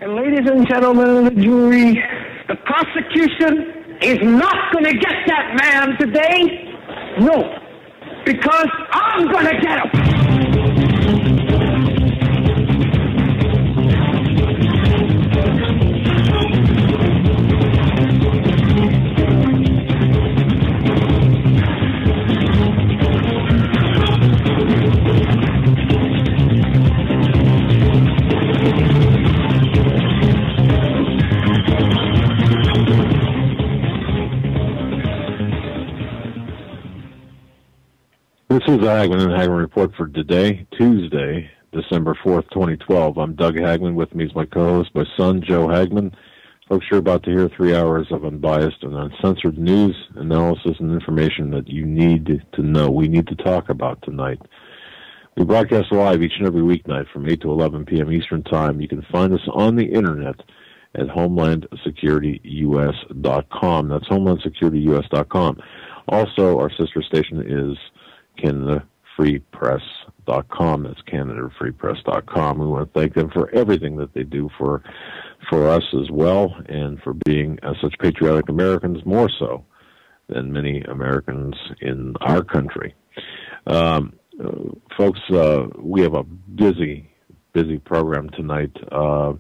And ladies and gentlemen of the jury, the prosecution is not going to get that man today. No, because I'm going to get him. This is the Hagmann and Hagmann Report for today, Tuesday, December 4th, 2012. I'm Doug Hagmann. With me is my co-host, my son, Joe Hagmann. Folks, you're about to hear 3 hours of unbiased and uncensored news, analysis, and information that you need to know. We need to talk about tonight. We broadcast live each and every weeknight from 8 to 11 p.m. Eastern Time. You can find us on the Internet at HomelandSecurityUS.com. That's HomelandSecurityUS.com. Also, our sister station is CanadaFreePress.com. That's CanadaFreePress.com. We want to thank them for everything that they do for us as well, and for being such patriotic Americans, more so than many Americans in our country. Folks, we have a busy program tonight. Joe,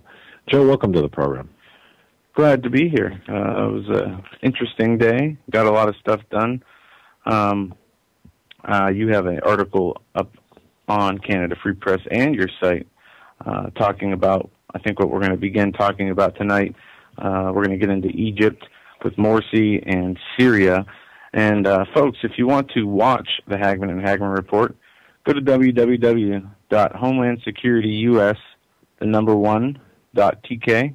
welcome to the program. Glad to be here. It was an interesting day. Got a lot of stuff done. You have an article up on Canada Free Press and your site talking about, I think, what we're going to begin talking about tonight. We're going to get into Egypt with Morsi and Syria. And, folks, if you want to watch the Hagmann and Hagmann Report, go to www.homelandsecuritys1.tk,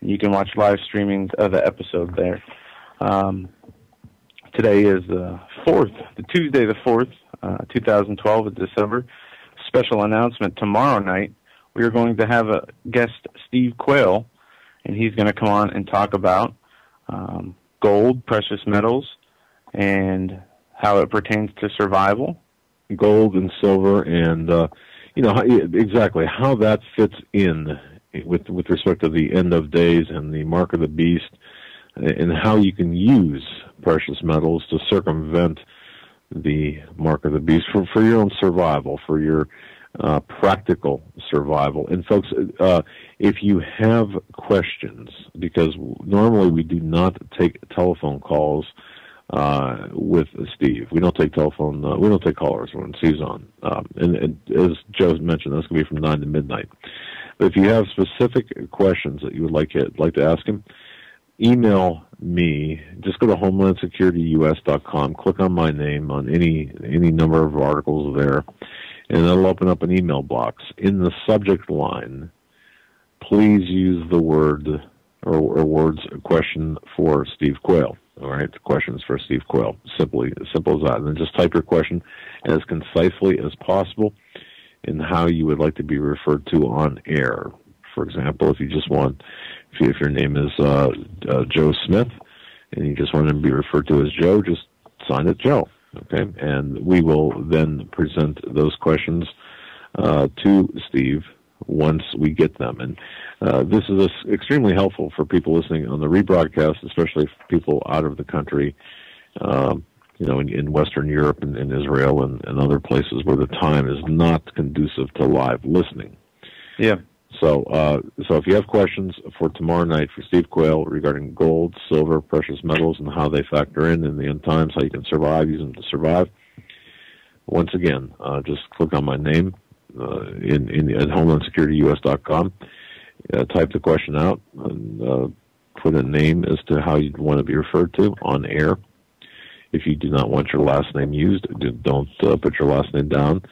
and you can watch live streaming of the episode there. Today is the Tuesday the 4th, 2012 of December. Special announcement tomorrow night. We are going to have a guest, Steve Quayle, and he's going to come on and talk about gold, precious metals, and how it pertains to survival. Gold and silver, and exactly how that fits in with respect to the end of days and the mark of the beast, and how you can use precious metals to circumvent the mark of the beast for your own survival, for your practical survival. And folks, if you have questions, because normally we do not take telephone calls with Steve. We don't take we don't take callers when Steve's on. And as Joe mentioned, that's going to be from 9 to midnight. But if you have specific questions that you would like to ask him, email me. Just go to HomelandSecurityUS.com. Click on my name on any number of articles there, and that'll open up an email box. In the subject line, please use the word or words question for Steve Quayle. All right, questions for Steve Quayle. Simple as that. And then just type your question as concisely as possible in how you would like to be referred to on air. For example, if your name is Joe Smith and you just want to be referred to as Joe, just sign it Joe. Okay, and we will then present those questions to Steve once we get them. And this is extremely helpful for people listening on the rebroadcast, especially for people out of the country, in Western Europe and in Israel and other places where the time is not conducive to live listening. Yeah. So if you have questions for tomorrow night for Steve Quayle regarding gold, silver, precious metals, and how they factor in the end times, how you can use them to survive, once again, just click on my name at HomelandSecurityUS.com, type the question out, and put a name as to how you'd want to be referred to on air. If you do not want your last name used, don't put your last name down.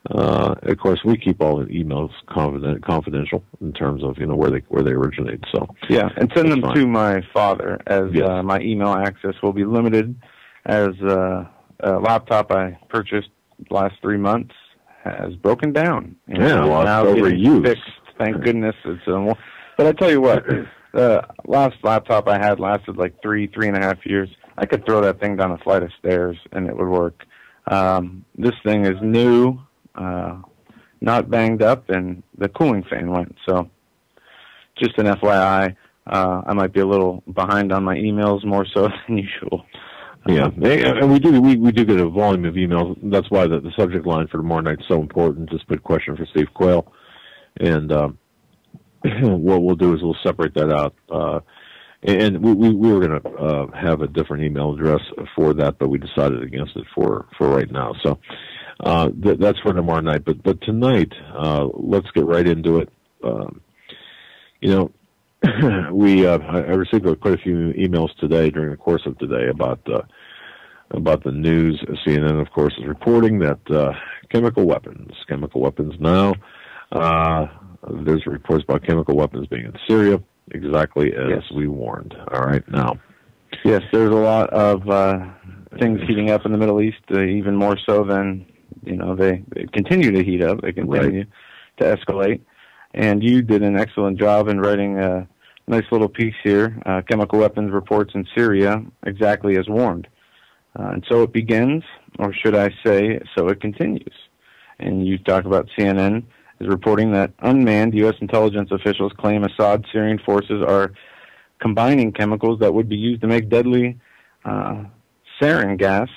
Of course, we keep all the emails confidential in terms of where they originate. So yeah, and send them to my father, as my email access will be limited, as a laptop I purchased the last 3 months has broken down. And now overused. Fixed. Thank goodness. But I tell you what, the last laptop I had lasted like 3.5 years. I could throw that thing down a flight of stairs and it would work. This thing is new, not banged up, and the cooling fan went. So just an FYI, I might be a little behind on my emails more so than usual. Yeah, and we do get a volume of emails. That's why the subject line for tomorrow night is so important. Just put question for Steve Quayle, and what we'll do is we'll separate that out. And we were going to have a different email address for that, but we decided against it for right now. So that's for tomorrow night. But tonight, let's get right into it. I received quite a few emails today during the course of today about the news. CNN, of course, is reporting that chemical weapons now. There's reports about chemical weapons being in Syria, exactly as we warned. All right, now. Yes, there's a lot of things heating up in the Middle East, even more so than, they continue to heat up. They continue to escalate. And you did an excellent job in writing a nice little piece here, chemical weapons reports in Syria, exactly as warned. And so it begins, or should I say, so it continues. And you talk about CNN is reporting that unmanned U.S. intelligence officials claim Assad Syrian forces are combining chemicals that would be used to make deadly sarin gas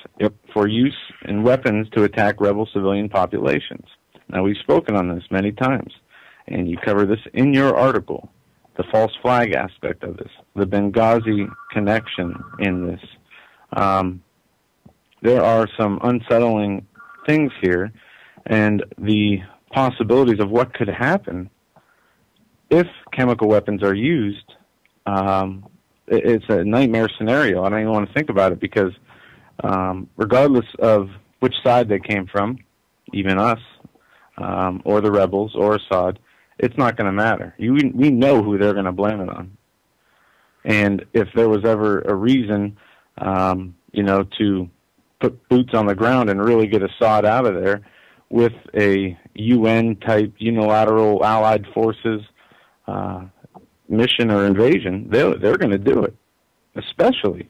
for use in weapons to attack rebel civilian populations. Now, we've spoken on this many times, and you cover this in your article, the false flag aspect of this, the Benghazi connection in this. There are some unsettling things here, and the possibilities of what could happen if chemical weapons are used. It's a nightmare scenario. I don't even want to think about it because regardless of which side they came from, even us, or the rebels, or Assad, it's not going to matter. We know who they're going to blame it on. And if there was ever a reason, to put boots on the ground and really get Assad out of there with a UN-type unilateral allied forces mission or invasion, they're going to do it, especially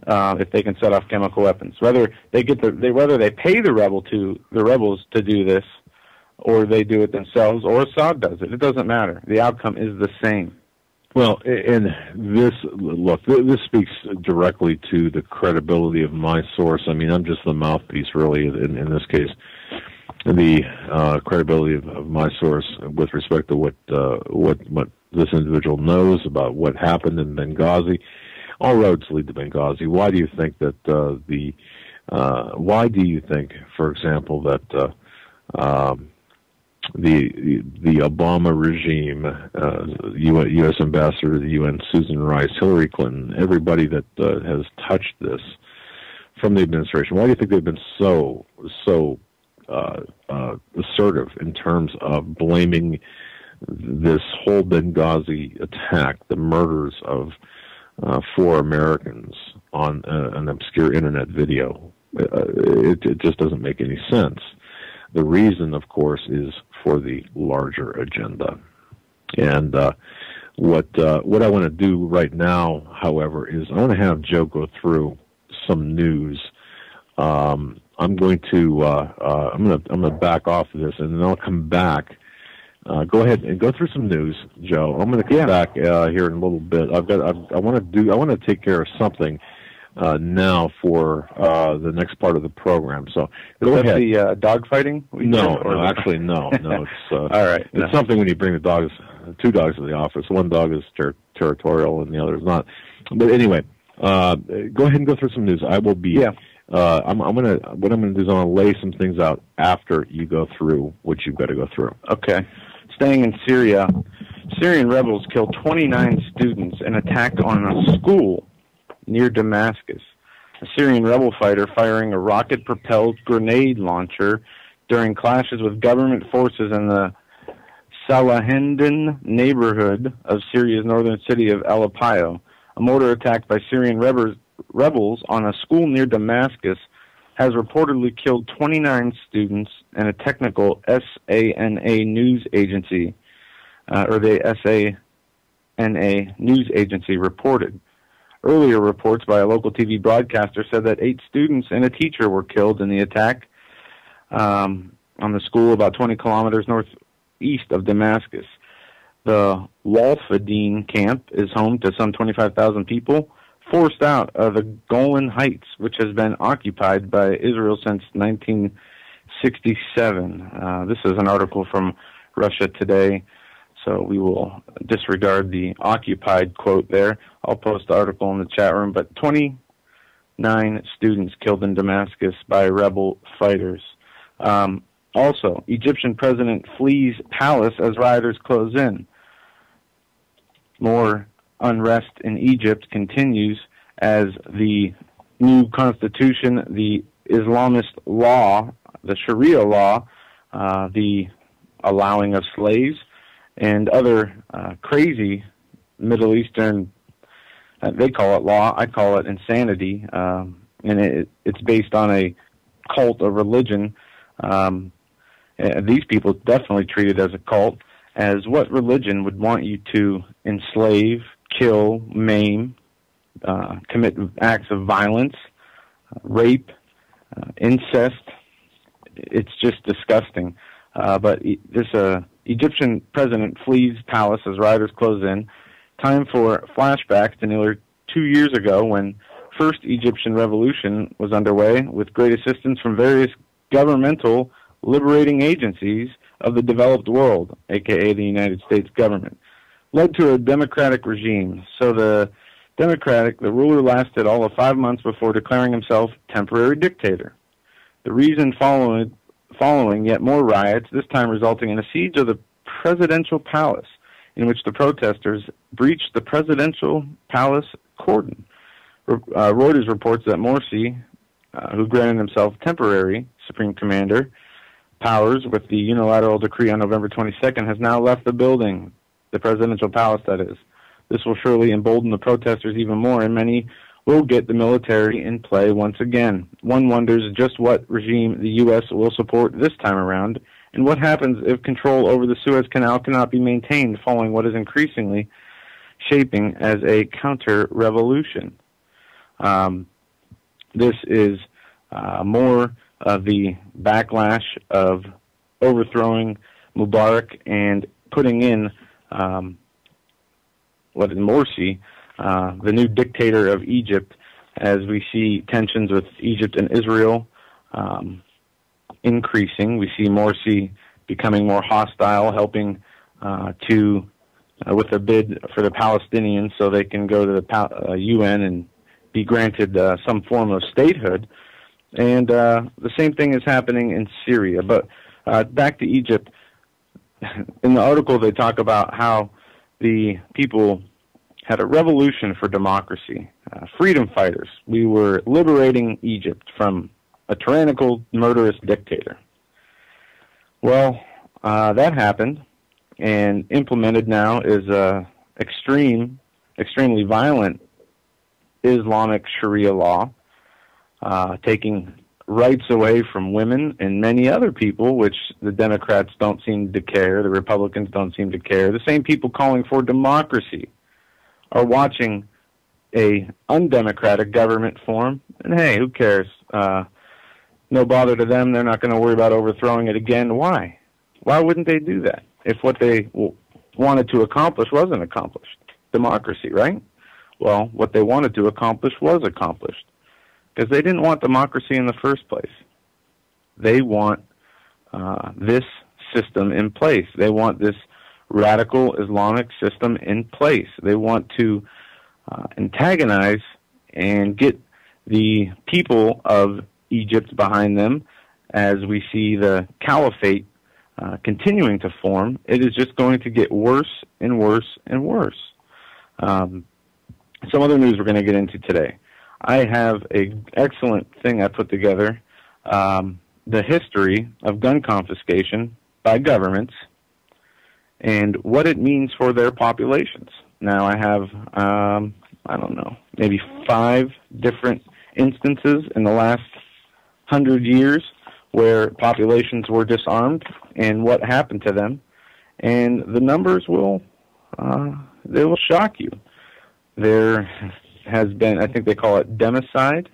if they can set off chemical weapons. Whether they pay the rebels to do this, or they do it themselves, or Assad does it. It doesn't matter. The outcome is the same. Well, and this speaks directly to the credibility of my source. I mean, I'm just the mouthpiece, really, in this case. The credibility of my source with respect to what this individual knows about what happened in Benghazi. All roads lead to Benghazi. Why do you think that why do you think, for example, that the Obama regime, U.S. Ambassador to the UN, Susan Rice, Hillary Clinton, everybody that has touched this from the administration, why do you think they've been so assertive in terms of blaming this whole Benghazi attack, the murders of 4 Americans on an obscure internet video? It just doesn't make any sense. The reason, of course, is for the larger agenda. And what I want to do right now, however, is I want to have Joe go through some news. I'm going to back off of this, and then I'll come back. Go ahead and go through some news, Joe. I'm going to come back here in a little bit. I want to take care of something now for the next part of the program. So go ahead. The dog fighting? No, actually, no. It's all right. It's something when you bring the 2 dogs to the office. One dog is territorial, and the other is not. But anyway, go ahead and go through some news. I will be. Yeah. What I'm gonna do is I'm gonna lay some things out after you go through what you've got to go through. Okay. Staying in Syria, Syrian rebels killed 29 students in attack on a school near Damascus. A Syrian rebel fighter firing a rocket-propelled grenade launcher during clashes with government forces in the Salahendin neighborhood of Syria's northern city of Aleppo. A mortar attack by Syrian rebels on a school near Damascus has reportedly killed 29 students, and a technical SANA news agency, SANA news agency reported. Earlier reports by a local TV broadcaster said that 8 students and a teacher were killed in the attack on the school about 20 kilometers northeast of Damascus. The Walfadine camp is home to some 25,000 people forced out of the Golan Heights, which has been occupied by Israel since 1967. This is an article from Russia Today, so we will disregard the occupied quote there. I'll post the article in the chat room, but 29 students killed in Damascus by rebel fighters. Also, Egyptian president flees palace as rioters close in. More unrest in Egypt continues as the new constitution, the Islamist law, the Sharia law, the allowing of slaves, and other crazy Middle Eastern, they call it law, I call it insanity, and it's based on a cult of religion. These people definitely treat it as a cult. As what religion would want you to enslave, kill, maim, commit acts of violence, rape, incest? It's just disgusting. But this Egyptian president flees palace as rioters close in. Time for flashbacks to nearly 2 years ago when first Egyptian revolution was underway with great assistance from various governmental liberating agencies of the developed world, aka the United States government, led to a democratic regime. So the ruler lasted all of 5 months before declaring himself temporary dictator. The reason following yet more riots, this time resulting in a siege of the presidential palace, in which the protesters breached the presidential palace cordon. Reuters reports that Morsi, who granted himself temporary supreme commander powers with the unilateral decree on November 22nd, has now left the building, the presidential palace, that is. This will surely embolden the protesters even more, and many will get the military in play once again. One wonders just what regime the U.S. will support this time around, and what happens if control over the Suez Canal cannot be maintained following what is increasingly shaping as a counter-revolution. This is more of the backlash of overthrowing Mubarak and putting in Morsi, the new dictator of Egypt, as we see tensions with Egypt and Israel increasing. We see Morsi becoming more hostile, helping with a bid for the Palestinians so they can go to the UN and be granted some form of statehood. And the same thing is happening in Syria. But back to Egypt. In the article, they talk about how the people had a revolution for democracy, freedom fighters. We were liberating Egypt from a tyrannical, murderous dictator. Well, that happened, and implemented now is extremely violent Islamic Sharia law, taking rights away from women and many other people, which the Democrats don't seem to care, the Republicans don't seem to care. The same people calling for democracy are watching a undemocratic government form, and hey, who cares? No bother to them. They're not going to worry about overthrowing it again. Why? Why wouldn't they do that if what they wanted to accomplish wasn't accomplished? Democracy, right? Well, what they wanted to accomplish was accomplished, because they didn't want democracy in the first place. They want this system in place. They want this radical Islamic system in place. They want to antagonize and get the people of Egypt behind them as we see the caliphate continuing to form. It is just going to get worse and worse and worse. Some other news we're going to get into today. I have an excellent thing I put together, the history of gun confiscation by governments and what it means for their populations. Now I have, I don't know, maybe 5 different instances in the last 100 years where populations were disarmed and what happened to them. And the numbers will, they will shock you. There has been, I think they call it democide,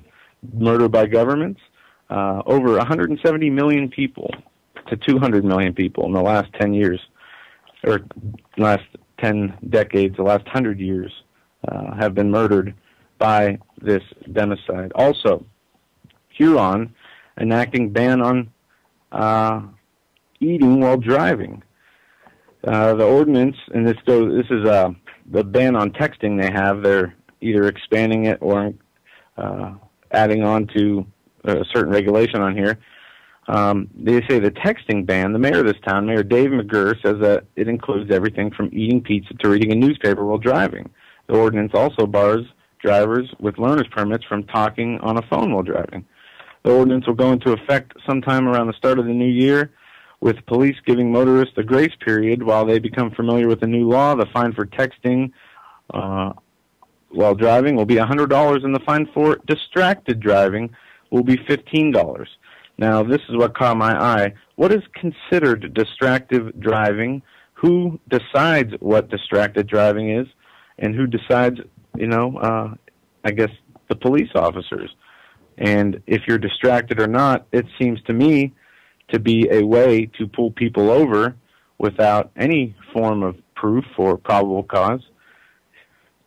murder by governments, over 170 million people to 200 million people in the last 10 years. or last 10 decades, the last 100 years, have been murdered by this democide. Also, Huron enacting ban on eating while driving. The ordinance, and this is the ban on texting they have. They're either expanding it or adding on to a certain regulation on here. They say the texting ban, the mayor of this town, Mayor Dave McGurr, says that it includes everything from eating pizza to reading a newspaper while driving. The ordinance also bars drivers with learner's permits from talking on a phone while driving. The ordinance will go into effect sometime around the start of the new year, with police giving motorists a grace period while they become familiar with the new law. The fine for texting while driving will be $100, and the fine for distracted driving will be $15. Now, this is what caught my eye. What is considered distracted driving? Who decides what distracted driving is? And who decides, I guess, the police officers. And if you're distracted or not, it seems to me to be a way to pull people over without any form of proof or probable cause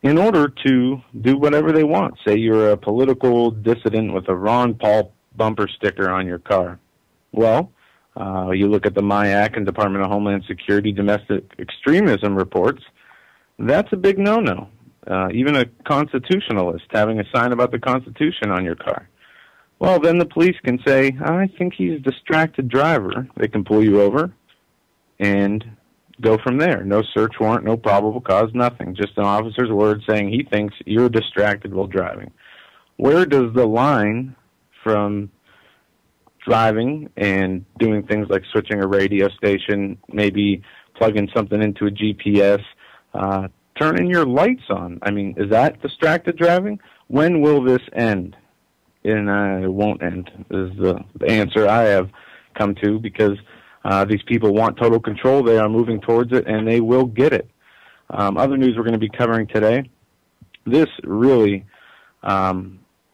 in order to do whatever they want. Say you're a political dissident with a Ron Paul bumper sticker on your car. Well, you look at the MIAC and Department of Homeland Security domestic extremism reports, that's a big no-no. Even a constitutionalist having a sign about the Constitution on your car. Well, then the police can say, I think he's a distracted driver. They can pull you over and go from there. No search warrant, no probable cause, nothing. Just an officer's word saying he thinks you're distracted while driving. Where does the line from driving and doing things like switching a radio station, maybe plugging something into a GPS, turning your lights on? I mean, is that distracted driving? When will this end? And it won't end, is the answer I have come to, because these people want total control. They are moving towards it, and they will get it. Other news we're going to be covering today. This really, I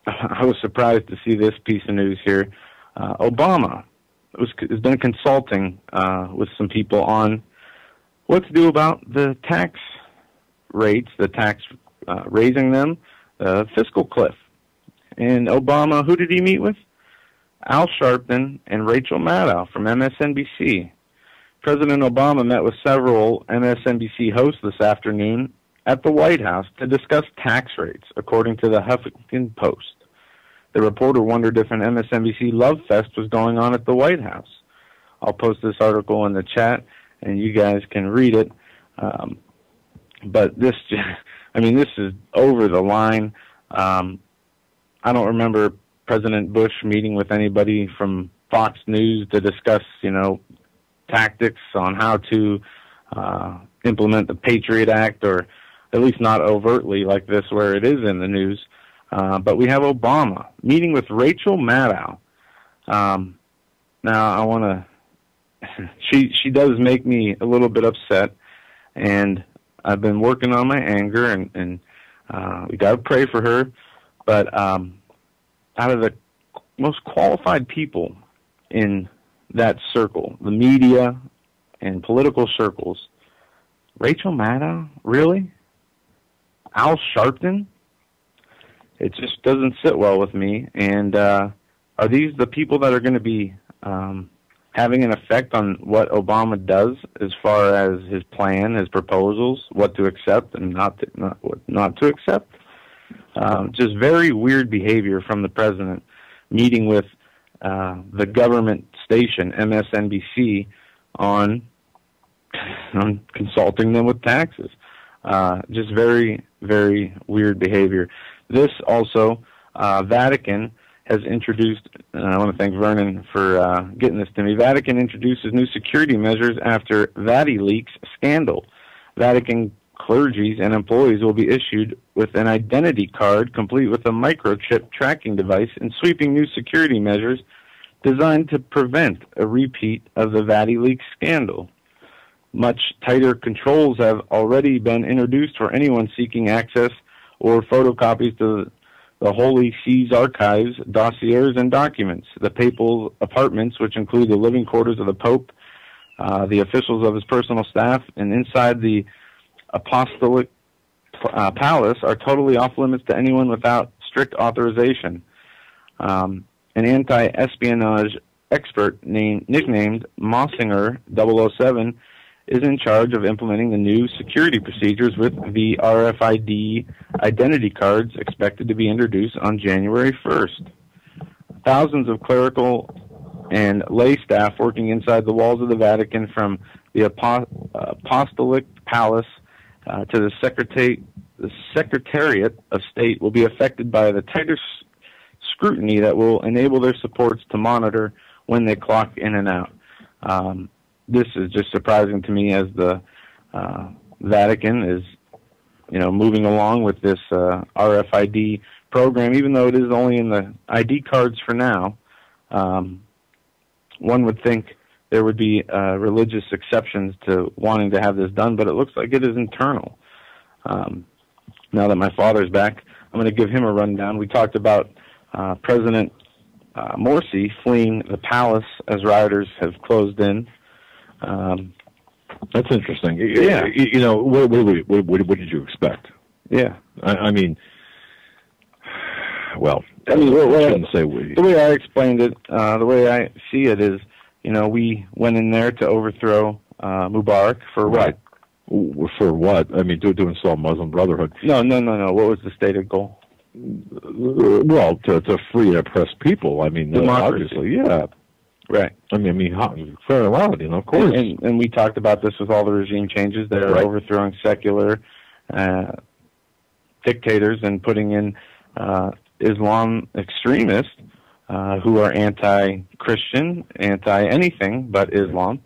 was surprised to see this piece of news here. Obama has been consulting with some people on what to do about the tax rates, the tax raising them, fiscal cliff. And Obama, who did he meet with? Al Sharpton and Rachel Maddow from MSNBC. President Obama met with several MSNBC hosts this afternoon at the White House to discuss tax rates, according to the Huffington Post. The reporter wondered if an MSNBC love fest was going on at the White House. I'll post this article in the chat, and you guys can read it. But this, this is over the line. I don't remember President Bush meeting with anybody from Fox News to discuss, tactics on how to implement the Patriot Act, or at least not overtly like this where it is in the news. But we have Obama meeting with Rachel Maddow. Now, I want to... She does make me a little bit upset, and I've been working on my anger, and we got to pray for her. But out of the most qualified people in that circle, the media and political circles, Rachel Maddow, really? Al Sharpton? It just doesn't sit well with me. And are these the people that are going to be having an effect on what Obama does as far as his plan, his proposals, what to accept and not to accept? Just very weird behavior from the president, meeting with the government station, MSNBC, on consulting them with taxes. Just very, very weird behavior. This also, Vatican has introduced, and I want to thank Vernon for getting this to me, Vatican introduces new security measures after VatiLeaks scandal. Vatican clergies and employees will be issued with an identity card complete with a microchip tracking device and sweeping new security measures designed to prevent a repeat of the VatiLeaks scandal. Much tighter controls have already been introduced for anyone seeking access or photocopies to the Holy See's archives, dossiers, and documents. The papal apartments, which include the living quarters of the Pope, the officials of his personal staff, and inside the apostolic palace are totally off limits to anyone without strict authorization. An anti-espionage expert nicknamed Mossinger 007 is in charge of implementing the new security procedures with the RFID identity cards expected to be introduced on January 1st. Thousands of clerical and lay staff working inside the walls of the Vatican, from the Apostolic Palace to the Secretariat of State, will be affected by the tighter scrutiny that will enable their supports to monitor when they clock in and out. This is just surprising to me, as the Vatican is, moving along with this RFID program, even though it is only in the ID cards for now. One would think there would be religious exceptions to wanting to have this done, but it looks like it is internal. Now that my father's back, I'm going to give him a rundown. We talked about President Morsi fleeing the palace as rioters have closed in. That's interesting. Yeah. What did you expect? Yeah. I mean, well, I shouldn't say the way I explained it, the way I see it is, we went in there to overthrow Mubarak for what? For what? I mean, to install Muslim Brotherhood. No. What was the stated goal? Well, to free oppressed people. I mean, democracy. Obviously, yeah. Right. I mean, fair and loud, of course. And we talked about this with all the regime changes. They're overthrowing secular dictators and putting in Islam extremists who are anti-Christian, anti-anything but Islam,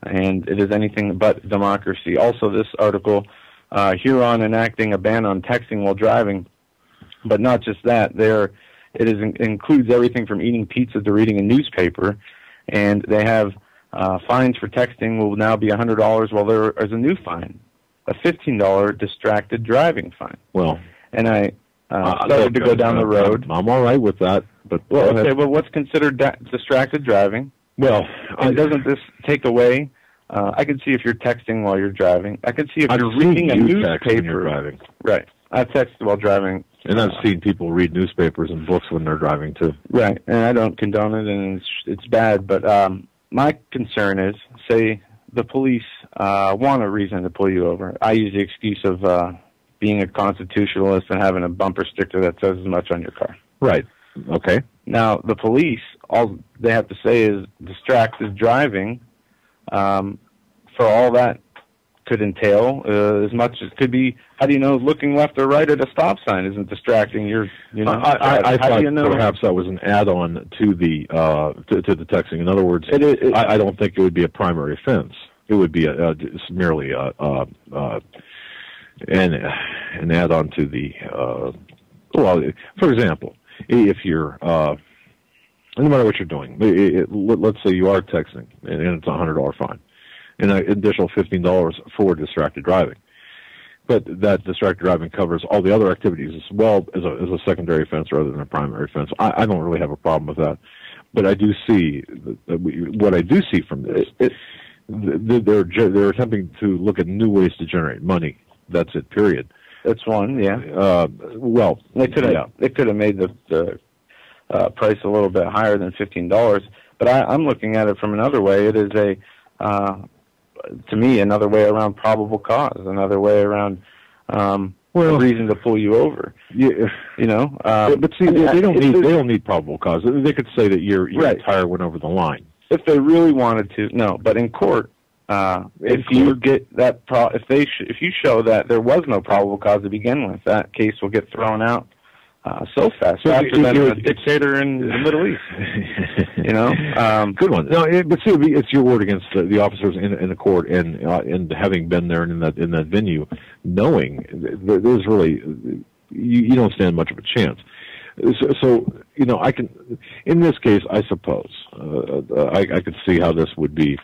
and it is anything but democracy. Also, this article, Huron enacting a ban on texting while driving, but not just that. Includes everything from eating pizza to reading a newspaper, and they have fines for texting will now be $100, while there is a new fine, a $15 distracted driving fine. Well, and I started to go down the road. I'm all right with that, but what's considered distracted driving? Well, doesn't this take away? I can see if you're texting while you're driving. I can see if you're reading a newspaper when you're driving. Right. I text while driving. And I've seen people read newspapers and books when they're driving too. Right, and I don't condone it, and it's bad. But my concern is, say the police want a reason to pull you over. I use the excuse of being a constitutionalist and having a bumper sticker that says as much on your car. Right. Okay. Now the police, all they have to say is distracted driving. For all that could entail, as much as could be, how do you know looking left or right at a stop sign isn't distracting? I thought perhaps that was an add-on to the texting. In other words, I don't think it would be a primary offense. It would be merely an add-on to the. Well, for example, if you're no matter what you're doing, let's say you are texting and it's a $100 fine, and an additional $15 for distracted driving. But that distracted driving covers all the other activities as well as a secondary offense rather than a primary offense. I don't really have a problem with that. But I do see what I do see from this. They're attempting to look at new ways to generate money. That's it. Period. That's one. Yeah. Well, they could have made the price a little bit higher than $15. But I'm looking at it from another way. It is to me, another way around probable cause, another way around a reason to pull you over. Yeah, but see, they don't need probable cause. They could say that your tire went over the line if they really wanted to. No, but in court, if you show that there was no probable cause to begin with, that case will get thrown out so fast, faster than a dictator in the Middle East. Good one. No, but see, it's your word against the officers in the court, and having been there in that venue, knowing there's really you don't stand much of a chance. So I can, in this case, I suppose I could see how this would be.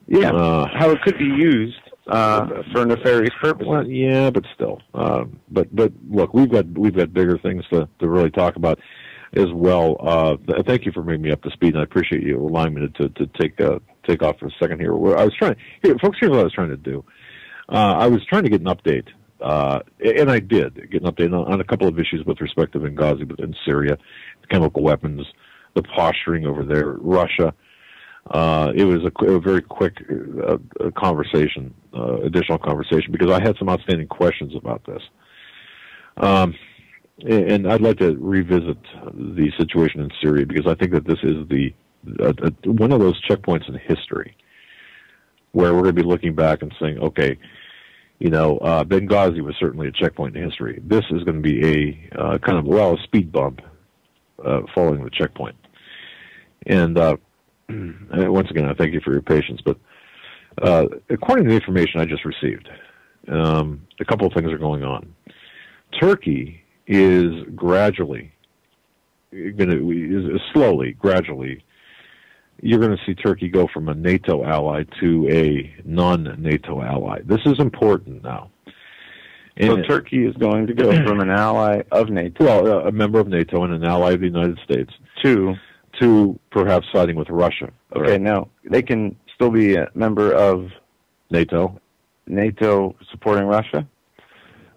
Yeah, how it could be used for nefarious purposes. Well, yeah, but still. But look, we've got bigger things to really talk about as well. Thank you for bringing me up to speed, and I appreciate you allowing me to take take off for a second here. Where I was trying, folks, here's what I was trying to do. I was trying to get an update, and I did get an update on a couple of issues with respect to Benghazi in Syria, chemical weapons, the posturing over there, Russia. It was a very quick conversation, additional conversation, because I had some outstanding questions about this. And I'd like to revisit the situation in Syria, because I think that this is one of those checkpoints in history where we're going to be looking back and saying, okay, Benghazi was certainly a checkpoint in history. This is going to be a kind of, a speed bump following the checkpoint. And once again, I thank you for your patience. But according to the information I just received, a couple of things are going on. Turkey is gradually gradually, you're going to see Turkey go from a NATO ally to a non-NATO ally. This is important now. So Turkey is going to go from an ally of NATO, well, a member of NATO and an ally of the United States, to perhaps siding with Russia. Okay, right? Now they can still be a member of NATO supporting Russia?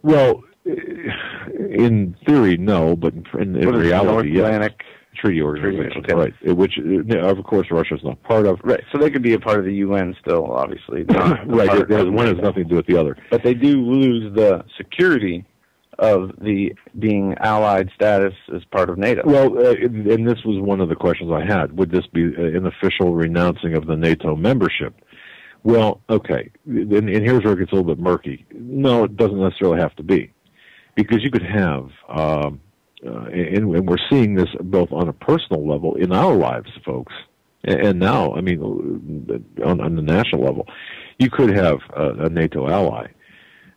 Well, in theory, no, but in reality, yes. Atlantic Treaty Organization, okay. Right? Which, of course, Russia's not part of. Right. So they could be a part of the UN still, obviously. Right. One has nothing to do with the other. But they do lose the security of the being allied status as part of NATO. Well, and this was one of the questions I had. Would this be an official renouncing of the NATO membership? Well, okay. And here's where it gets a little bit murky. No, it doesn't necessarily have to be. Because you could have, and we're seeing this both on a personal level in our lives, folks, and now, I mean, on the national level, you could have a NATO ally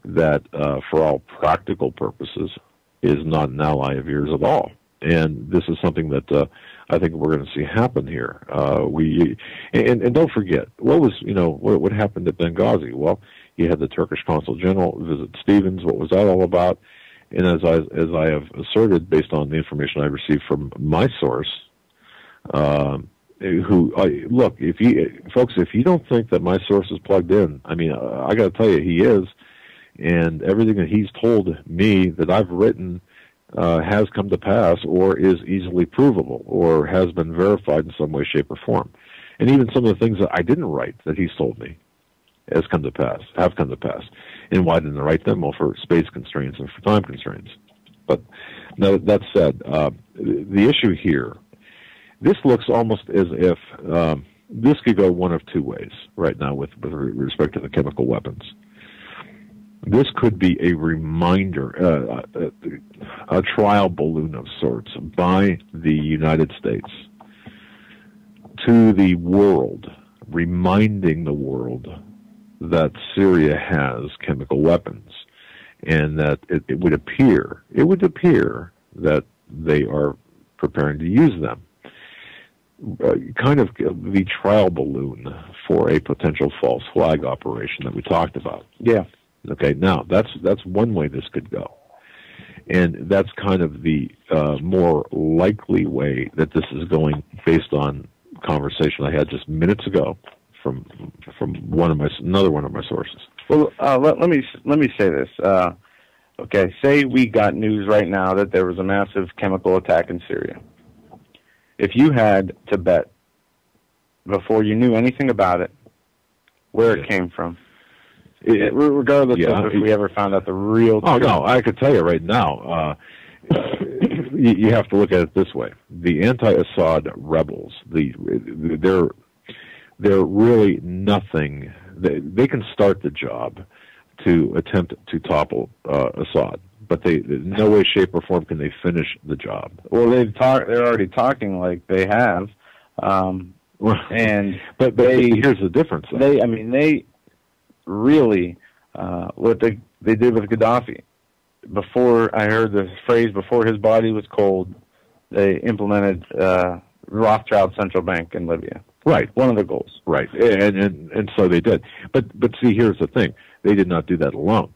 that, for all practical purposes, is not an ally of yours at all. And this is something that I think we're going to see happen here. And don't forget, what happened at Benghazi? Well, you had the Turkish Consul General visit Stevens. What was that all about? And as I have asserted, based on the information I received from my source, look, if you don't think that my source is plugged in, I mean, I got to tell you, he is, and everything that he's told me that I've written has come to pass, or is easily provable, or has been verified in some way, shape, or form. And even some of the things that I didn't write that he's told me have come to pass. And why didn't I write them? Well, for space constraints and for time constraints. But now, that said, the issue here, this looks almost as if this could go one of two ways right now with respect to the chemical weapons. This could be a reminder, a trial balloon of sorts by the United States to the world, reminding the world that Syria has chemical weapons, and that it would appear that they are preparing to use them. Kind of the trial balloon for a potential false flag operation that we talked about. Yeah. Okay, now that's one way this could go. And that's kind of the more likely way that this is going, based on conversation I had just minutes ago from another one of my sources. Well, let me say this. Okay, say we got news right now that there was a massive chemical attack in Syria. If you had to bet before you knew anything about it, where it came from, regardless of if we ever found out the real truth. No, I could tell you right now. You have to look at it this way: the anti-Assad rebels, they're really nothing. They can start the job to attempt to topple Assad, but in no way, shape, or form can they finish the job. Well, they're already talking like they have, and but here's the difference. They really what they did with Gaddafi. Before I heard the phrase, before his body was cold, they implemented Rothschild Central Bank in Libya. Right. One of the goals. Right. And so they did. But see, here's the thing. They did not do that alone.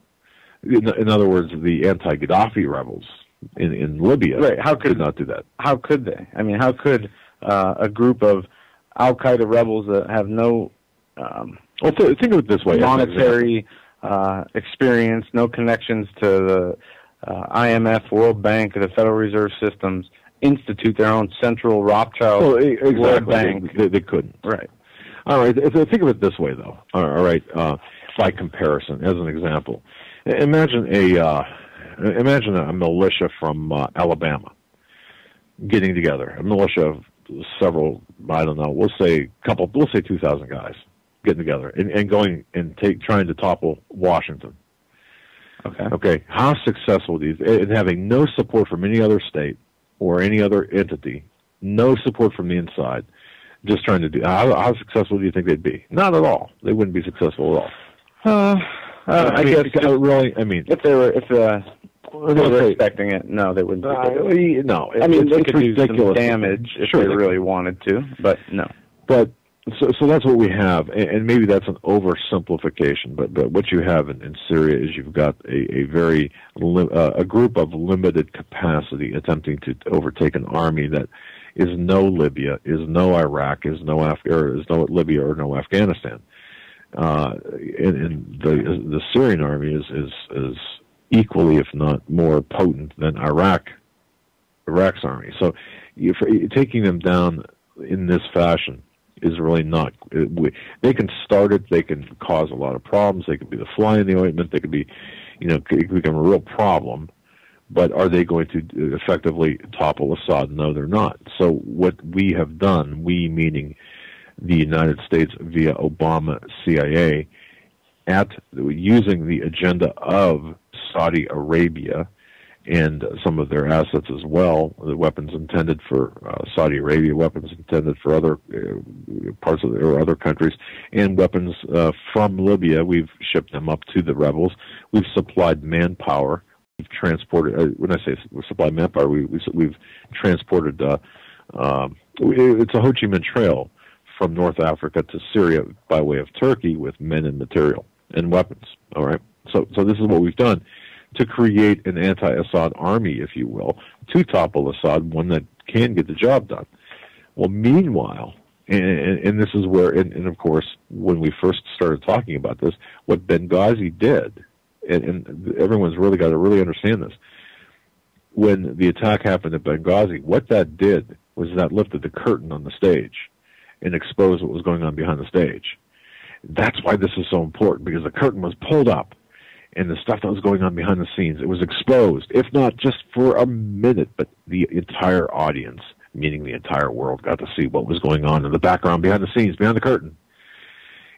In other words, the anti-Gaddafi rebels in Libya did not do that. How could they? I mean, how could a group of Al-Qaeda rebels that have no think of it this way: monetary experience, no connections to the IMF, World Bank, the Federal Reserve Systems, institute their own central Rothschild World Bank. They couldn't. Right. All right. Think of it this way, though. All right. By comparison, as an example, imagine a militia from Alabama getting together. A militia of several, I don't know, we'll say 2,000 guys getting together and going and trying to topple Washington. Okay. How successful these, and having no support from any other state or any other entity, no support from the inside, just trying to do, how successful do you think they'd be? Not at all. They wouldn't be successful at all. I guess really. I mean, if they were expecting it, no, they wouldn't. No, I mean, they could do ridiculous some damage if they really wanted to, but no. But so that's what we have, and maybe that's an oversimplification. But what you have in Syria is you've got a group of limited capacity attempting to overtake an army that is no Libya, is no Iraq, is no Libya or no Afghanistan. And the Syrian army is equally, if not more, potent than Iraq's army. So taking them down in this fashion is really not. They can start it. They can cause a lot of problems. They could be the fly in the ointment. They could be, it could become a real problem. But are they going to effectively topple Assad? No, they're not. So what we have done, we meaning the United States via Obama CIA, using the agenda of Saudi Arabia and some of their assets as well, the weapons intended for Saudi Arabia, weapons intended for other parts of or other countries, and weapons from Libya. We've shipped them up to the rebels. We've supplied manpower. We've transported. When I say supplied manpower, we've transported. It's a Ho Chi Minh Trail from North Africa to Syria by way of Turkey with men and material and weapons. All right. So this is what we've done to create an anti-Assad army, if you will, to topple Assad, one that can get the job done. Well, meanwhile, and this is where, and of course, when we first started talking about this, what Benghazi did, and everyone's really got to really understand this, when the attack happened at Benghazi, what that did was that lifted the curtain on the stage and exposed what was going on behind the stage. That's why this is so important, because the curtain was pulled up and the stuff that was going on behind the scenes, it was exposed, if not just for a minute, but the entire audience, meaning the entire world, got to see what was going on in the background, behind the scenes, behind the curtain.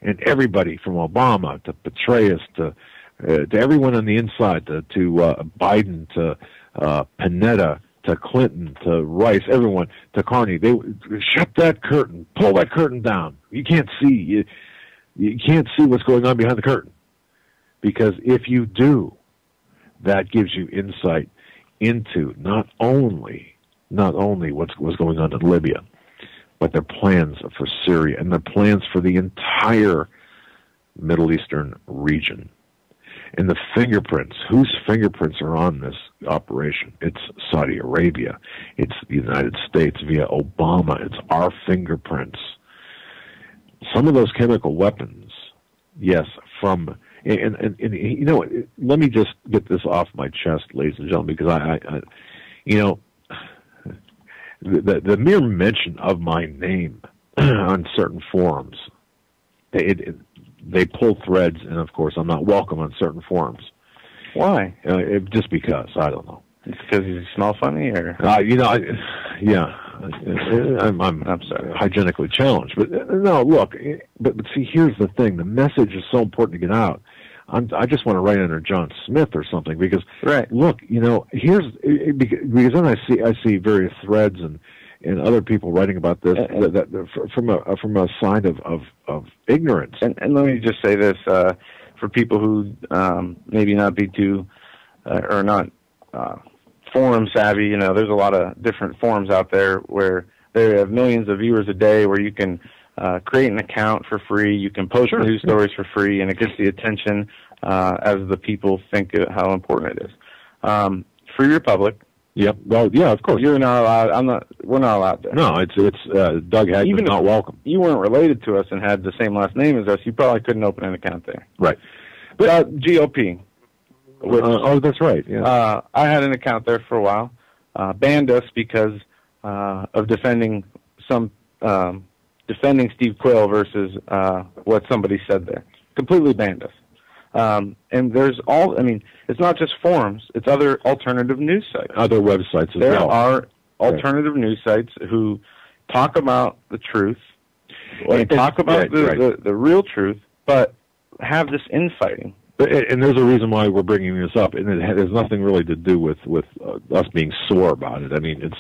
And everybody from Obama to Petraeus to everyone on the inside, to Biden, to Panetta, to Clinton, to Rice, everyone, to Carney, they shut that curtain, pull that curtain down. You can't see. You can't see what's going on behind the curtain. Because if you do, that gives you insight into not only what's going on in Libya, but their plans for Syria and their plans for the entire Middle Eastern region. And the fingerprints, whose fingerprints are on this operation? It's Saudi Arabia. It's the United States via Obama. It's our fingerprints. Some of those chemical weapons, yes, from... And let me just get this off my chest, ladies and gentlemen, because I the mere mention of my name on certain forums, they pull threads, and of course I'm not welcome on certain forums. Why? Just because, I don't know. It's because you smell funny, or I'm sorry, hygienically challenged, but no, look, but see, here's the thing: the message is so important to get out. I just want to write under John Smith or something, because look, here's because then I see various threads and other people writing about this that from a sign of ignorance. And let me just say this for people who maybe not be too or not forum savvy. There's a lot of different forums out there where they have millions of viewers a day, where you can create an account for free. You can post news stories for free, and it gets the attention as the people think how important it is. Free Republic, Yep. Well, yeah, of course. You're not allowed. We're not allowed there. No, it's Doug Hagmann Even not if welcome. You weren't related to us and had the same last name as us, you probably couldn't open an account there. Right. But GOP. Which, oh, that's right. Yeah. I had an account there for a while. Banned us because of defending Steve Quayle versus what somebody said there. Completely banned us. And there's it's not just forums, it's other alternative news sites. Other websites as well. There are alternative news sites who talk about the truth, talk about the real truth, but have this infighting. And there's a reason why we're bringing this up, and it has nothing really to do with us being sore about it. I mean, it's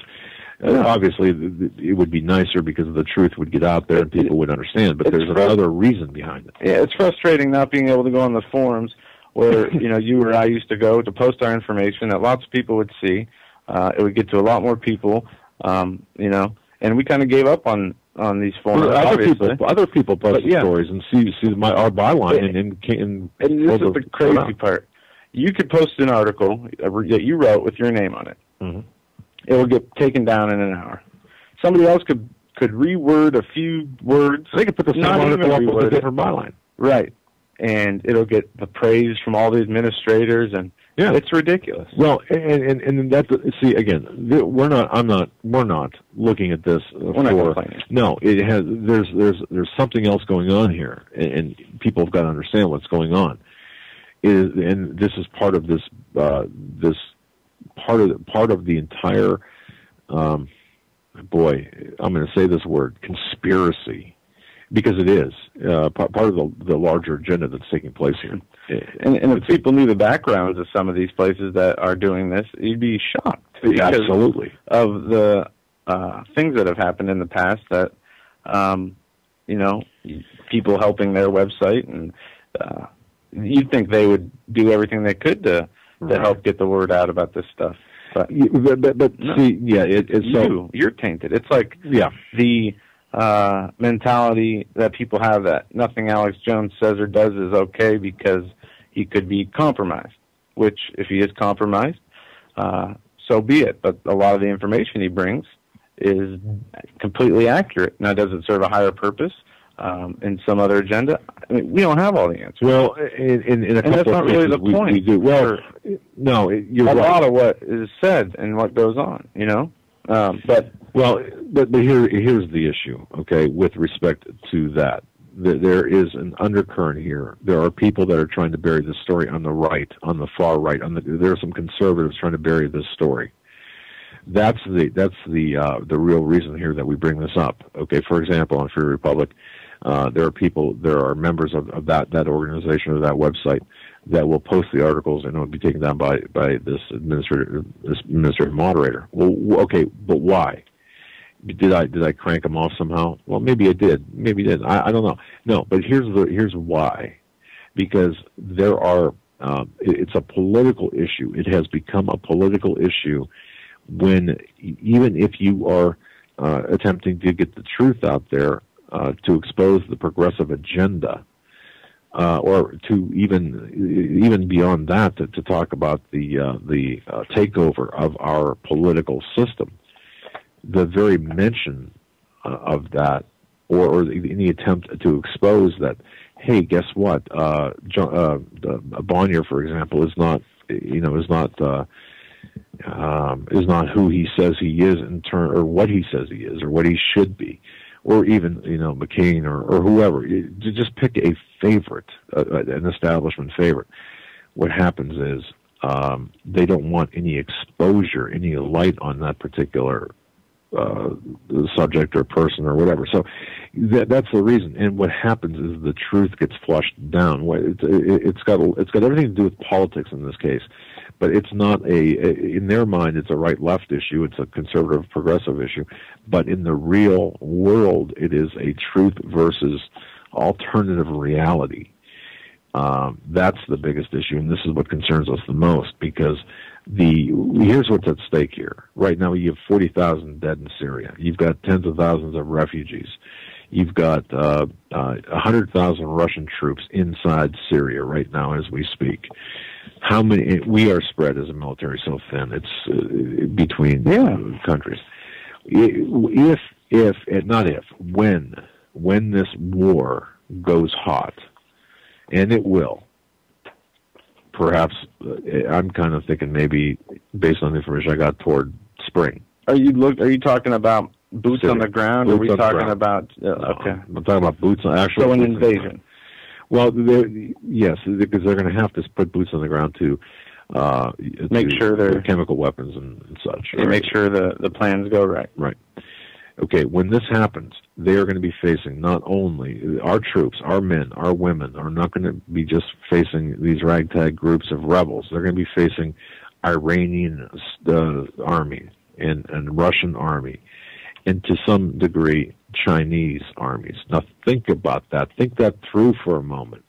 obviously it would be nicer because the truth would get out there and people would understand, but there's another reason behind it. Yeah, it's frustrating not being able to go on the forums where you or I used to go to post our information that lots of people would see. It would get to a lot more people, and we kind of gave up on these forums. Well, other people post stories and see our byline and this is the crazy part. You could post an article that you wrote with your name on it. Mm-hmm. It will get taken down in an hour. Somebody else could reword a few words. They could put the same article up with a different byline. Right. And it'll get the praise from all the administrators, and it's ridiculous. Well, and that's, see, again, we're not looking at this we're not complaining. No, it has, there's something else going on here, and people have got to understand what's going on. And this is part of this, part of the entire, boy, I'm going to say this word, conspiracy, because it is part of the larger agenda that's taking place here. And if people knew the backgrounds of some of these places that are doing this, you'd be shocked. Absolutely. Of the things that have happened in the past that, people helping their website, and you'd think they would do everything they could to help get the word out about this stuff. But no. See, you're tainted. It's like the mentality that people have that nothing Alex Jones says or does is okay because he could be compromised, which if he is compromised, so be it. But a lot of the information he brings is completely accurate. Now, does it serve a higher purpose in some other agenda? I mean, we don't have all the answers. Well, in a couple that's not of really cases, the point. we do. Well, no, you're right. A lot of what is said and what goes on, but here's the issue, okay, with respect to that. There is an undercurrent here. There are people that are trying to bury this story on the right, on the far right. There are some conservatives trying to bury this story. That's the real reason here that we bring this up. Okay, for example, on Free Republic, there are members of that organization or that website that will post the articles and it will be taken down by this administrative moderator. Well, okay, but why? Did I crank them off somehow? Well, maybe I did. Maybe I didn't. I don't know. No, but here's why. Because there are. It's a political issue. It has become a political issue when even if you are attempting to get the truth out there to expose the progressive agenda, or to even beyond that to talk about the takeover of our political system. The very mention of that, or any attempt to expose that, hey, guess what? Bonnier, for example, is not who he says he is or what he says he is, or what he should be, or even McCain or whoever. Just pick a favorite, an establishment favorite. What happens is they don't want any exposure, any light on that particular subject or person or whatever. So that's the reason. And what happens is the truth gets flushed down. It's got everything to do with politics in this case, but it's not in their mind it's a right-left issue. It's a conservative-progressive issue. But in the real world, it is a truth versus alternative reality. That's the biggest issue, and this is what concerns us the most, because here's what's at stake here. Right now, you have 40,000 dead in Syria. You've got tens of thousands of refugees. You've got 100,000 Russian troops inside Syria right now as we speak. how many we are spread as a military so thin. It's between countries. When this war goes hot, and it will, perhaps I'm kind of thinking maybe based on the information I got toward spring. Are you talking about boots on the ground? Or are we talking about okay? I'm talking about boots on actual. So an invasion. Well, yes, because they're going to have to put boots on the ground to make sure they're chemical weapons and such. Right? Make sure the plans go right. Right. Okay, when this happens, they are going to be facing not only our troops, our men, our women are not going to be just facing these ragtag groups of rebels. They're going to be facing Iranian army and Russian army, and to some degree Chinese armies. Now think about that. Think that through for a moment,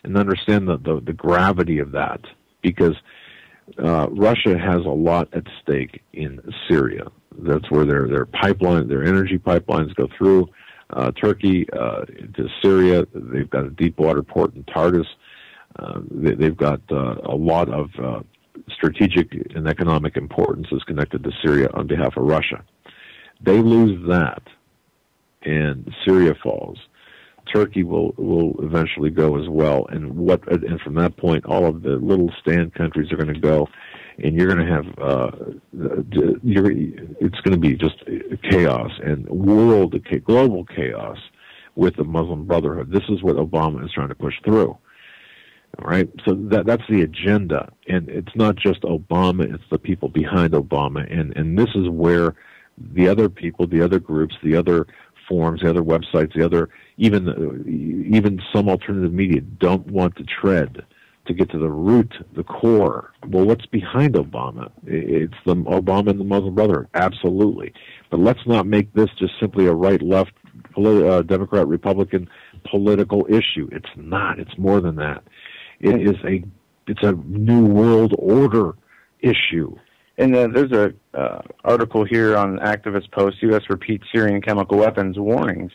and understand the gravity of that, because Russia has a lot at stake in Syria. That's where their energy pipelines go through Turkey to Syria. They've got a deep water port in Tartus. They've got a lot of strategic and economic importance is connected to Syria on behalf of Russia. They lose that, and Syria falls. Turkey will eventually go as well, and from that point, all of the little stand countries are going to go, and you're going to have it's going to be just chaos and global chaos with the Muslim Brotherhood. This is what Obama is trying to push through. All right, so that's the agenda, and it's not just Obama; it's the people behind Obama, and this is where the other people, the other groups, the other forums, the other websites, even some alternative media don't want to tread to get to the root, the core. Well, what's behind Obama? It's the Obama and the Muslim Brotherhood, absolutely. But let's not make this just simply a right-left, Democrat, Republican political issue. It's not. It's more than that. It's a new world order issue. And there's a article here on Activist Post, U.S. repeats Syrian chemical weapons warnings.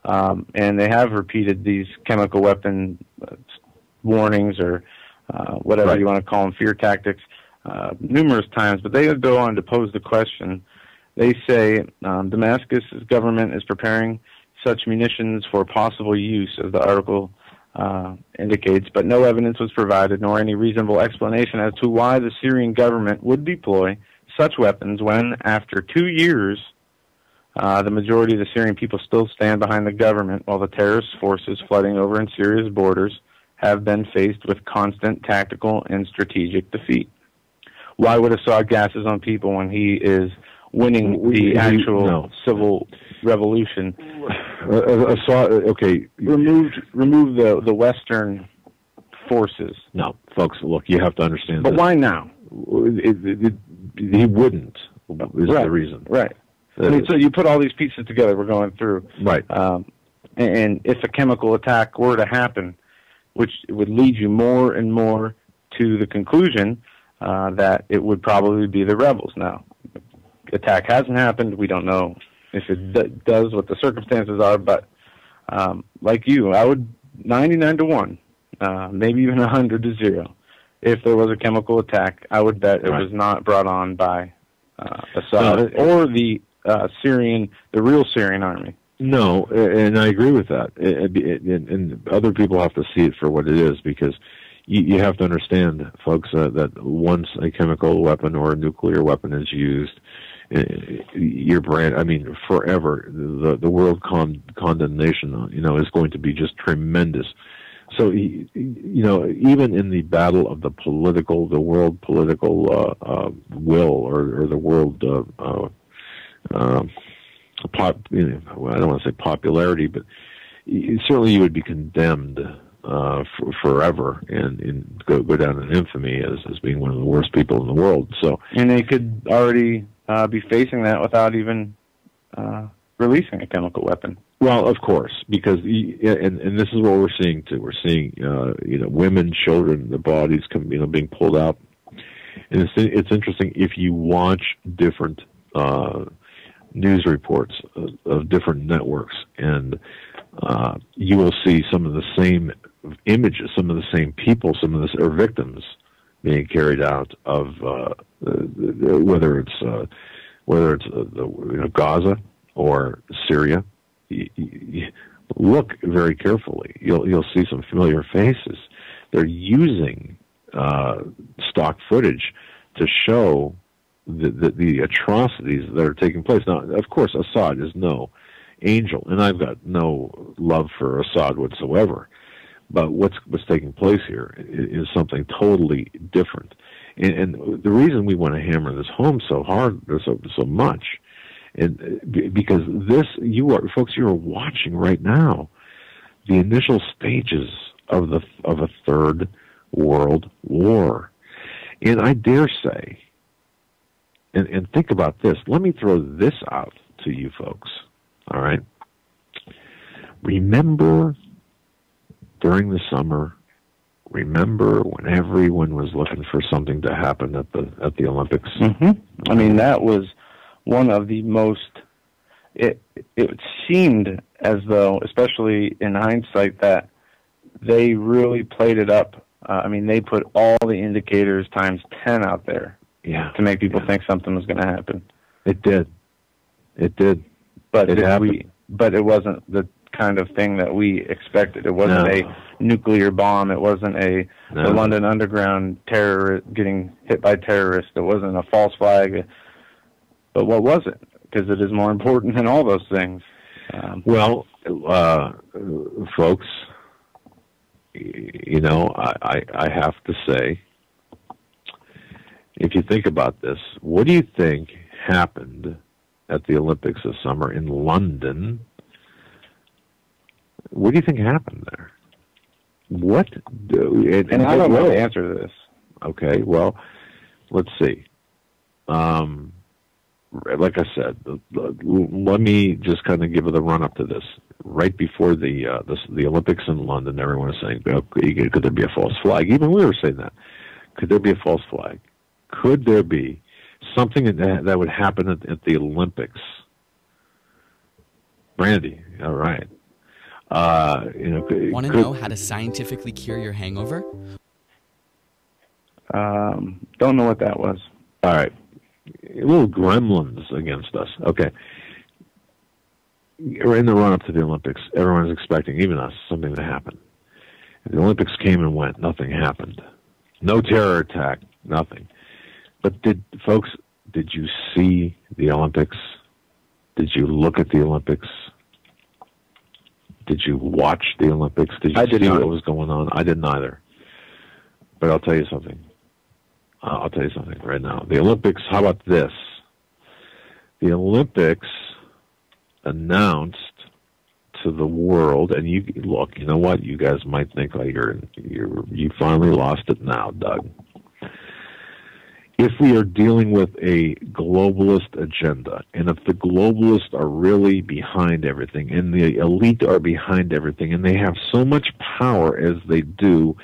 And they have repeated these chemical weapon warnings or whatever you want to call them, fear tactics, numerous times. But they go on to pose the question. They say Damascus' government is preparing such munitions for possible use, as the article indicates, but no evidence was provided nor any reasonable explanation as to why the Syrian government would deploy such weapons when, after 2 years, the majority of the Syrian people still stand behind the government, while the terrorist forces flooding over in Syria's borders have been faced with constant tactical and strategic defeat. Why would Assad gases on people when he is winning the actual civil revolution? Okay. Remove the Western forces. No, folks, look, you have to understand. But why now? He wouldn't, is the reason. Right. I mean, so you put all these pieces together we're going through. Right. And if a chemical attack were to happen, which would lead you more and more to the conclusion that it would probably be the rebels. Now, the attack hasn't happened. We don't know if it does, what the circumstances are, but like you, I would 99 to 1, maybe even 100 to 0. If there was a chemical attack, I would bet it was not brought on by Assad or the real Syrian army. No, and I agree with that. And other people have to see it for what it is, because you have to understand, folks, that once a chemical weapon or a nuclear weapon is used, forever, the world condemnation, is going to be just tremendous. So, even in the battle of the world political will, or the world, I don't want to say popularity, but certainly you would be condemned forever and go down in infamy as being one of the worst people in the world. So, and they could already be facing that without even releasing a chemical weapon. Well, of course, because and this is what we're seeing too. We're seeing women, children, their bodies being pulled out, and it's interesting if you watch different news reports of different networks, and you will see some of the same images, some of the same people, or victims being carried out of whether it's Gaza or Syria. Look very carefully. You'll see some familiar faces. They're using stock footage to show the atrocities that are taking place. Now, of course, Assad is no angel, and I've got no love for Assad whatsoever. But what's taking place here is something totally different. And the reason we want to hammer this home so hard, so much, and because folks, you are watching right now the initial stages of a third world war. And I dare say, and think about this. Let me throw this out to you folks. All right. Remember during the summer, remember when everyone was looking for something to happen at the Olympics? Mm-hmm. I mean, that was one of the most, it seemed as though, especially in hindsight, that they really played it up. I mean, they put all the indicators times 10 out there to make people think something was going to happen. It did. But it wasn't the kind of thing that we expected. It wasn't a nuclear bomb. It wasn't the London Underground terror getting hit by terrorists. It wasn't a false flag. But what was it? Because it is more important than all those things. Folks, I have to say, if you think about this, what do you think happened at the Olympics this summer in London? What do you think happened there? And I don't know the answer to this. Okay, well, let's see. Like I said, let me just kind of give it a run up to this. Right before the Olympics in London, everyone was saying, could there be a false flag? Even we were saying that. Could there be a false flag? Could there be something that would happen at the Olympics? Brandy, all right. Want to know how to scientifically cure your hangover? Don't know what that was. All right. Little gremlins against us. Okay. We're in the run-up to the Olympics. Everyone's expecting, even us, something to happen. The Olympics came and went. Nothing happened. No terror attack. Nothing. But did you see the Olympics? Did you look at the Olympics? Did you watch the Olympics? Did you see what was going on? I didn't either. But I'll tell you something. Right now. The Olympics, how about this? The Olympics announced to the world, and you know what? You guys might think like you finally lost it now, Doug. If we are dealing with a globalist agenda, and if the globalists are really behind everything, and the elite are behind everything, and they have so much power as they do,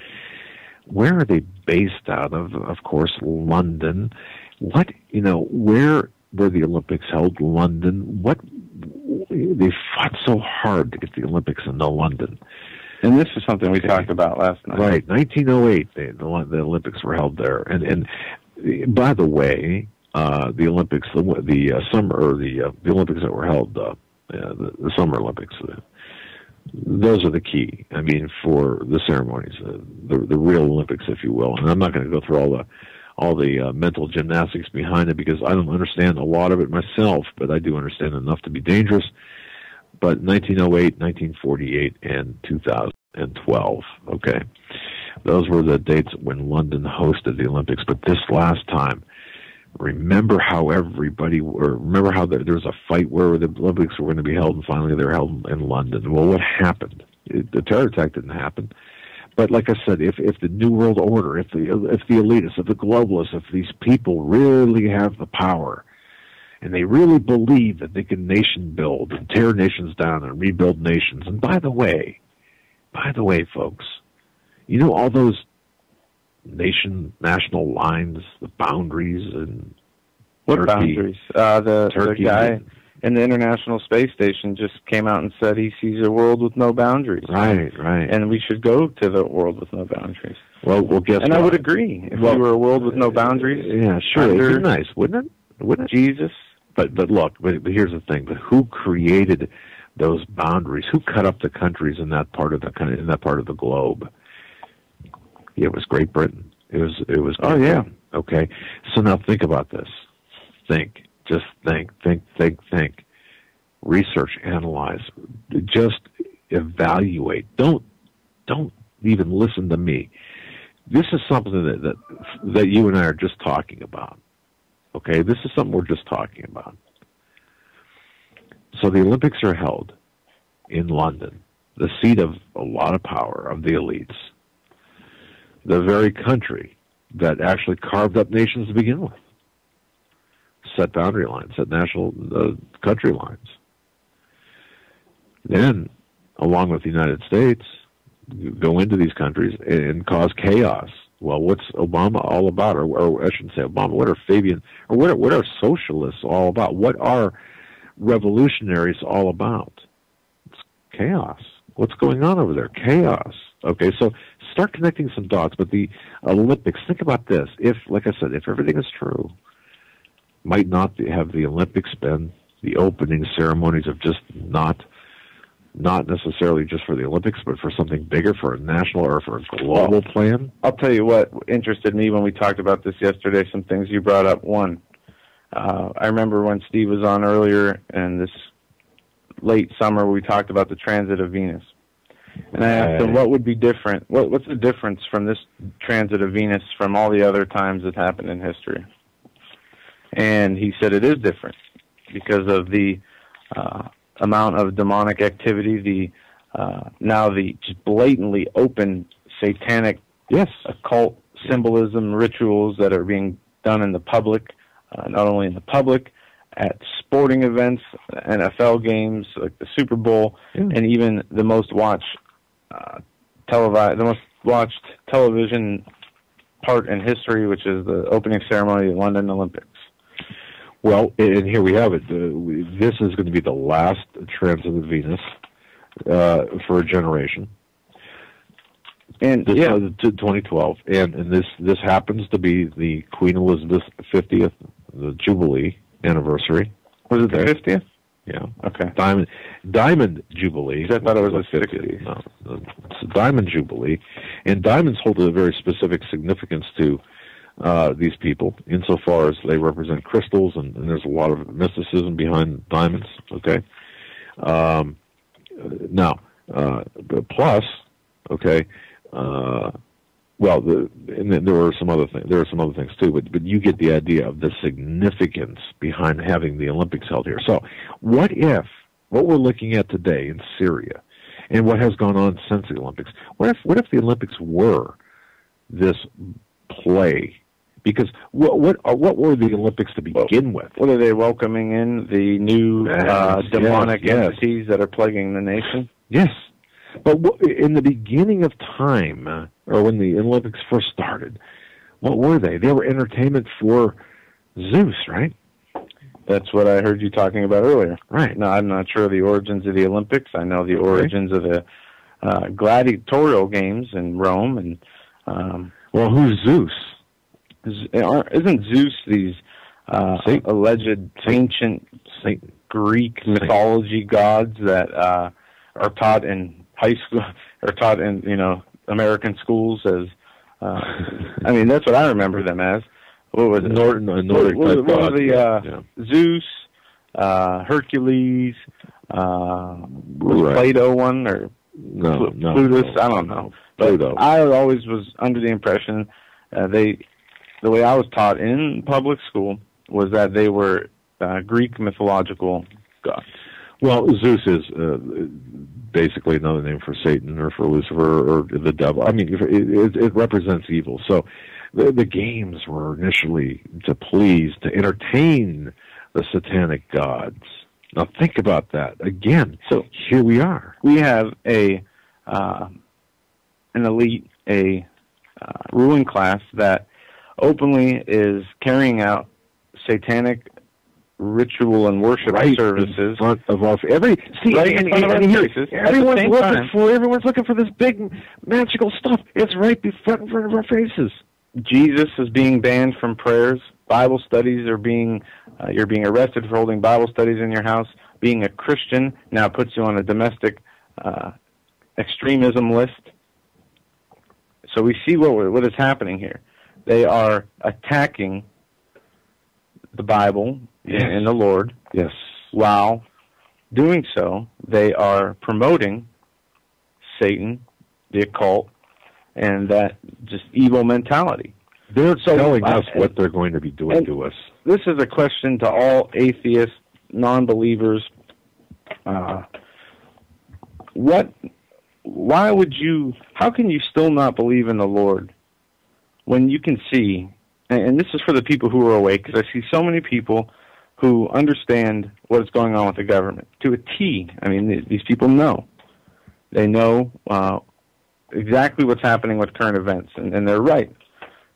where are they based out of? Of course, London. Where were the Olympics held? London. They fought so hard to get the Olympics in London. And this is something we talked about last night. Right, 1908, the Olympics were held there. And by the way, the Olympics, the Olympics that were held, the Summer Olympics, those are the key. I mean, for the ceremonies, the real Olympics, if you will. And I'm not going to go through all the mental gymnastics behind it because I don't understand a lot of it myself, but I do understand enough to be dangerous. But 1908, 1948, and 2012, okay. Those were the dates when London hosted the Olympics. But this last time, remember how there was a fight where the Olympics were going to be held, and finally they were held in London. Well, what happened? The terror attack didn't happen. But like I said, if the New World Order, if the elitists, if the globalists, if these people really have the power, and they really believe that they can nation build and tear nations down and rebuild nations. And by the way, folks, you know all those national lines, the boundaries, and what Turkey, boundaries? The guy, And the International Space Station just came out and said he sees a world with no boundaries. Right. And we should go to the world with no boundaries. Well, guess and what? I would agree. If we were a world with no boundaries. Yeah, sure. It'd be nice, wouldn't it? Jesus. But look, but here's the thing. But who created those boundaries? Who cut up the countries in that part of the globe? It was Great Britain. It was Great Britain. Okay. So now think about this. Just think. Research, analyze, just evaluate. Don't even listen to me. This is something that you and I are just talking about. Okay, this is something we're just talking about. So the Olympics are held in London, the seat of a lot of power of the elites, the very country that actually carved up nations to begin with, set boundary lines, set national country lines. Then, along with the United States, go into these countries and cause chaos. Well, what's Obama all about? Or I shouldn't say Obama. What are Fabian? Or what are socialists all about? What are revolutionaries all about? It's chaos. What's going on over there? Chaos. Okay, so start connecting some dots. But the Olympics, think about this. If, like I said, if everything is true, might not have the Olympics been the opening ceremonies of just not necessarily just for the Olympics, but for something bigger, for a national or for a global plan? I'll tell you what interested me when we talked about this yesterday, some things you brought up. One, I remember when Steve was on earlier in this late summer, we talked about the transit of Venus. And I asked him what would be different. What's the difference from this transit of Venus from all the other times that happened in history? And he said it is different because of the amount of demonic activity, now the just blatantly open satanic occult symbolism, rituals that are being done in the public, not only in the public, at sporting events, NFL games like the Super Bowl, and even the most watched television part in history, which is the opening ceremony of the London Olympics. Well, and here we have it. This is going to be the last transit of Venus for a generation. And 2012, and this happens to be the Queen Elizabeth 50th, the Jubilee anniversary. Was it the 50th? Yeah. Okay. Diamond Jubilee. I thought it was the 50th. No, it's a Diamond Jubilee, and diamonds hold a very specific significance to these people, insofar as they represent crystals, and there's a lot of mysticism behind diamonds. Okay. Plus, okay. And then there were some other things. There are some other things too, but you get the idea of the significance behind having the Olympics held here. So, what we're looking at today in Syria, and what has gone on since the Olympics? What if the Olympics were this play? Because what were the Olympics to begin with? What are they welcoming in the new demonic entities that are plaguing the nation? Yes. But in the beginning of time, or when the Olympics first started, what were they? They were entertainment for Zeus, right? That's what I heard you talking about earlier. Right. Now, I'm not sure of the origins of the Olympics. I know the origins of the gladiatorial games in Rome. And well, who's Zeus? Isn't Zeus these alleged ancient Greek mythology gods that are taught in high school, or taught in American schools as? I mean, that's what I remember them as. What was it? Nordic type gods. Zeus, Hercules, was Plato one, or Plutus? I don't know. But Pluto. I always was under the impression the way I was taught in public school was that they were Greek mythological gods. Well, Zeus is basically another name for Satan or for Lucifer or the devil. I mean, it represents evil. So the games were initially to entertain the satanic gods. Now think about that. Again, so here we are. We have an elite, ruling class that openly is carrying out satanic ritual and worship services in front of our everyone's looking for this big magical stuff. It's right in front of our faces. Jesus is being banned from prayers. Bible studies are being you're being arrested for holding Bible studies in your house. Being a Christian now puts you on a domestic extremism list. So we see what is happening here. They are attacking the Bible and the Lord. Yes. While doing so, they are promoting Satan, the occult, and that just evil mentality. They're telling us what they're going to be doing to us. This is a question to all atheists, non-believers. How can you still not believe in the Lord when you can see, and this is for the people who are awake, because I see so many people who understand what is going on with the government to a T. I mean, these people know. They know exactly what's happening with current events, and they're right.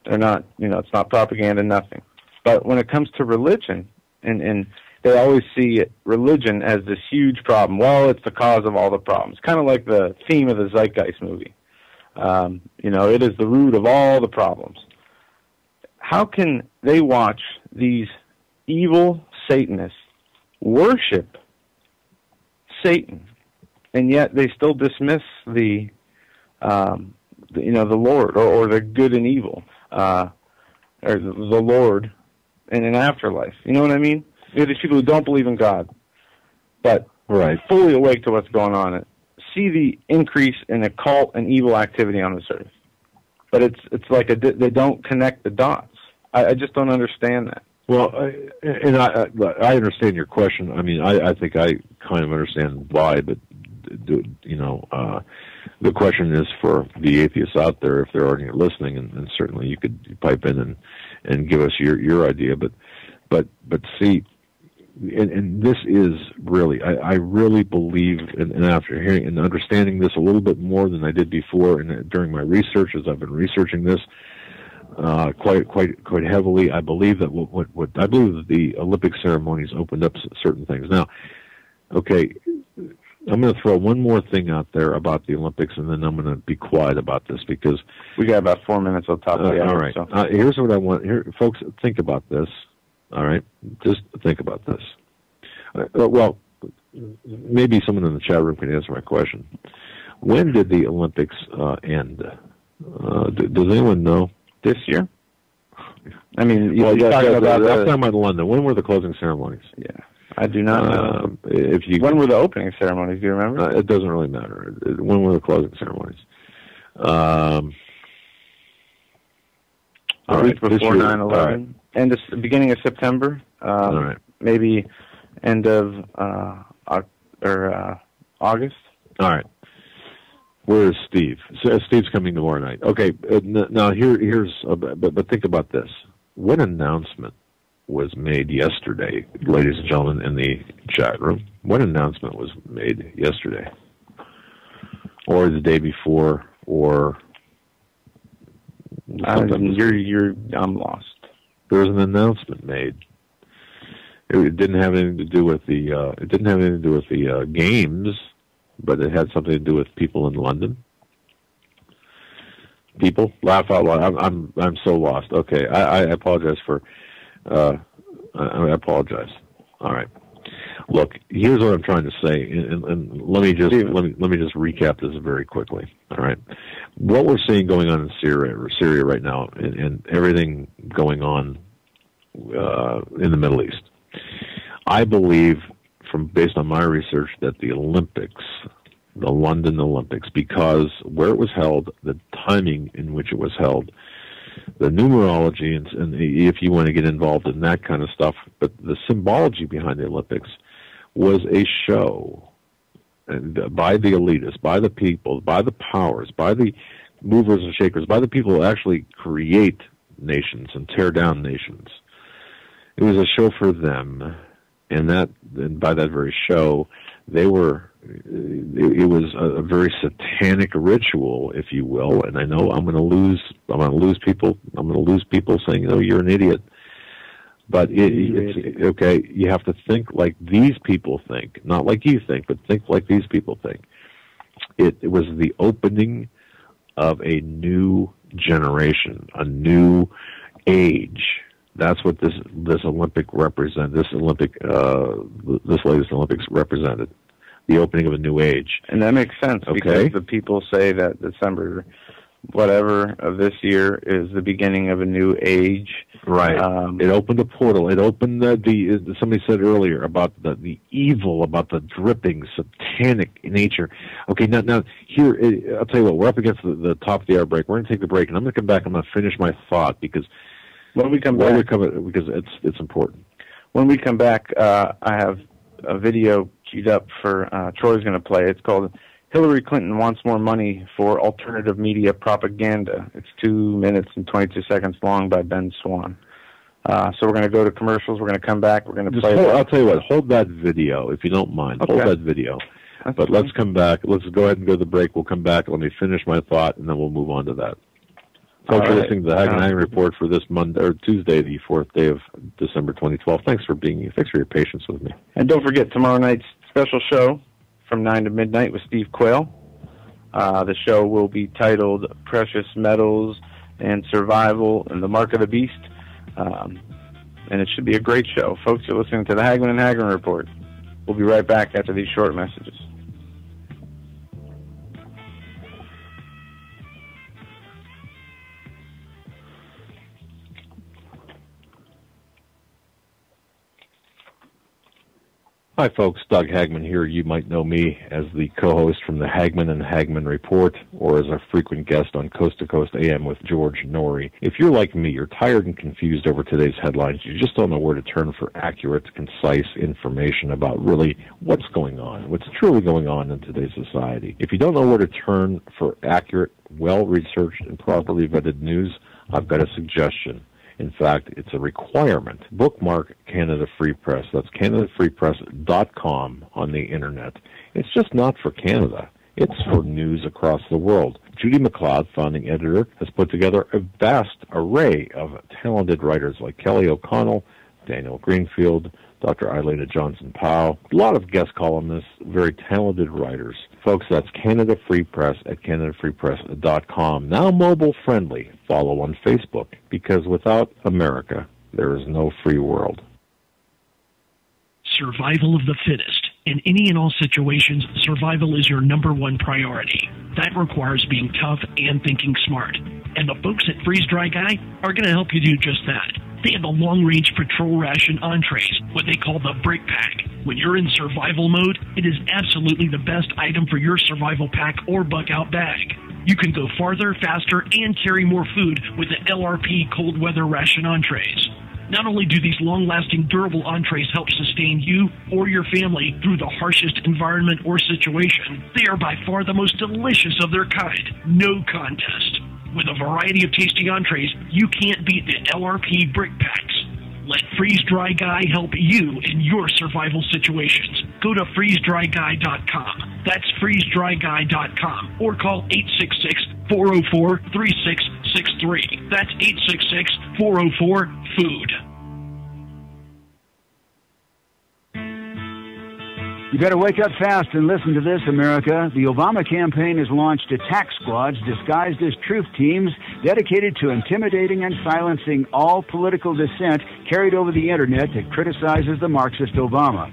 They're not, it's not propaganda, nothing. But when it comes to religion, and they always see religion as this huge problem. Well, it's the cause of all the problems. Kind of like the theme of the Zeitgeist movie. It is the root of all the problems. How can they watch these evil Satanists worship Satan, and yet they still dismiss the Lord or the good and evil, or the Lord in an afterlife? You know what I mean? These people who don't believe in God, but fully awake to what's going on, see the increase in occult and evil activity on this earth. But it's like they don't connect the dots. I just don't understand that. Well, I understand your question. I mean, I think I kind of understand why, but the question is for the atheists out there, if they're already listening, and certainly you could pipe in and give us your idea. But see, and this is really, I really believe, and after hearing and understanding this a little bit more than I did before, and during my research, as I've been researching this quite heavily, I believe that I believe that the Olympic ceremonies opened up certain things. Now, okay, I'm going to throw one more thing out there about the Olympics, and then I'm going to be quiet about this because we got about 4 minutes on top of the hour. All right, so. Here's what I want. Here, folks, think about this. All right, just think about this. Well, maybe someone in the chat room can answer my question. When did the Olympics end? Does anyone know? This year? I mean, I'm talking about London. When were the closing ceremonies? Yeah, I do not know. When were the opening ceremonies? Do you remember? It doesn't really matter. When were the closing ceremonies? A week before 9/11. And the beginning of September. All right. Maybe end of August. All right. Where is Steve? Steve's coming tomorrow night. Okay. Now here's. But think about this. What announcement was made yesterday, ladies and gentlemen, in the chat room? What announcement was made yesterday, or the day before, or? I'm lost. There was an announcement made. It didn't have anything to do with the. It didn't have anything to do with the games, but it had something to do with people in London. People laugh out loud. I'm so lost. Okay, I apologize for. I apologize. All right. Look, here's what I'm trying to say, and let me just recap this very quickly. All right, what we're seeing going on in Syria right now, and everything going on in the Middle East. I believe, based on my research, that the Olympics, the London Olympics, because where it was held, the timing in which it was held, the numerology, and if you want to get involved in that kind of stuff, but the symbology behind the Olympics was a show by the elitists, by the people, by the powers, by the movers and shakers, by the people who actually create nations and tear down nations. It was a show for them, and by that very show, they were. It was a very satanic ritual, if you will. And I know I'm going to lose people. I'm going to lose people saying, "Oh, you're an idiot." But it's okay. You have to think like these people think, not like you think, but think like these people think. It was the opening of a new generation, a new age. That's what this Olympic represent. This latest Olympics represented the opening of a new age, and that makes sense because the people say that December, whatever of this year, is the beginning of a new age. Right. It opened a portal. It opened the somebody said earlier about the evil, about the dripping, satanic nature. Okay, now here, I'll tell you what, we're up against the top of the hour break. We're going to take the break, and I'm going to come back. I'm going to finish my thought because when we come back, because it's important. When we come back, I have a video queued up for Troy's going to play. It's called Hillary Clinton Wants More Money for Alternative Media Propaganda. It's 2 minutes and 22 seconds long by Ben Swan. So we're going to go to commercials. We're going to come back. We're going to play. I'll tell you what. Hold that video if you don't mind. Okay. Hold that video. But let's come back. Let's go ahead and go to the break. We'll come back. Let me finish my thought, and then we'll move on to that. Folks, you're listening to the Hagmann Report for this Monday or Tuesday, the 4th day of December 2012. Thanks for being here. Thanks for your patience with me. And don't forget tomorrow night's special show from 9 to midnight with Steve Quayle. The show will be titled Precious Metals and Survival and the Mark of the Beast. And it should be a great show. Folks, you're listening to the Hagmann and Hagmann Report. We'll be right back after these short messages. Hi, folks. Doug Hagmann here. You might know me as the co-host from the Hagmann and Hagmann Report, or as a frequent guest on Coast to Coast AM with George Norrie. If you're like me, you're tired and confused over today's headlines. You just don't know where to turn for accurate, concise information about really what's going on, what's truly going on in today's society. If you don't know where to turn for accurate, well-researched, and properly vetted news, I've got a suggestion. In fact, it's a requirement. Bookmark Canada Free Press. That's CanadaFreePress.com on the Internet. It's just not for Canada. It's for news across the world. Judy McLeod, founding editor, has put together a vast array of talented writers like Kelly O'Connell, Daniel Greenfield, Dr. Eilena Johnson-Powell, a lot of guest columnists, very talented writers. Folks, that's Canada Free Press at CanadaFreePress.com. Now mobile friendly. Follow on Facebook, because without America, there is no free world. Survival of the fittest. In any and all situations, survival is your number one priority. That requires being tough and thinking smart. And the folks at Freeze Dry Guy are going to help you do just that. They have the long-range patrol ration entrees, what they call the Brick Pack. When you're in survival mode, it is absolutely the best item for your survival pack or bug-out bag. You can go farther, faster, and carry more food with the LRP cold weather ration entrees. Not only do these long-lasting, durable entrees help sustain you or your family through the harshest environment or situation, they are by far the most delicious of their kind. No contest. With a variety of tasty entrees, you can't beat the LRP Brick Packs. Let Freeze Dry Guy help you in your survival situations. Go to freezedryguy.com. That's freezedryguy.com. Or call 866-404-3663. That's 866-404-FOOD. You better wake up fast and listen to this, America. The Obama campaign has launched attack squads disguised as truth teams dedicated to intimidating and silencing all political dissent carried over the Internet that criticizes the Marxist Obama.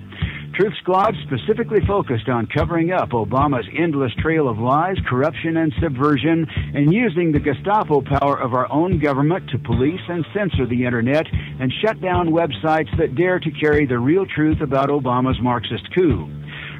Truth squads specifically focused on covering up Obama's endless trail of lies, corruption, and subversion, and using the Gestapo power of our own government to police and censor the Internet and shut down websites that dare to carry the real truth about Obama's Marxist coup.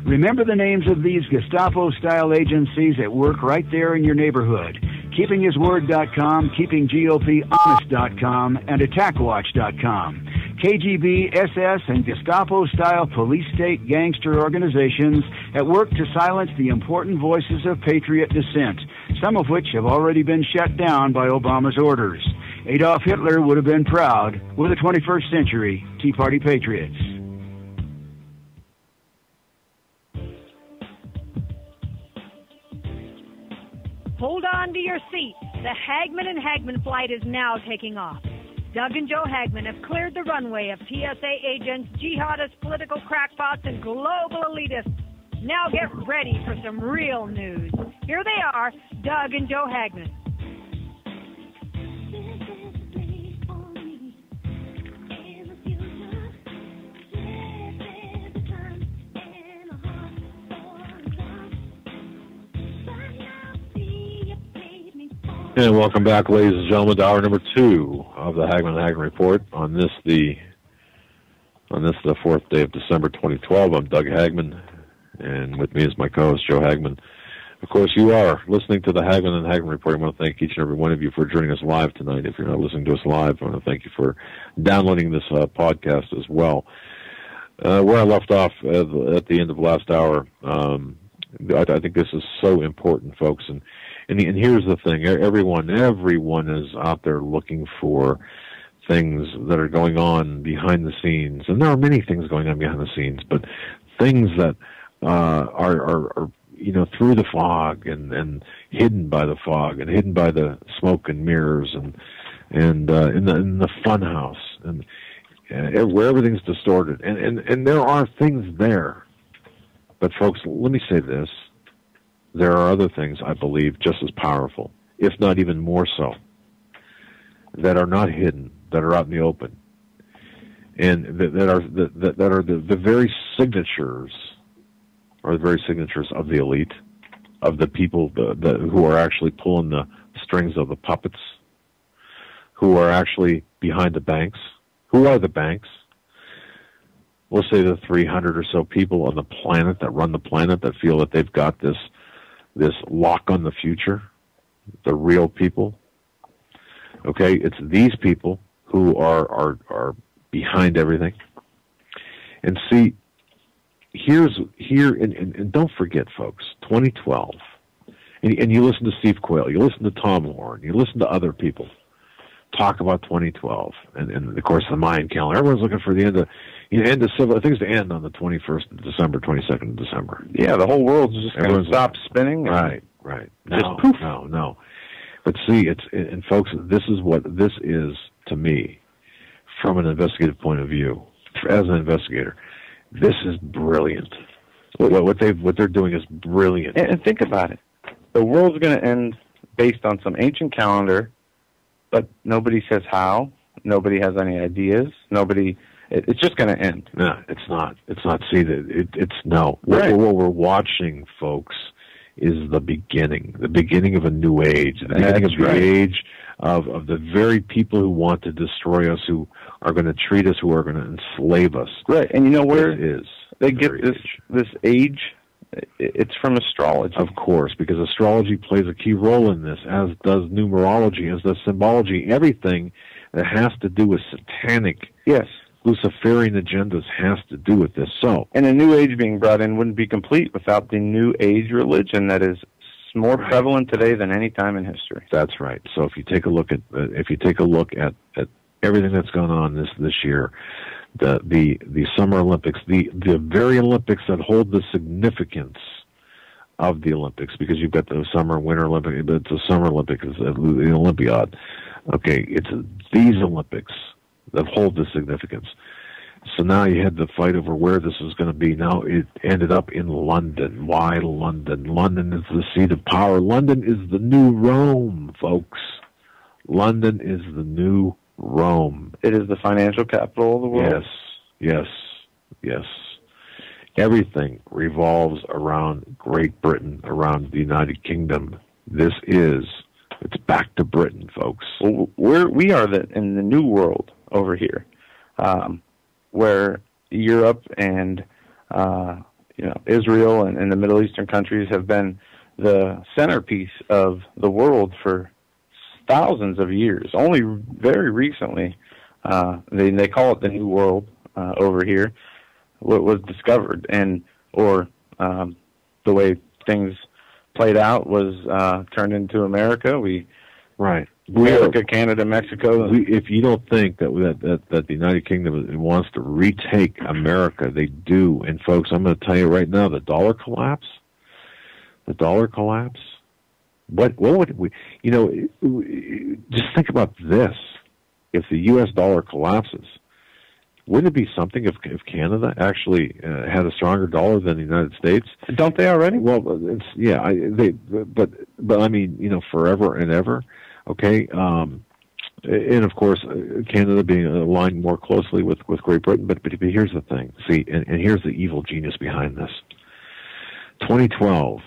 Remember the names of these Gestapo-style agencies at work right there in your neighborhood. KeepingHisWord.com, KeepingGOPHonest.com, and AttackWatch.com. KGB, SS, and Gestapo-style police-state gangster organizations at work to silence the important voices of patriot dissent, some of which have already been shut down by Obama's orders. Adolf Hitler would have been proud. We're the 21st century Tea Party patriots. Hold on to your seat. The Hagmann and Hagmann flight is now taking off. Doug and Joe Hagmann have cleared the runway of TSA agents, jihadists, political crackpots, and global elitists. Now get ready for some real news. Here they are, Doug and Joe Hagmann. And welcome back, ladies and gentlemen, to hour number 2 of the Hagmann Report. On this, the 4th day of December 2012, I'm Doug Hagmann, and with me is my co-host, Joe Hagmann. Of course, you are listening to the Hagmann Report. I want to thank each and every one of you for joining us live tonight. If you're not listening to us live, I want to thank you for downloading this podcast as well. Where I left off at the end of last hour, I think this is so important, folks, and here's the thing: everyone is out there looking for things that are going on behind the scenes, and there are many things going on behind the scenes, but things that are through the fog and hidden by the fog and hidden by the smoke and mirrors and in the fun house and where everything's distorted, and there are things there. But folks, let me say this. There are other things, I believe, just as powerful, if not even more so, that are not hidden, that are out in the open, and that are the very signatures, or the very signatures of the elite, of the people who are actually pulling the strings of the puppets, who are actually behind the banks. Who are the banks? We'll say the 300 or so people on the planet that run the planet that feel that they've got this lock on the future, the real people. Okay, it's these people who are behind everything. And see, and don't forget, folks, 2012, and you listen to Steve Quayle, you listen to Tom Horn, you listen to other people talk about 2012, and of course the Mayan calendar. Everyone's looking for the end of civil things to end on the 21st of December, 22nd of December. Yeah, the whole world's just going to stop spinning. Right. No. But see, and folks, this is what this is to me, from an investigative point of view. As an investigator, this is brilliant. What they're doing is brilliant. And think about it: the world's going to end based on some ancient calendar. But nobody says how. Nobody has any ideas. It's just going to end. No, it's not. It's not. See, it's no. Right. What we're watching, folks, is the beginning of a new age, the beginning of the age of the very people who want to destroy us, who are going to treat us, who are going to enslave us. Right, and you know where it is they get this age? It's from astrology. Of course, because astrology plays a key role in this, as does numerology, as does symbology. Everything that has to do with satanic, Luciferian agendas has to do with this. So, and a new age being brought in wouldn't be complete without the new age religion that is more prevalent today than any time in history. That's right. So if you take a look at everything that's going on this year, the Summer Olympics, the very Olympics that hold the significance of the Olympics, because you've got the Summer, Winter Olympics, but it's the Summer Olympics, the Olympiad. Okay, it's these Olympics that hold the significance. So now you had the fight over where this was going to be. Now it ended up in London. Why London? London is the seat of power. London is the new Rome, folks. London is the new Rome. It is the financial capital of the world. Yes. Everything revolves around Great Britain, around the United Kingdom. It's back to Britain, folks. Well, we are in the new world over here, where Europe and Israel and the Middle Eastern countries have been the centerpiece of the world for thousands of years. Only very recently, they call it the New World over here, what was discovered, or the way things played out was turned into America. America, Canada, Mexico. If you don't think that the United Kingdom wants to retake America, they do. And folks, I'm going to tell you right now, the dollar collapse. What would we? Just think about this. if the U.S. dollar collapses, wouldn't it be something if Canada actually had a stronger dollar than the United States? Don't they already? Well, but I mean, forever and ever. Okay, and of course, Canada being aligned more closely with Great Britain. But here's the thing. See, and here's the evil genius behind this. 2012,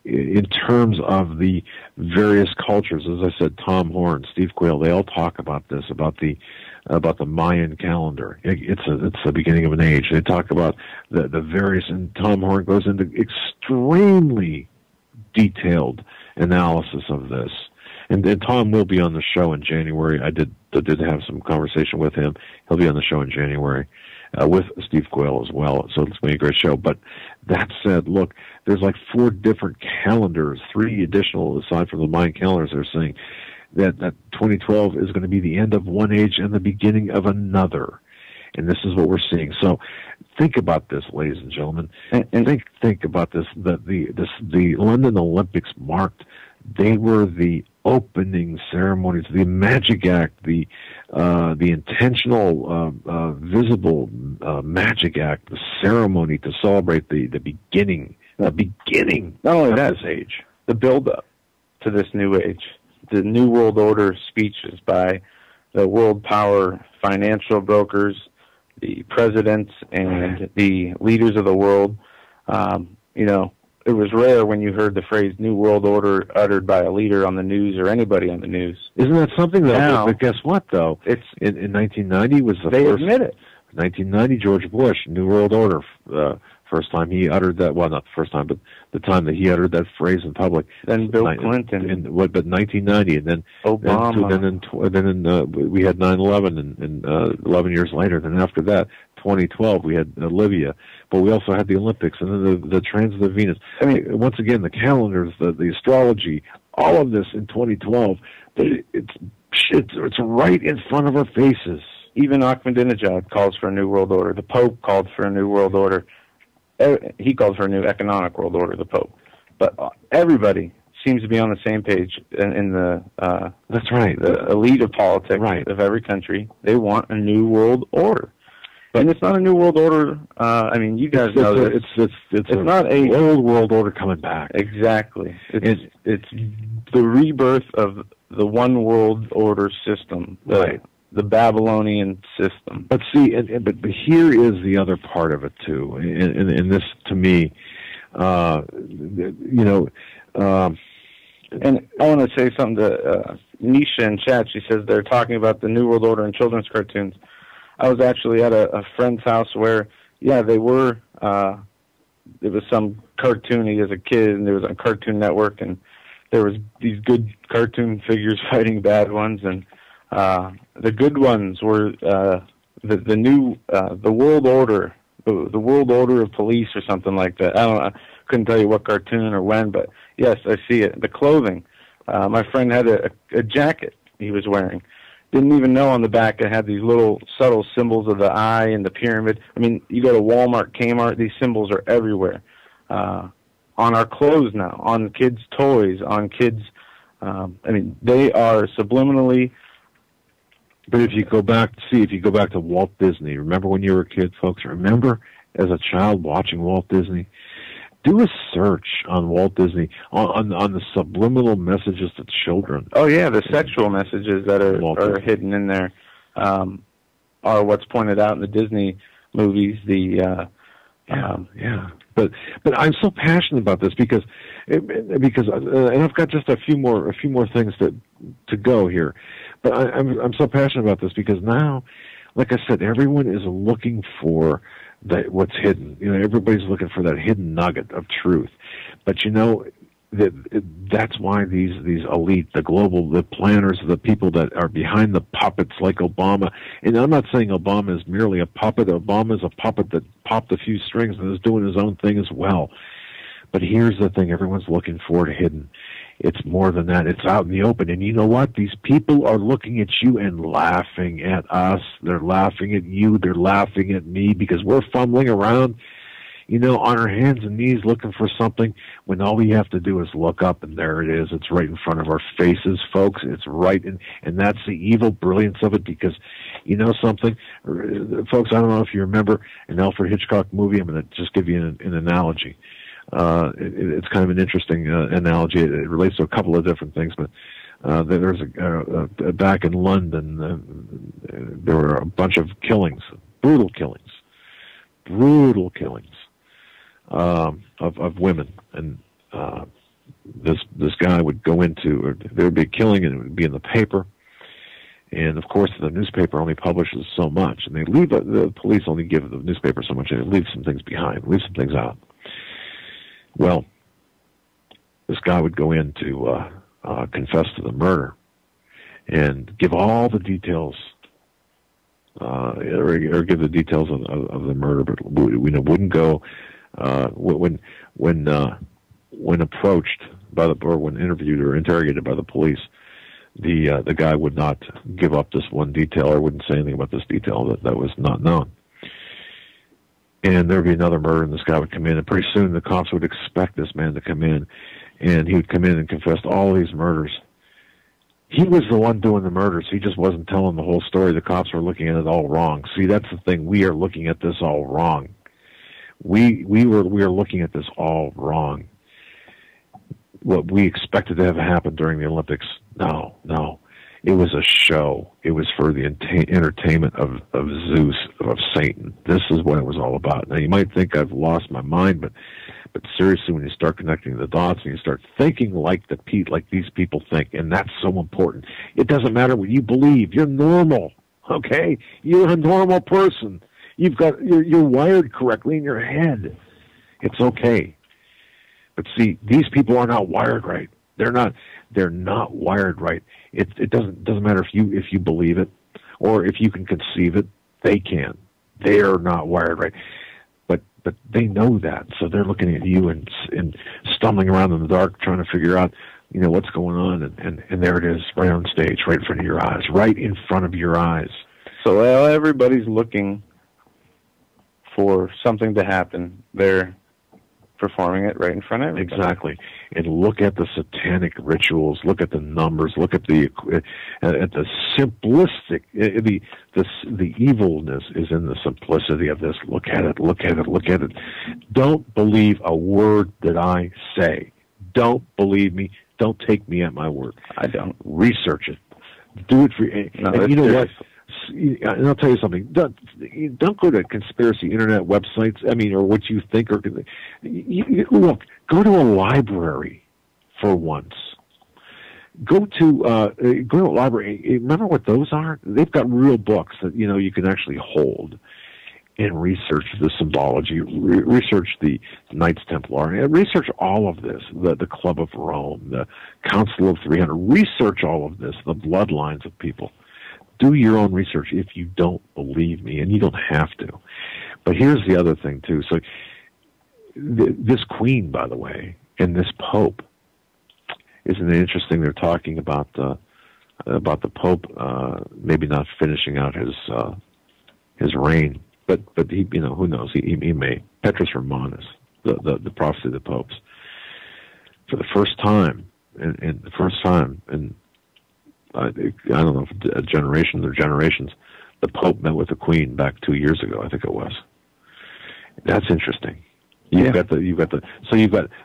in terms of the various cultures, as I said, Tom Horn, Steve Quayle, they all talk about this, about the Mayan calendar. It's the beginning of an age. They talk about the various, and Tom Horn goes into extremely detailed analysis of this. And Tom will be on the show in January. I did have some conversation with him. He'll be on the show in January with Steve Quayle as well. So it's going to be a great show. But that said, look, there's like 4 different calendars, 3 additional aside from the Mayan calendars. They're saying that 2012 is going to be the end of one age and the beginning of another. And this is what we're seeing. So think about this, ladies and gentlemen. And think about this. The London Olympics marked, they were the opening ceremonies, the magic act, the intentional, visible magic act, the ceremony to celebrate the beginning. Not only that, this age, the build-up to this new age, the New World Order speeches by the world power financial brokers, the presidents, and the leaders of the world. It was rare when you heard the phrase New World Order uttered by a leader on the news or anybody on the news. Isn't that something, though? Now, but guess what, though? It's in 1990 was the they first. Admit it. 1990, George Bush, New World Order. First time he uttered that. Well, not the first time, but the time that he uttered that phrase in public. Then Bill Clinton. But 1990, and then Obama. Then we had 9/11, and 11 years later. Then after that, 2012, we had Libya. But we also had the Olympics, and then the transit of Venus. I mean, once again, the calendars, the astrology, all of this in 2012. It's right in front of our faces. Even Ahmadinejad calls for a new world order. The Pope called for a new world order. He called for a new economic world order, the Pope. But everybody seems to be on the same page in the that's right, the elite of politics of every country. They want a new world order. And it's not a new world order. I mean, you guys know this. It's not a old world order coming back. Exactly. It's the rebirth of the one world order system. The Babylonian system. But see, but here is the other part of it too, and this to me, and I want to say something to Nisha in chat. She says they're talking about the New World Order in children's cartoons. I was actually at a friend's house where, they were. It was some cartoony as a kid, and there was a Cartoon Network, and there was these good cartoon figures fighting bad ones, and the good ones were the new the World Order, the World Order of Police or something like that. I couldn't tell you what cartoon or when, but yes, I see it. The clothing. My friend had a jacket he was wearing. Didn't even know on the back it had these little subtle symbols of the eye and the pyramid. I mean, you go to Walmart, Kmart, these symbols are everywhere. On our clothes now, on kids' toys, on kids. They are subliminally. But if you go back to Walt Disney, remember when you were a kid, folks? Remember as a child watching Walt Disney? Do a search on Walt Disney on the subliminal messages to children. Oh yeah, the sexual messages that are hidden in there are what's pointed out in the Disney movies. But I'm so passionate about this because and I've got just a few more things to go here. But I'm so passionate about this because now, like I said, everyone is looking for what's hidden. Everybody's looking for that hidden nugget of truth. But that's why these elite, the planners, the people that are behind the puppets like Obama. And I'm not saying Obama is merely a puppet. Obama is a puppet that popped a few strings and is doing his own thing as well. But here's the thing: everyone's looking for it hidden. It's more than that. It's out in the open. And you know what? These people are looking at you and laughing at us. They're laughing at you. They're laughing at me because we're fumbling around, on our hands and knees looking for something when all we have to do is look up and there it is. It's right in front of our faces, folks. It's right in, and that's the evil brilliance of it, because you know something, folks, I don't know if you remember an Alfred Hitchcock movie. I'm going to just give you an analogy. It's kind of an interesting analogy. It relates to a couple of different things, but there's back in London, there were a bunch of killings, brutal killings of women, and this guy would go into, or there would be a killing, and it would be in the paper, and of course the newspaper only publishes so much, and the police only give the newspaper so much, and it leaves some things behind, leaves some things out. Well, this guy would go in to confess to the murder and give all the details, or give the details of the murder, but wouldn't go when approached by when interviewed or interrogated by the police. The guy would not give up this one detail, or wouldn't say anything about this detail that was not known. And there'd be another murder, and this guy would come in, and pretty soon the cops would expect this man to come in, and he would come in and confess to all these murders. He was the one doing the murders. He just wasn't telling the whole story. The cops were looking at it all wrong. See, that's the thing. We are looking at this all wrong. We are looking at this all wrong. What we expected to have happened during the Olympics, no. It was a show. It was for the entertainment of Zeus, of Satan. This is what it was all about. Now, you might think I've lost my mind, but seriously, when you start connecting the dots and you start thinking like these people think, and that's so important. It doesn't matter what you believe. You're normal, okay? You're a normal person. You're wired correctly in your head. It's okay. But see, these people are not wired right. They're not wired right. It doesn't matter if you believe it or if you can conceive it. They can. They are not wired right. But they know that, so they're looking at you and stumbling around in the dark, trying to figure out, what's going on, and there it is, right on stage, right in front of your eyes, right in front of your eyes. So while everybody's looking for something to happen, they're performing it right in front of everybody. Exactly. And look at the satanic rituals, look at the numbers, look at the simplistic, the evilness is in the simplicity of this. Look at it. Don't believe a word that I say. Don't believe me. Don't take me at my word. I don't. Research it. Do it for, and you know serious. What? And I'll tell you something. Don't go to conspiracy internet websites. Or what you think. Or look, go to a library for once. Go to a library. Remember what those are? They've got real books that you can actually hold and research the symbology. Research the Knights Templar. And research all of this. The Club of Rome, the Council of 300. Research all of this. The bloodlines of people. Do your own research if you don't believe me, and you don't have to. But here's the other thing, too. So this queen, by the way, and this pope, isn't it interesting? They're talking about the pope maybe not finishing out his reign. But he, who knows? He may. Petrus Romanus, the prophecy of the popes. For the first time, and I don't know if generations or generations, the Pope met with the Queen back 2 years ago, I think it was. That's interesting. You've got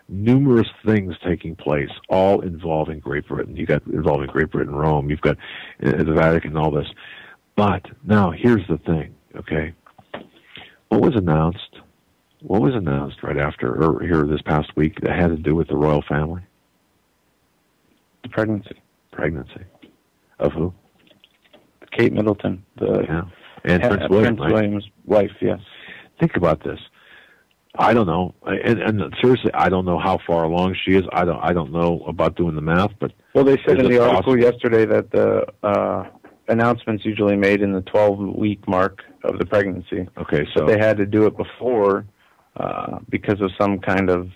numerous things taking place, all involving Great Britain. You've got involving Great Britain, Rome. You've got the Vatican, all this. But now here's the thing, okay? What was announced right after, or here this past week, that had to do with the royal family? The pregnancy. Of who? Kate Middleton, and Prince William's wife. Yes. Think about this. I don't know, and seriously, I don't know how far along she is. I don't know about doing the math, but they said in the article yesterday that the announcement's usually made in the 12-week mark of the pregnancy. Okay, so they had to do it before because of some kind of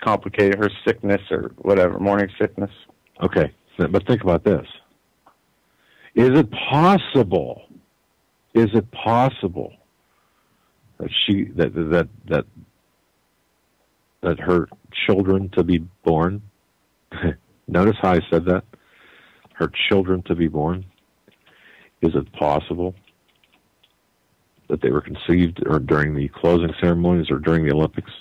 her sickness or whatever, morning sickness. Okay, but think about this. Is it possible that that her children to be born. Notice how I said that? Her children to be born. Is it possible that they were conceived or during the closing ceremonies or during the Olympics?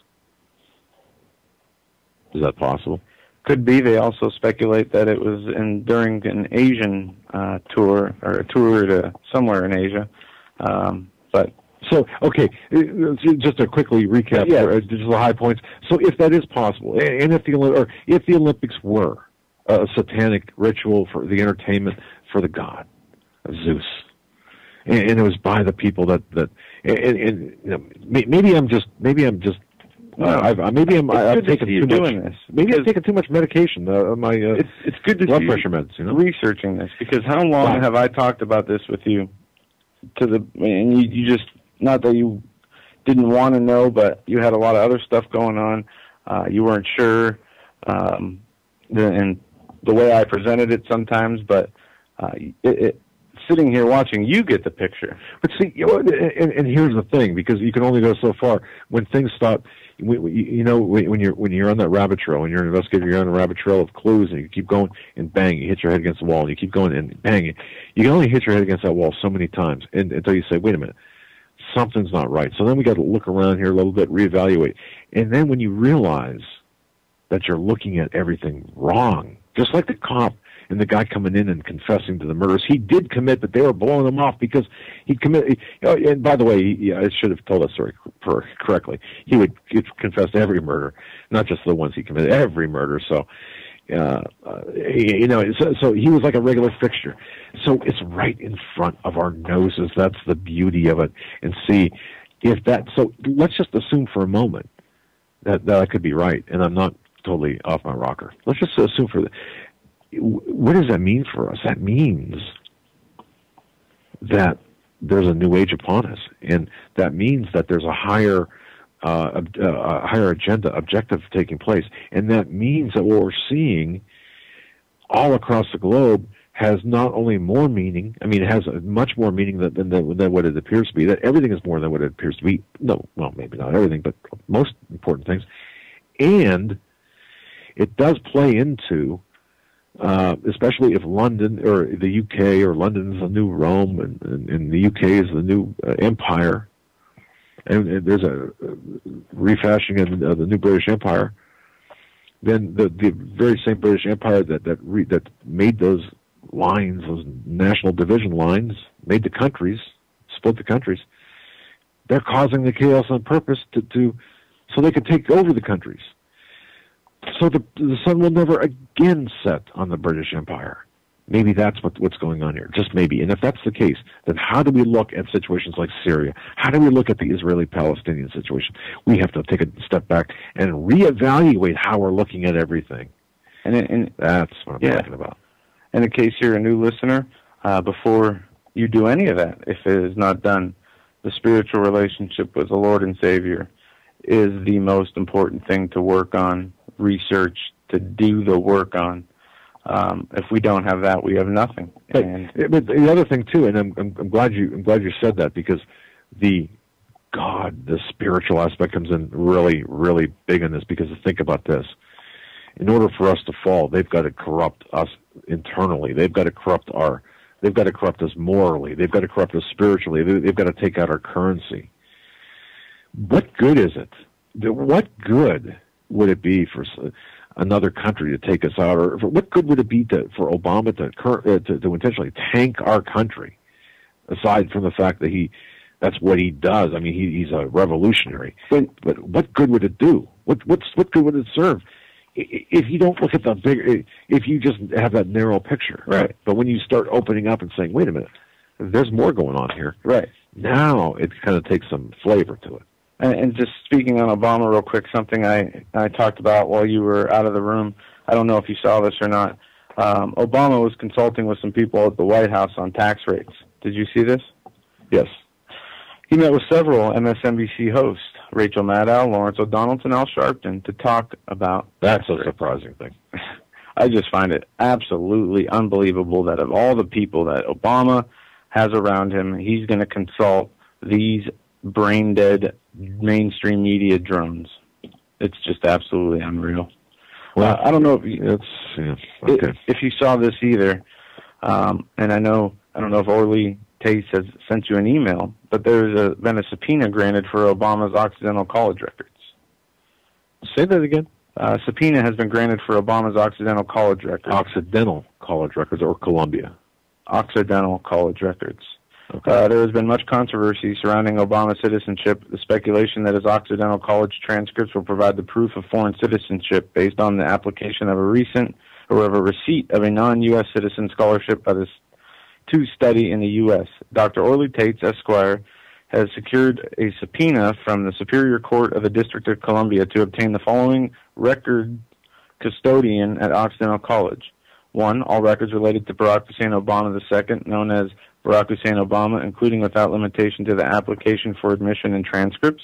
Is that possible? Could be. They also speculate that it was during an Asian tour, or a tour to somewhere in Asia. But so, okay, just to quickly recap, just the high points. So, if that is possible, and if the Olympics were a satanic ritual for the entertainment for the god of Zeus, and it was by the people that you know, maybe I'm just. I've taken too much. Maybe I've taken too much medication. It's good to blood see pressure meds. You know, researching this, because how long have I talked about this with you? And you just, not that you didn't want to know, but you had a lot of other stuff going on. You weren't sure, and the way I presented it sometimes, but sitting here watching, you get the picture. But see, and here's the thing, because you can only go so far. When things stop, you know, when you're on that rabbit trail, when you're an investigator, you're on a rabbit trail of clues, and you keep going, and bang, you hit your head against the wall, and you keep going, and bang, you can only hit your head against that wall so many times, until you say, wait a minute, something's not right. So then we got to look around here a little bit, reevaluate, and then when you realize that you're looking at everything wrong, just like the cop and the guy coming in and confessing to the murders. He did commit, but they were blowing him off because he committed. And by the way, I should have told that story correctly. He would confess to every murder, not just the ones he committed, every murder. So, you know, so he was like a regular fixture. So it's right in front of our noses. That's the beauty of it. And see if that. So let's just assume for a moment that I could be right, and I'm not totally off my rocker. Let's just assume for the. What does that mean for us? That means that there's a new age upon us, and that means that there's a higher agenda, objective taking place, and that means that what we're seeing all across the globe has not only more meaning. I mean, it has much more meaning than what it appears to be. That everything is more than what it appears to be. No, well, maybe not everything, but most important things, and it does play into. Especially if London or the UK or London is the new Rome and the UK is the new empire, and there's a refashioning of the new British Empire, then the very same British Empire that made those lines, those national division lines, made the countries, split the countries, they're causing the chaos on purpose so they could take over the countries. So the sun will never again set on the British Empire. Maybe that's what's going on here, just maybe. And if that's the case, then how do we look at situations like Syria? How do we look at the Israeli-Palestinian situation? We have to take a step back and reevaluate how we're looking at everything. And that's what I'm talking about. And in case you're a new listener, before you do any of that, if it is not done, the spiritual relationship with the Lord and Savior is the most important thing to work on, research, to do the work on. If we don't have that, we have nothing. But the other thing too, and I'm glad you said that, because the spiritual aspect comes in really, really big in this. Because think about this: in order for us to fall, they've got to corrupt us internally. They've got to corrupt us morally. They've got to corrupt us spiritually. They've got to take out our currency. What good is it? What good would it be for another country to take us out, or what good would it be for Obama to intentionally tank our country? Aside from the fact that that's what he does. I mean, he's a revolutionary. But what good would it do? What good would it serve? If you don't look at the big, if you just have that narrow picture, right? But when you start opening up and saying, "Wait a minute, there's more going on here," right? Now it kind of takes some flavor to it. And just speaking on Obama real quick, something I talked about while you were out of the room, I don't know if you saw this or not. Obama was consulting with some people at the White House on tax rates. Did you see this? Yes. He met with several MSNBC hosts, Rachel Maddow, Lawrence O'Donnell, and Al Sharpton, to talk about That's a surprising thing. I just find it absolutely unbelievable that of all the people that Obama has around him, he's going to consult these brain-dead mainstream media drones. It's just absolutely unreal. Well, I don't know if okay. if you saw this either, and I don't know if Orly Tace has sent you an email, but there's been a subpoena granted for Obama's Occidental College records. Say that again. Subpoena has been granted for Obama's Occidental College records. Occidental College records or Columbia? Occidental College records. Okay. There has been much controversy surrounding Obama's citizenship, the speculation that his Occidental College transcripts will provide the proof of foreign citizenship based on the application of a receipt of a non-U.S. citizen scholarship by this to study in the U.S. Dr. Orly Tates, Esquire, has secured a subpoena from the Superior Court of the District of Columbia to obtain the following record custodian at Occidental College. 1. All records related to Barack Hussein Obama II, known as Barack Hussein Obama, including without limitation to the application for admission and transcripts.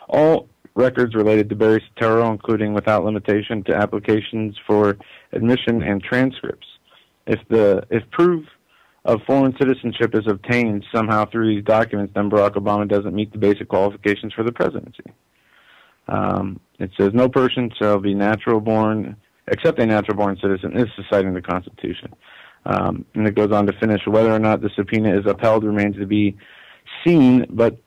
All records related to Barry Soetoro, including without limitation to applications for admission and transcripts. If proof of foreign citizenship is obtained somehow through these documents, then Barack Obama doesn't meet the basic qualifications for the presidency. It says, no person shall be natural-born, except a natural-born citizen, is citing the Constitution. And it goes on to finish, whether or not the subpoena is upheld remains to be seen, but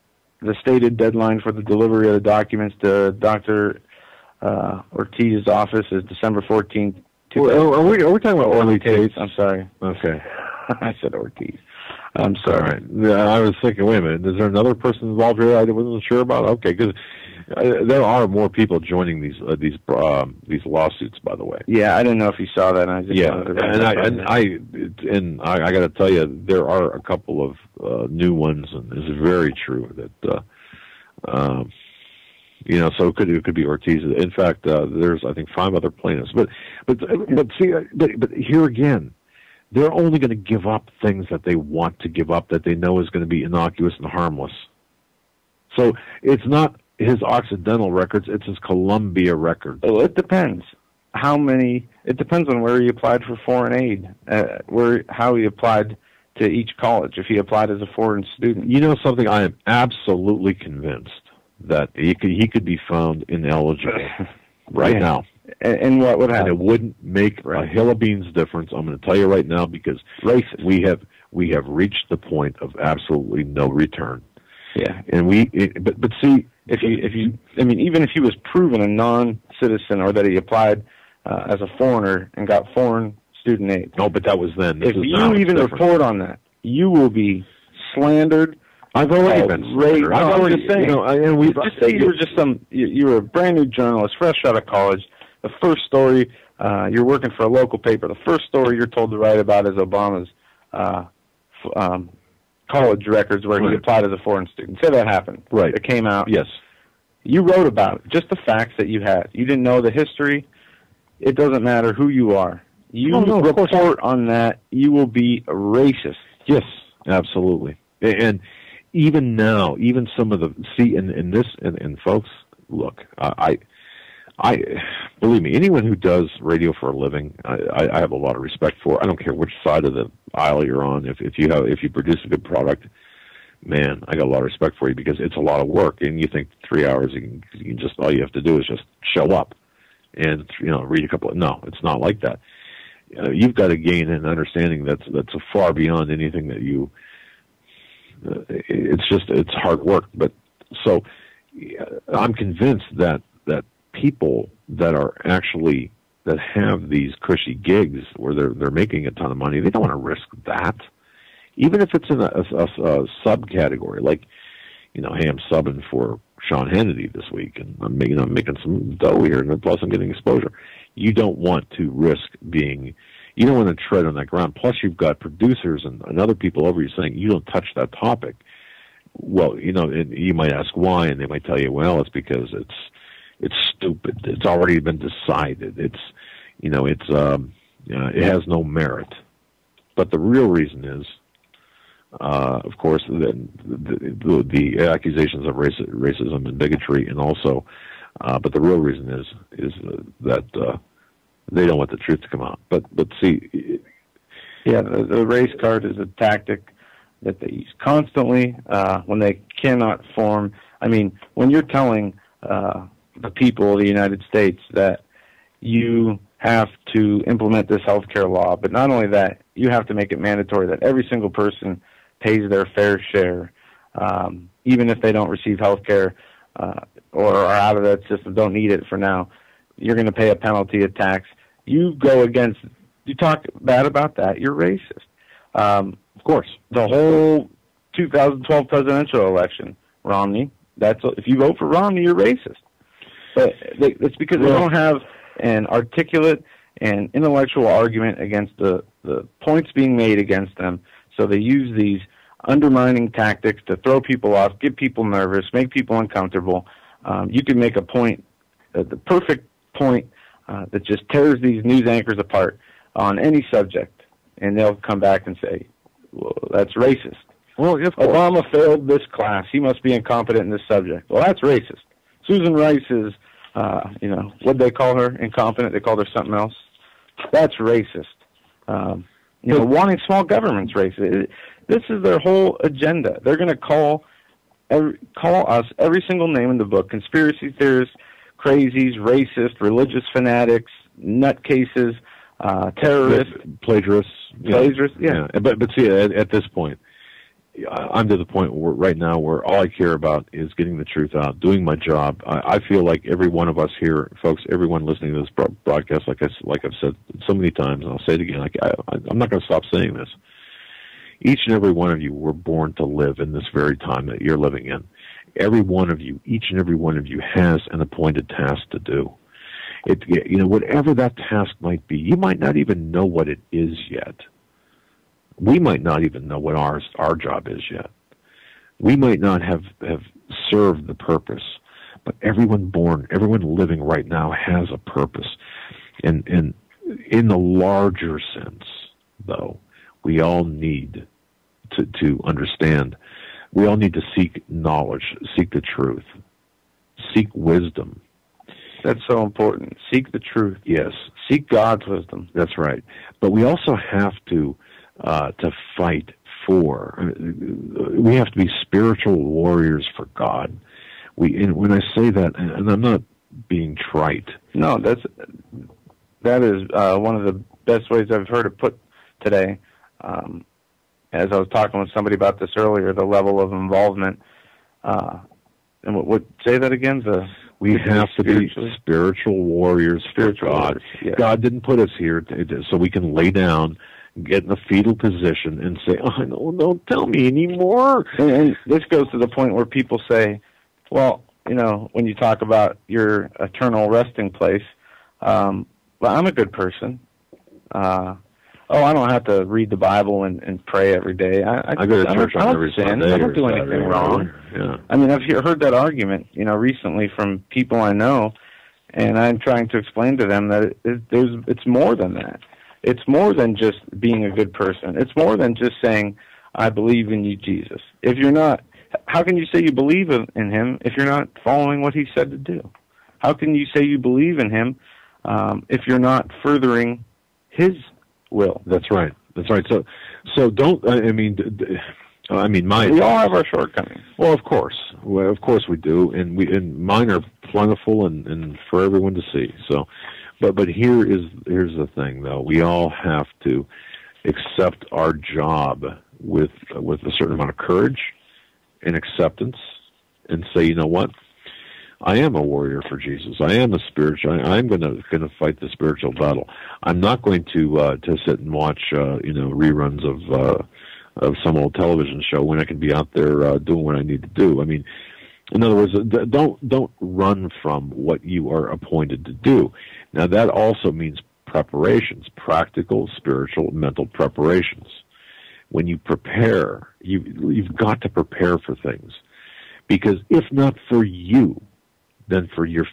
the stated deadline for the delivery of the documents to Dr. Ortiz's office is December 14th. Are we talking about Orly Tates? I'm sorry. Okay. I said Ortiz. I'm sorry. All right. Yeah, I was thinking, wait a minute, is there another person involved here I wasn't sure about? Okay, because there are more people joining these lawsuits, by the way. Yeah, I didn't know if you saw that. I got to tell you, there are a couple of new ones, and it's very true that so it could be Ortiz. In fact, there's I think 5 other plaintiffs. But here again, they're only going to give up things that they want to give up that they know is going to be innocuous and harmless. So it's not his Occidental records, it's his Columbia records. Well, it depends. It depends on where he applied for foreign aid, how he applied to each college, if he applied as a foreign student. You know something? I am absolutely convinced that he could be found ineligible right now. And what would happen? And it wouldn't make a hill of beans difference. I'm going to tell you right now, because we have reached the point of absolutely no return. Yeah, and but see, even if he was proven a non-citizen or that he applied as a foreigner and got foreign student aid. No, but that was then. If you even report on that, you will be slandered. I've already been slandered. I'm already saying. Just say you were a brand new journalist, fresh out of college. The first story, you're working for a local paper. The first story you're told to write about is Obama's college records where he applied as a foreign student. Say that happened. Right. It came out. Yes. You wrote about it, just the facts that you had. You didn't know the history. It doesn't matter who you are. You report on that, you will be a racist. Yes, absolutely. And even now, even some of the and folks, look, I believe me, anyone who does radio for a living, I have a lot of respect for. I don't care which side of the aisle you're on. If you produce a good product, man, I got a lot of respect for you, because it's a lot of work. And you think 3 hours, you can just, all you have to do is just show up and read a couple of, no, it's not like that. You've got to gain an understanding that's far beyond anything that you. It's hard work. But so I'm convinced that people that have these cushy gigs where they're making a ton of money, they don't want to risk that, even if it's in a subcategory. Like, hey, I'm subbing for Sean Hannity this week, and I'm making some dough here, and plus I'm getting exposure. You don't want to risk being. You don't want to tread on that ground. Plus, you've got producers and other people over you saying you don't touch that topic. Well, you might ask why, and they might tell you, well, it's because it's stupid. It's already been decided. It has no merit. But the real reason is, of course, the accusations of racism and bigotry, and also, but the real reason is that they don't want the truth to come out. But see, yeah, the race card is a tactic that they use constantly when they cannot form. I mean, when you're telling the people of the United States that you have to implement this health care law. But not only that, you have to make it mandatory that every single person pays their fair share, even if they don't receive health care or are out of that system, don't need it for now. You're going to pay a penalty, a tax. You talk bad about that, you're racist. Of course. The whole 2012 presidential election, Romney, if you vote for Romney, you're racist. But it's because they don't have an articulate and intellectual argument against the points being made against them. So they use these undermining tactics to throw people off, get people nervous, make people uncomfortable. You can make a point, the perfect point, that just tears these news anchors apart on any subject, and they'll come back and say, well, that's racist. Well, if Obama failed this class. He must be incompetent in this subject. Well, that's racist. Susan Rice is, what'd they call her? Incompetent. They called her something else. That's racist. Wanting small government's racist. This is their whole agenda. They're going to call us every single name in the book: conspiracy theorists, crazies, racist, religious fanatics, nutcases, terrorists, plagiarists. Yeah. But see, at this point, I'm to the point right now where all I care about is getting the truth out, doing my job. I feel like every one of us here, folks, everyone listening to this broadcast, like I've said so many times, and I'll say it again, I'm not going to stop saying this. Each and every one of you were born to live in this very time that you're living in. Every one of you, each and every one of you has an appointed task to do. Whatever that task might be, you might not even know what it is yet. We might not even know what our job is yet. We might not have served the purpose, but everyone living right now has a purpose. And in the larger sense, though, we all need to understand. We all need to seek knowledge, seek the truth, seek wisdom. That's so important. Seek the truth. Yes. Seek God's wisdom. That's right. But we also have to fight for. We have to be spiritual warriors for God. And when I say that, and I'm not being trite. No, that is one of the best ways I've heard it put today. As I was talking with somebody about this earlier, the level of involvement. And what say that again? We have to be spiritual warriors for God. Yes. God didn't put us here so we can lay down, get in a fetal position, and say, "Oh, no, don't tell me anymore." And this goes to the point where people say, "Well, when you talk about your eternal resting place, well, I'm a good person. I don't have to read the Bible and pray every day. I go to church on every Sunday. I don't do anything wrong." Yeah. I mean, I've heard that argument, recently from people I know, and I'm trying to explain to them that it's more than that. It's more than just being a good person. It's more than just saying, "I believe in you, Jesus." If you're not, how can you say you believe in him if you're not following what he said to do? How can you say you believe in him if you're not furthering his will? That's right. So don't. We all have our shortcomings. Well, of course we do, and mine are plentiful and for everyone to see. So, but here's the thing, though. We all have to accept our job with a certain amount of courage and acceptance, and say, you know what? I am a warrior for Jesus. I am a spiritual. I'm going to fight the spiritual battle. I'm not going to sit and watch reruns of some old television show when I can be out there doing what I need to do. I mean, in other words, don't run from what you are appointed to do. Now that also means preparations, practical, spiritual, mental preparations. When you prepare, you've got to prepare for things, because if not for you, then for your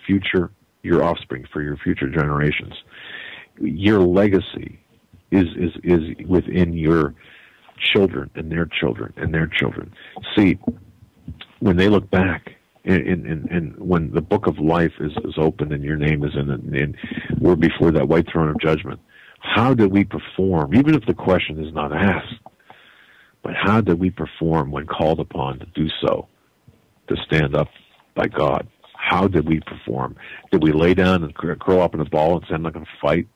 your offspring, for your future generations. Your legacy is within your children and their children and their children. See, when they look back, and when the book of life is open and your name is in it, and we're before that white throne of judgment, how did we perform, even if the question is not asked, but how did we perform when called upon to do so, to stand up by God? How did we perform? Did we lay down and curl up in a ball and say, I'm not going to fight?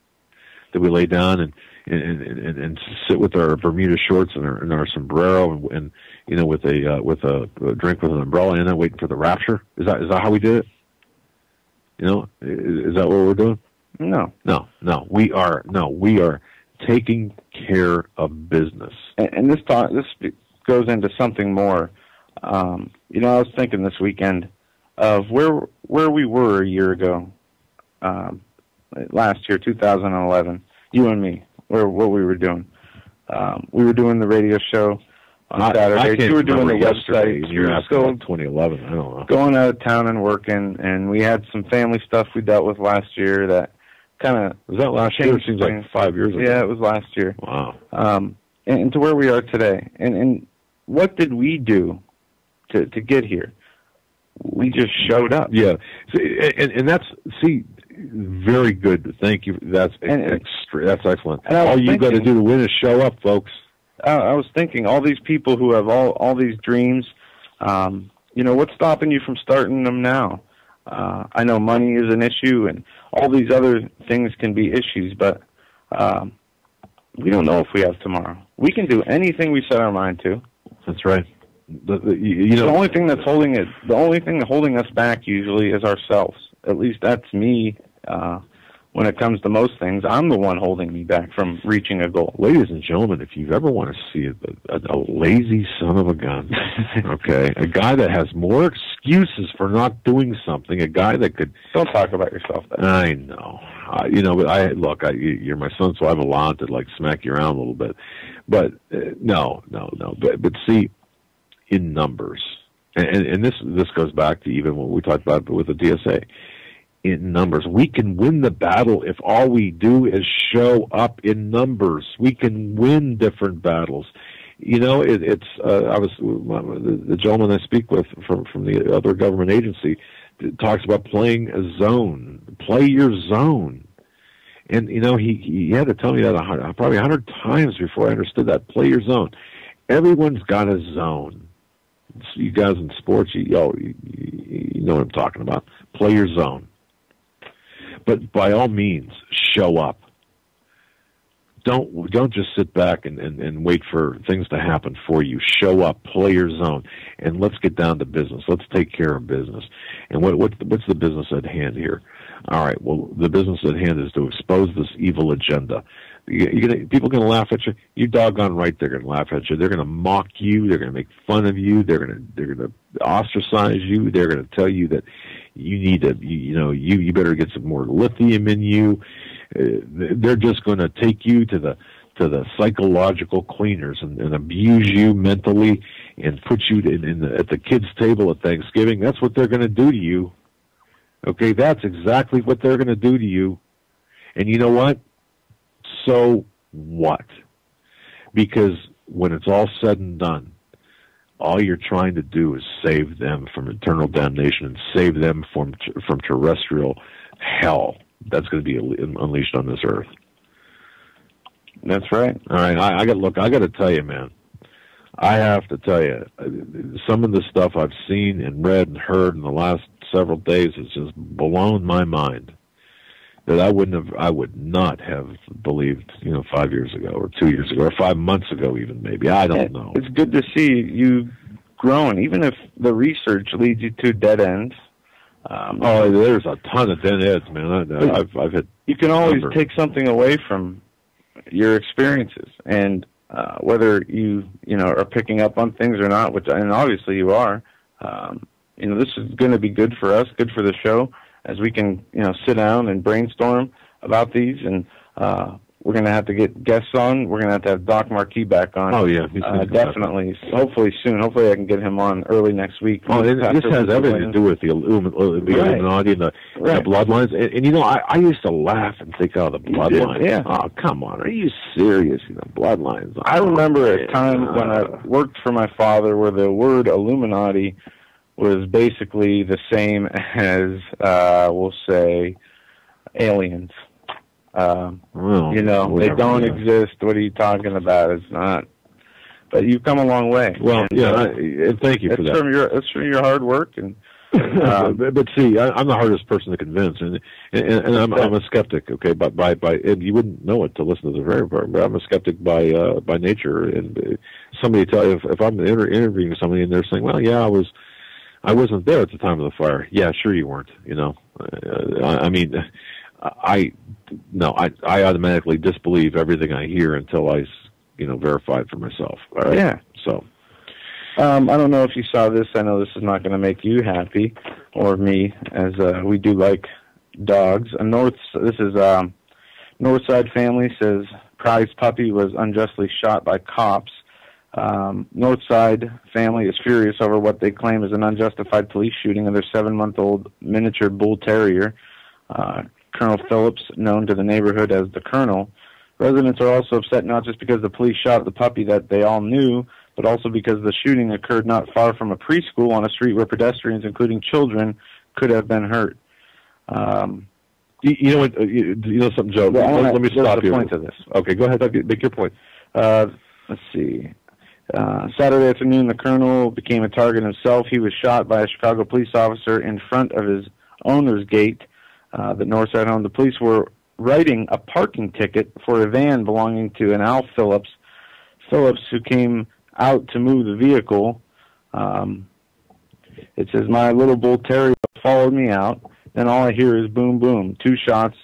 Did we lay down and sit with our Bermuda shorts and our sombrero and with a drink with an umbrella in it, waiting for the rapture? Is that how we did it? Is that what we're doing? No. We are taking care of business. And this goes into something more. I was thinking this weekend of where we were a year ago, last year, 2011. You and me, what we were doing. We were doing the radio show on Saturday. You were doing the website. You were asking about 2011. I don't know. Going out of town and working, and we had some family stuff we dealt with last year that kind of... Was that last year? It seems like 5 years ago. Yeah, it was last year. Wow. And to where we are today. And what did we do to get here? We just showed up. Yeah. And that's... See... Very good. Thank you. That's excellent. All you got to do to win is show up, folks. I was thinking, all these people who have all these dreams, what's stopping you from starting them now? I know money is an issue, and all these other things can be issues, but we don't know if we have tomorrow. We can do anything we set our mind to. That's right. The only thing holding us back usually is ourselves. At least that's me. When it comes to most things, I'm the one holding me back from reaching a goal. Ladies and gentlemen, if you ever want to see a lazy son of a gun, okay, a guy that has more excuses for not doing something, a guy that could... Don't talk about yourself then. I know. But you're my son, so I'm allowed to smack you around a little bit. But no. But see, in numbers, and this goes back to even what we talked about with the DSA. In numbers, we can win the battle if all we do is show up in numbers. We can win different battles. It's I was the gentleman I speak with from the other government agency talks about playing a zone. Play your zone. And he had to tell me that probably 100 times before I understood that. Play your zone. Everyone's got a zone. You guys in sports, you know what I'm talking about. Play your zone. But by all means, show up. Don't just sit back and wait for things to happen for you. Show up, play your zone, and let's get down to business. Let's take care of business. And what's the business at hand here? All right. Well, the business at hand is to expose this evil agenda. People are going to laugh at you. You're doggone right. They're going to laugh at you. They're going to mock you. They're going to make fun of you. They're going to ostracize you. They're going to tell you that you need to, you better get some more lithium in you. They're just going to take you to the psychological cleaners and abuse you mentally and put you at the kids' table at Thanksgiving. That's what they're going to do to you. Okay, that's exactly what they're going to do to you. And you know what? So what? Because when it's all said and done, all you're trying to do is save them from eternal damnation and save them from terrestrial hell that's going to be unleashed on this earth. That's right. All right, I got to tell you, man. I have to tell you, some of the stuff I've seen and read and heard in the last several days has just blown my mind. That I would not have believed, 5 years ago or 2 years ago or 5 months ago even maybe. I don't know. It's good to see you growing, even if the research leads you to dead ends. There's a ton of dead ends, man. I've hit. You can always take something away from your experiences, and whether you are picking up on things or not, and obviously you are. This is going to be good for us, good for the show, as we can, sit down and brainstorm about these, and we're going to have to get guests on. We're going to have Doc Marquis back on. Oh, yeah. Definitely. Hopefully soon. Hopefully I can get him on early next week. Oh, this has everything to do with the Illuminati and the bloodlines. And I used to laugh and think, the bloodlines. Yeah. Oh, come on. Are you serious? Bloodlines. I remember a time when I worked for my father where the word Illuminati was basically the same as, we'll say, aliens. They don't exist. What are you talking about? It's not. But you've come a long way. Well, and thank you for that. It's from your hard work, and But see, I'm the hardest person to convince, and I'm a skeptic. Okay, but and you wouldn't know it to listen to the very part. But I'm a skeptic by nature. And somebody tell you if I'm interviewing somebody and they're saying, "Well, yeah, I wasn't there at the time of the fire." Yeah, sure you weren't. You know, I automatically disbelieve everything I hear until I verify it for myself. All right? Yeah. So. I don't know if you saw this. I know this is not going to make you happy, or me, as we do like dogs. This is Northside family says prize puppy was unjustly shot by cops. Northside family is furious over what they claim is an unjustified police shooting of their 7-month-old miniature bull terrier, Colonel Phillips, known to the neighborhood as the Colonel. Residents are also upset not just because the police shot the puppy that they all knew, but also because the shooting occurred not far from a preschool on a street where pedestrians, including children, could have been hurt. You know what? You know something, Joe? Well, let me stop you. Point to this. Okay, go ahead. Make your point. Let's see. Saturday afternoon, the Colonel became a target himself. He was shot by a Chicago police officer in front of his owner's gate, the Northside home. The police were writing a parking ticket for a van belonging to an Al Phillips, who came out to move the vehicle. It says, "My little bull terrier followed me out. Then all I hear is boom, boom. 2 shots.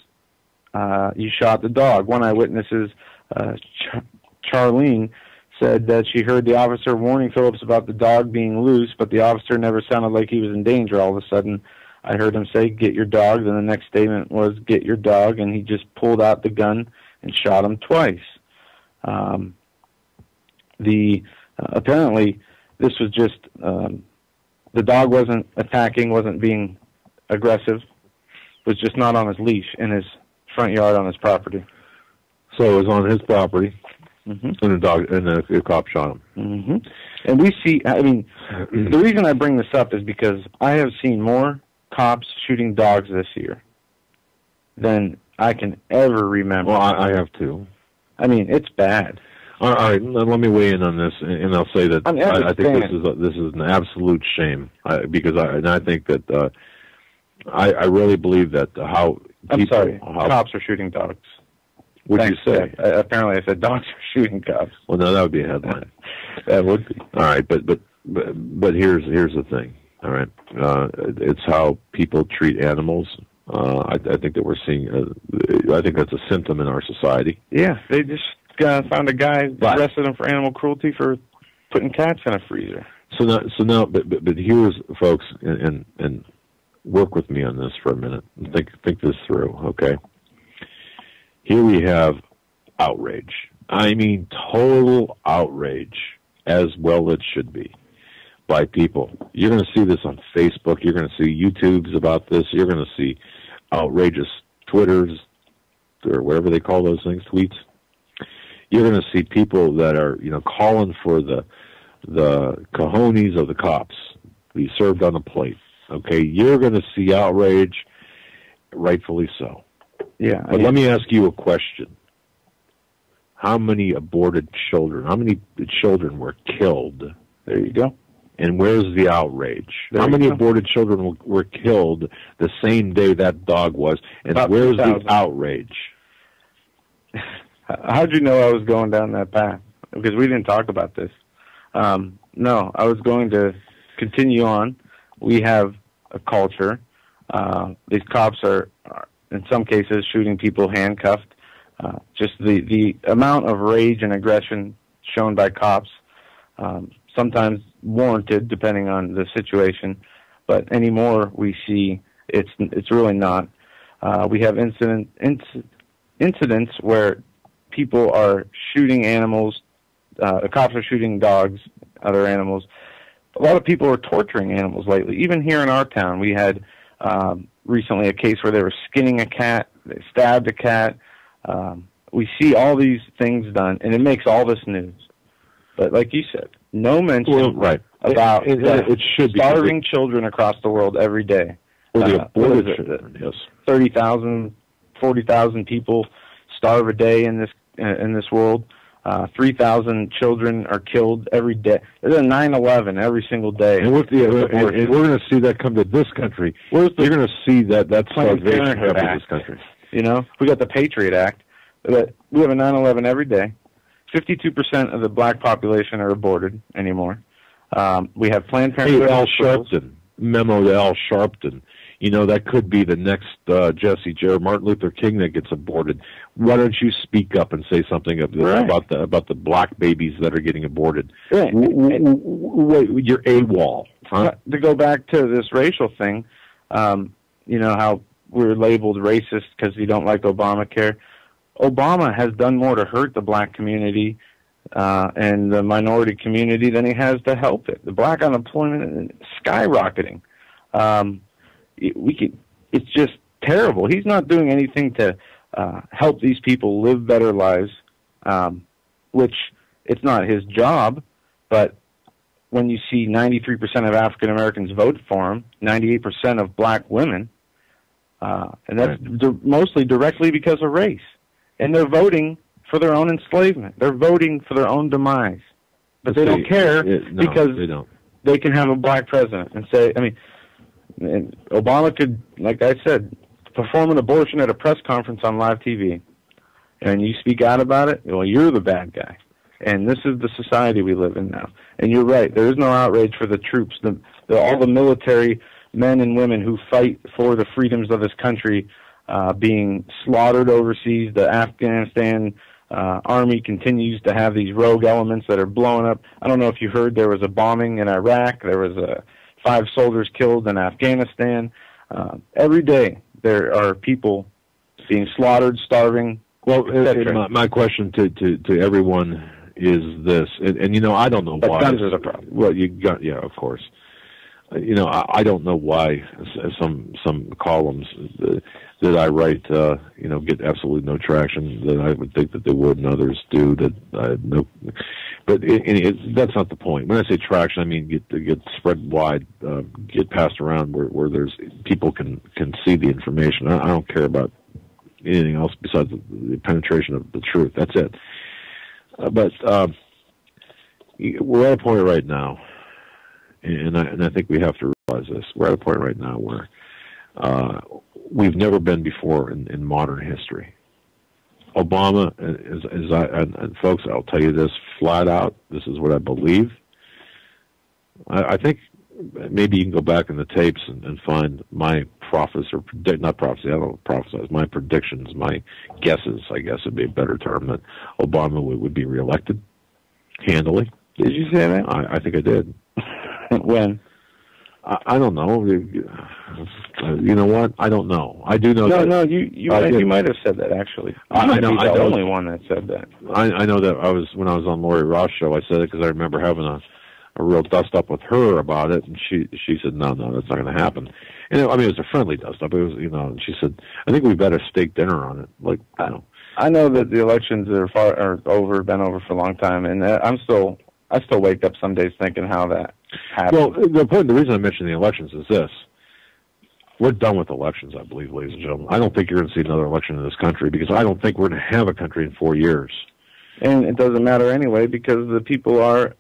You shot the dog." One eyewitness, Charlene, said that she heard the officer warning Phillips about the dog being loose, but the officer never sounded like he was in danger. All of a sudden, I heard him say, "Get your dog." Then the next statement was, "Get your dog," and he just pulled out the gun and shot him twice. Apparently, this was just, the dog wasn't attacking, wasn't being aggressive, was just not on his leash in his front yard on his property. So it was on his property, mm-hmm. and the cop shot him. Mm-hmm. And we see, the reason I bring this up is because I have seen more cops shooting dogs this year than I can ever remember. Well, I have too. It's bad. All right, let me weigh in on this, and I'll say that I think this is an absolute shame, because I think that I really believe that cops are shooting dogs. What'd you say? Apparently, I said dogs are shooting cops. Well, no, that would be a headline. That would be. All right, but here's the thing. All right, it's how people treat animals. I think that we're seeing. I think that's a symptom in our society. Yeah, they just found a guy, arrested him for animal cruelty for putting cats in a freezer. So now, but here's, folks, and work with me on this for a minute. Think this through, okay? Here we have outrage. I mean, total outrage, as well it should be, by people. You're going to see this on Facebook. You're going to see YouTubes about this. You're going to see outrageous Twitters, or whatever they call those things, tweets. You're going to see people that are, calling for the cojones of the cops to be served on a plate. Okay, you're going to see outrage, rightfully so. Yeah. But let me ask you a question. How many aborted children, how many children were killed? There you go. And where's the outrage? How many aborted children were killed the same day that dog was? And where's the outrage? How'd you know I was going down that path? Because we didn't talk about this. No, I was going to continue on. We have a culture. These cops are, in some cases, shooting people handcuffed. Just the amount of rage and aggression shown by cops, sometimes warranted depending on the situation, but anymore we see it's really not. We have incidents where people are shooting animals, cops are shooting dogs, other animals. A lot of people are torturing animals lately. Even here in our town, we had recently a case where they were skinning a cat, they stabbed a cat. We see all these things done, and it makes all this news. But like you said, no mention about it should starving children across the world every day. Or the aborted children, yes. 30,000, 40,000 people starve a day in this world. 3,000 children are killed every day. There's a 9/11 every single day. And, we're going to see that come to this country. You're going to see that starvation come to this country. You know, we got the Patriot Act. But we have a 9/11 every day. 52% of the black population are aborted anymore. We have Planned Parenthood. Hey, Al Sharpton, memo to Al Sharpton. You know, that could be the next Jesse Jared, Martin Luther King that gets aborted. Why don't you speak up and say something about the black babies that are getting aborted? Right. You're AWOL. Huh? To go back to this racial thing, you know, how we're labeled racist because we don't like Obamacare. Obama has done more to hurt the black community and the minority community than he has to help it. The black unemployment is skyrocketing. It's just terrible. He's not doing anything to help these people live better lives, which it's not his job. But when you see 93% of African Americans vote for him, 98% of black women, and that's mostly directly because of race. And they're voting for their own enslavement. They're voting for their own demise. But they don't care because they can have a black president and say, I mean, and Obama could, like I said, perform an abortion at a press conference on live TV, and you speak out about it, well, you're the bad guy. And this is the society we live in now. And you're right, there is no outrage for the troops, all the military men and women who fight for the freedoms of this country being slaughtered overseas. The Afghanistan army continues to have these rogue elements that are blowing up. I don't know if you heard there was a bombing in Iraq. There was 5 soldiers killed in Afghanistan. Every day there are people being slaughtered, starving. Well, my question to everyone is this, and you know, I don't know why. Guns are the problem. Well, of course. You know, I don't know why some columns that I write, you know, get absolutely no traction that I would think that they would, and others do that I have no. But that's not the point. When I say traction, I mean get spread wide, get passed around where there's people can see the information. I don't care about anything else besides the penetration of the truth. That's it. But we're at a point right now. And I think we have to realize this. We're at a point right now where we've never been before in modern history. Obama, and folks, I'll tell you this flat out. This is what I believe. I think maybe you can go back in the tapes and find my prophecy, or not prophecy, I don't prophesize, my predictions, my guesses, I guess would be a better term, that Obama would be reelected handily. Did you say that? I think I did. When? I don't know. You know what? I don't know. I do know. No, you might have said that actually. I know. I'm the only one that said that. I know that when I was on Lori Ross' show, I said it because I remember having a real dust up with her about it, and she said, no, that's not going to happen. And it was a friendly dust up. It was, you know, and she said, I think we better steak dinner on it. Like, I know that the elections are over, been over for a long time, and I still wake up some days thinking how that happened. Well, the reason I mention the elections is this. We're done with elections, I believe, ladies and gentlemen. I don't think you're going to see another election in this country because I don't think we're going to have a country in 4 years. And it doesn't matter anyway because the people are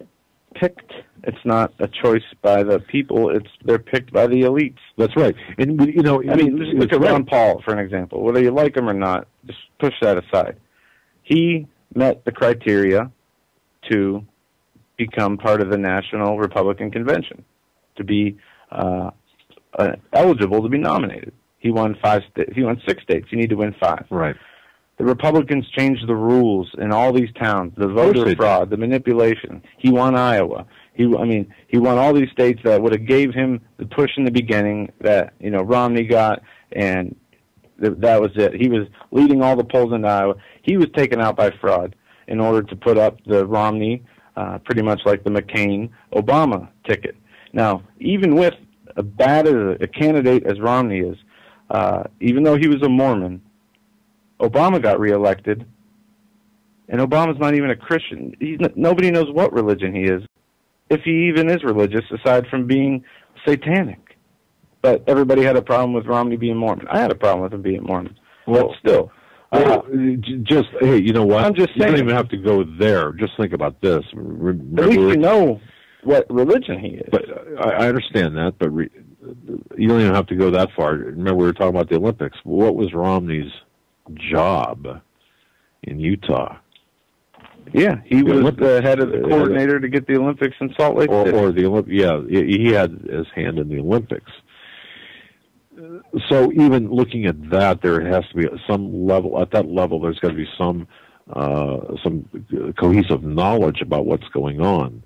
picked. It's not a choice by the people. They're picked by the elites. That's right. And, you know, I mean, look at Ron Paul, for an example. Whether you like him or not, just push that aside. He met the criteria to become part of the National Republican Convention, to be eligible to be nominated. He won 6 states. You need to win 5. Right. The Republicans changed the rules in all these towns, the voter fraud, the manipulation. He won Iowa. He won all these states that would have gave him the push in the beginning that, you know, Romney got, and that was it. He was leading all the polls in Iowa. He was taken out by fraud in order to put up the Romney, pretty much like the McCain-Obama ticket. Now, even with as bad as a candidate as Romney is, even though he was a Mormon, Obama got reelected, and Obama's not even a Christian. Nobody knows what religion he is, if he even is religious, aside from being satanic. But everybody had a problem with Romney being Mormon. I had a problem with him being Mormon. Well, but still, Just, hey, you know what? I'm just saying. You don't even have to go there. Just think about this. Remember, at least you know what religion he is. But I understand that, but you don't even have to go that far. Remember, we were talking about the Olympics. What was Romney's job in Utah? Yeah, he was the head of the coordinator to get the Olympics in Salt Lake City. Or the Olympics. Yeah, he had his hand in the Olympics. So even looking at that, there has to be some level. At that level, there's got to be some cohesive knowledge about what's going on,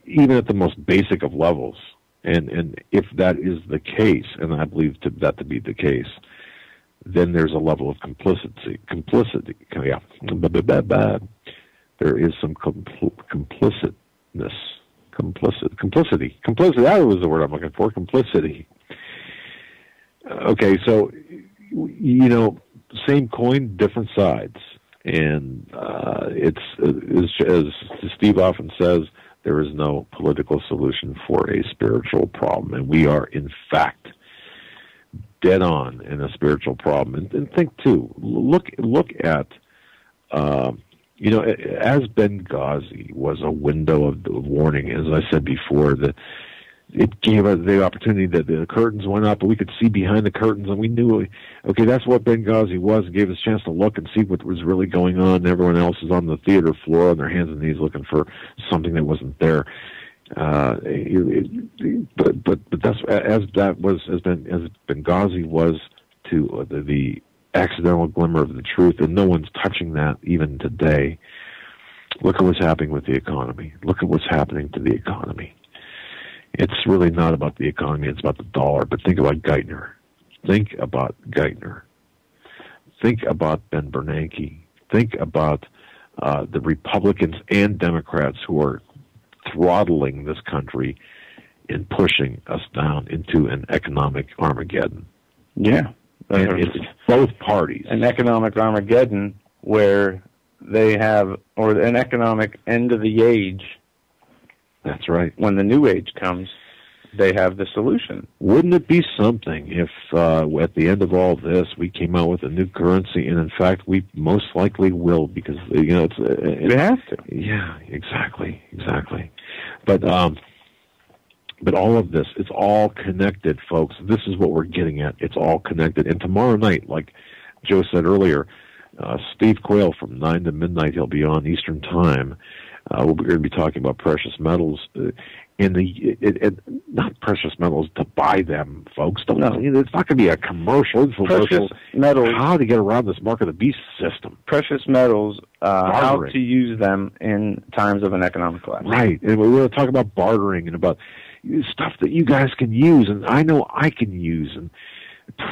even at the most basic of levels. And if that is the case, and I believe that to be the case, then there's a level of complicity. Yeah, there is some complicitness. Complicity. That was the word I'm looking for. Complicity. Okay, so same coin, different sides, and it's as Steve often says, there is no political solution for a spiritual problem, and we are in fact dead on in a spiritual problem. And think too, look at as Benghazi was a window of warning, as I said before, that it gave us the opportunity that the curtains went up and we could see behind the curtains, and we knew, okay, that's what Benghazi was. It gave us a chance to look and see what was really going on. Everyone else is on the theater floor on their hands and knees looking for something that wasn't there. But that's as Benghazi was to the accidental glimmer of the truth, and no one's touching that even today. Look at what's happening with the economy. Look at what's happening to the economy. It's really not about the economy, it's about the dollar. But think about Geithner. Think about Geithner. Think about Ben Bernanke. Think about the Republicans and Democrats who are throttling this country and pushing us down into an economic Armageddon. Yeah. And it's both parties. An economic Armageddon where they have, or an economic end of the age. That's right. When the new age comes, they have the solution. Wouldn't it be something if at the end of all this we came out with a new currency, and in fact we most likely will, because we have to. Yeah, exactly. But all of this, it's all connected, folks. This is what we're getting at. It's all connected. And tomorrow night, like Joe said earlier, Steve Quayle from 9 to midnight, he'll be on Eastern Time. We're going to be talking about precious metals, not precious metals to buy them, folks. It's not going to be a commercial. Precious metals. How to get around this mark of the beast system. Precious metals, how to use them in times of an economic collapse. Right. And we're going to talk about bartering and about stuff that you guys can use, and I know I can use, and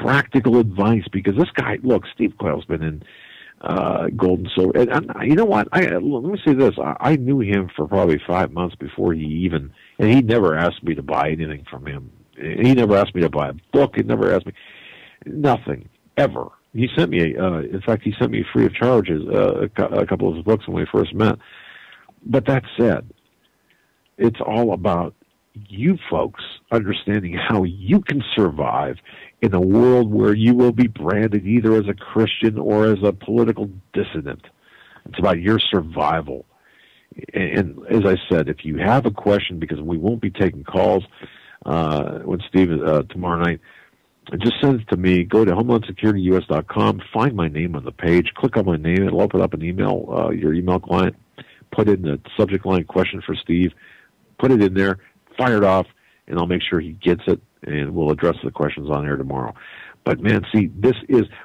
practical advice, because this guy, look, Steve Quayle's been in gold and silver. And you know what? Let me say this. I knew him for probably 5 months before he never asked me to buy anything from him. He never asked me to buy a book. He never asked me nothing, ever. He sent me, in fact, he sent me free of charge a couple of his books when we first met. But that said, it's all about you folks understanding how you can survive in a world where you will be branded either as a Christian or as a political dissident. It's about your survival. And as I said, if you have a question, because we won't be taking calls when Steve tomorrow night, just send it to me. Go to HomelandSecurityUS.com, find my name on the page, click on my name, it'll open up an email, your email client, put in the subject line question for Steve, put it in there, fire it off, and I'll make sure he gets it, and we'll address the questions on air tomorrow. But man, see,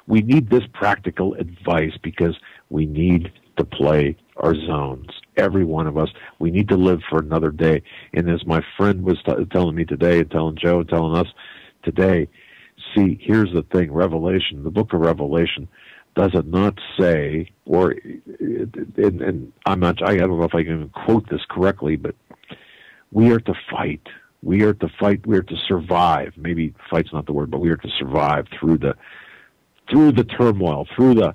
we need this practical advice because we need to play our zones. Every one of us, we need to live for another day. And as my friend was telling me today, and telling Joe, and telling us today, see, here's the thing, Revelation, the book of Revelation, does it not say, or, and I don't know if I can quote this correctly, but we are to fight. We are to fight. We are to survive. Maybe fight's not the word, but we are to survive through the turmoil, through the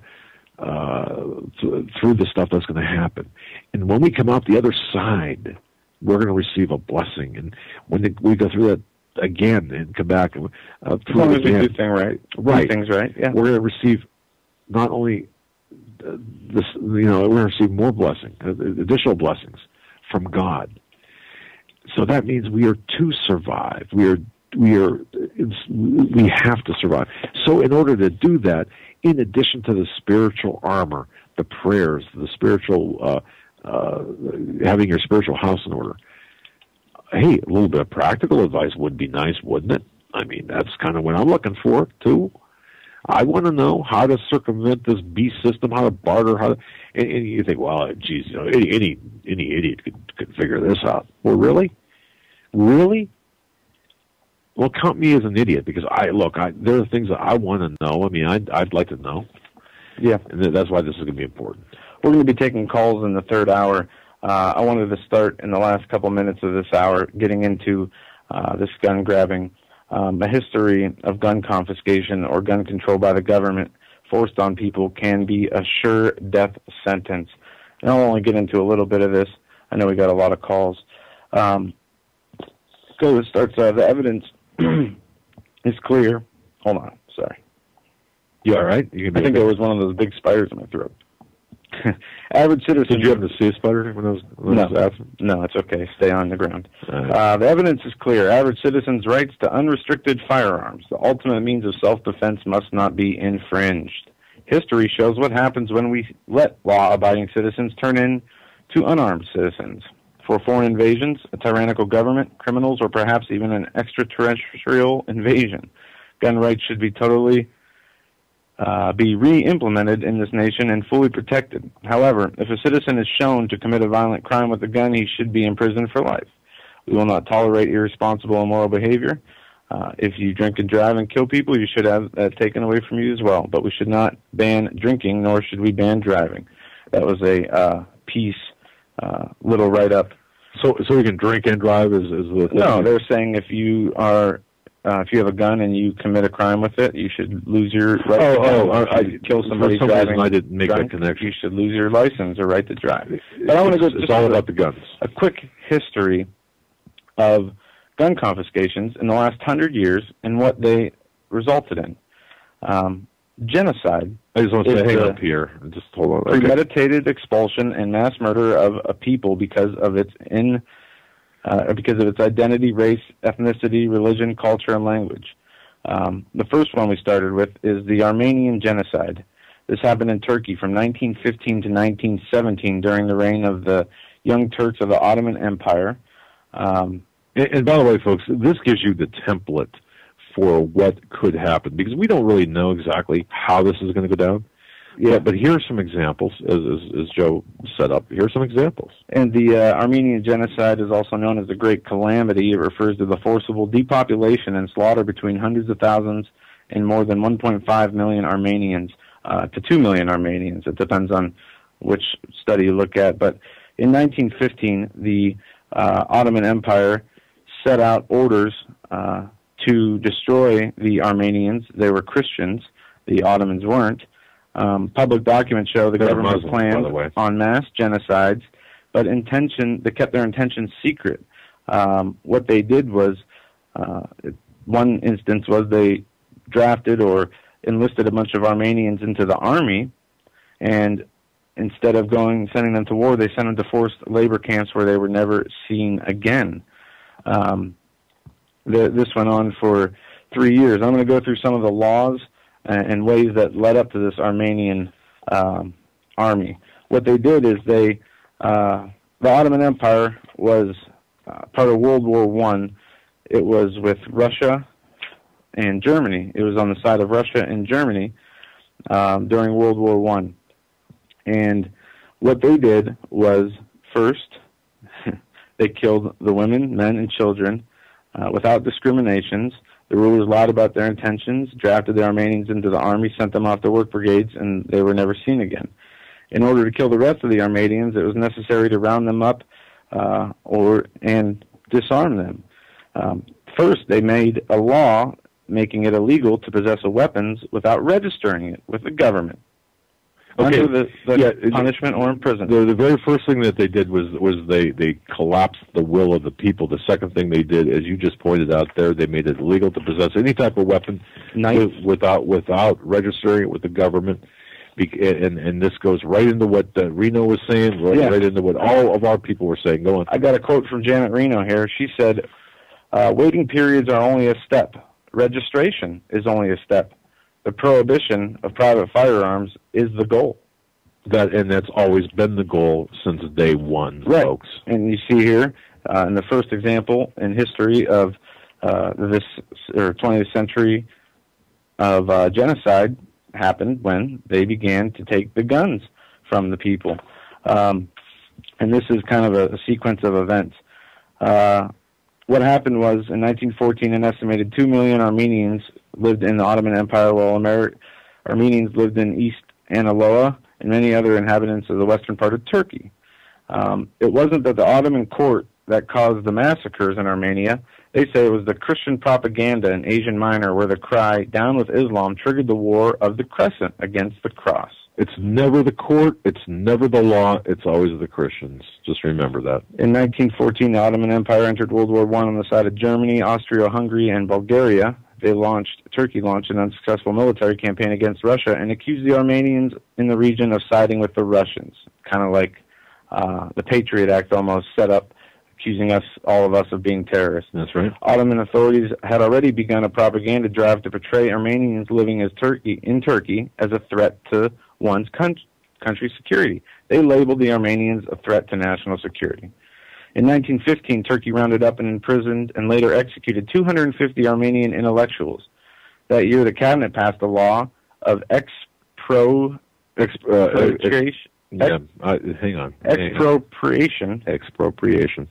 stuff that's going to happen. And when we come out the other side, we're going to receive a blessing. And when we go through that again and come back through it again, do things right. Yeah, we're going to receive not only this, we're going to receive more blessing, additional blessings from God. So that means we are to survive. We have to survive. So in order to do that, in addition to the spiritual armor, the prayers, the spiritual, having your spiritual house in order, hey, a little bit of practical advice would be nice, wouldn't it? I mean, that's kind of what I'm looking for, too. I want to know how to circumvent this beast system, how to barter, and you think, well, geez, any idiot could figure this out. Well, really? Really? Well, count me as an idiot, because there are things that I want to know. I mean, I'd like to know. Yeah. And that's why this is going to be important. We're going to be taking calls in the third hour. I wanted to start in the last couple minutes of this hour getting into this gun grabbing, a history of gun confiscation or gun control by the government forced on people can be a sure death sentence. And I'll only get into a little bit of this. I know we got a lot of calls. So it starts, the evidence is clear. Hold on, sorry. You all right? I think there was one of those big spiders in my throat. Average citizen. Did you happen to see a spider when I was absent? No, it's okay. Stay on the ground. The evidence is clear. Average citizens' rights to unrestricted firearms, the ultimate means of self-defense, must not be infringed. History shows what happens when we let law-abiding citizens turn into unarmed citizens. For foreign invasions, a tyrannical government, criminals, or perhaps even an extraterrestrial invasion, gun rights should be totally be re-implemented in this nation and fully protected. However, if a citizen is shown to commit a violent crime with a gun, he should be imprisoned for life. We will not tolerate irresponsible, immoral behavior. If you drink and drive and kill people, you should have that taken away from you as well. But we should not ban drinking, nor should we ban driving. That was a little write-up. So you can drink and drive is the thing? No, they're saying if you have a gun and you commit a crime with it, you should lose your right to kill somebody driving. I didn't make that connection. You should lose your license or right to drive. But I want to go. It's all about the guns. A quick history of gun confiscations in the last 100 years and what they resulted in. Genocide. I just want to say, hang up here. Just hold on. Okay. Premeditated expulsion and mass murder of a people because of its identity, race, ethnicity, religion, culture, and language. The first one we started with is the Armenian Genocide. This happened in Turkey from 1915 to 1917 during the reign of the Young Turks of the Ottoman Empire. And by the way, folks, this gives you the template for what could happen, because we don't really know exactly how this is going to go down. Yeah, but here are some examples, as Joe set up. Here are some examples. And the Armenian Genocide is also known as the Great Calamity. It refers to the forcible depopulation and slaughter between hundreds of thousands and more than 1.5 million Armenians to 2 million Armenians. It depends on which study you look at. But in 1915, the Ottoman Empire set out orders to destroy the Armenians. They were Christians. The Ottomans weren't. Public documents show the government planned on mass genocides, but they kept their intentions secret. What they did was, one instance was they drafted or enlisted a bunch of Armenians into the army, and instead of sending them to war, they sent them to forced labor camps where they were never seen again. This went on for 3 years. I'm going to go through some of the laws and ways that led up to this Armenian army. What they did is the Ottoman Empire was part of World War I. It was with Russia and Germany. It was on the side of Russia and Germany during World War I. And what they did was, first, they killed the women, men, and children without discriminations. The rulers lied about their intentions, drafted the Armenians into the army, sent them off to work brigades, and they were never seen again. In order to kill the rest of the Armenians, it was necessary to round them up and disarm them. First, they made a law making it illegal to possess weapons without registering it with the government. Okay. Under the punishment or imprisonment. The very first thing that they did was they collapsed the will of the people. The second thing they did, as you just pointed out there, they made it illegal to possess any type of weapon without registering it with the government. And this goes right into what Reno was saying, right into what all of our people were saying. Go on. I got a quote from Janet Reno here. She said, waiting periods are only a step. Registration is only a step. The prohibition of private firearms is the goal. And that's always been the goal since day one, folks. And you see here, in the first example in history of this 20th century of genocide happened when they began to take the guns from the people. And this is kind of a sequence of events. What happened was, in 1914, an estimated 2 million Armenians lived in the Ottoman Empire, while Armenians lived in East Anatolia and many other inhabitants of the western part of Turkey. It wasn't that the Ottoman court that caused the massacres in Armenia. They say it was the Christian propaganda in Asia Minor where the cry, "Down with Islam," triggered the War of the Crescent against the Cross. It's never the court, it's never the law, it's always the Christians. Just remember that. In 1914, the Ottoman Empire entered World War I on the side of Germany, Austria-Hungary, and Bulgaria. Turkey launched an unsuccessful military campaign against Russia and accused the Armenians in the region of siding with the Russians, kind of like the Patriot Act almost set up, accusing all of us of being terrorists. That's right. Ottoman authorities had already begun a propaganda drive to portray Armenians living in Turkey as a threat to one's country's security. They labeled the Armenians a threat to national security. In 1915, Turkey rounded up and imprisoned and later executed 250 Armenian intellectuals. That year, the cabinet passed a law of expropriation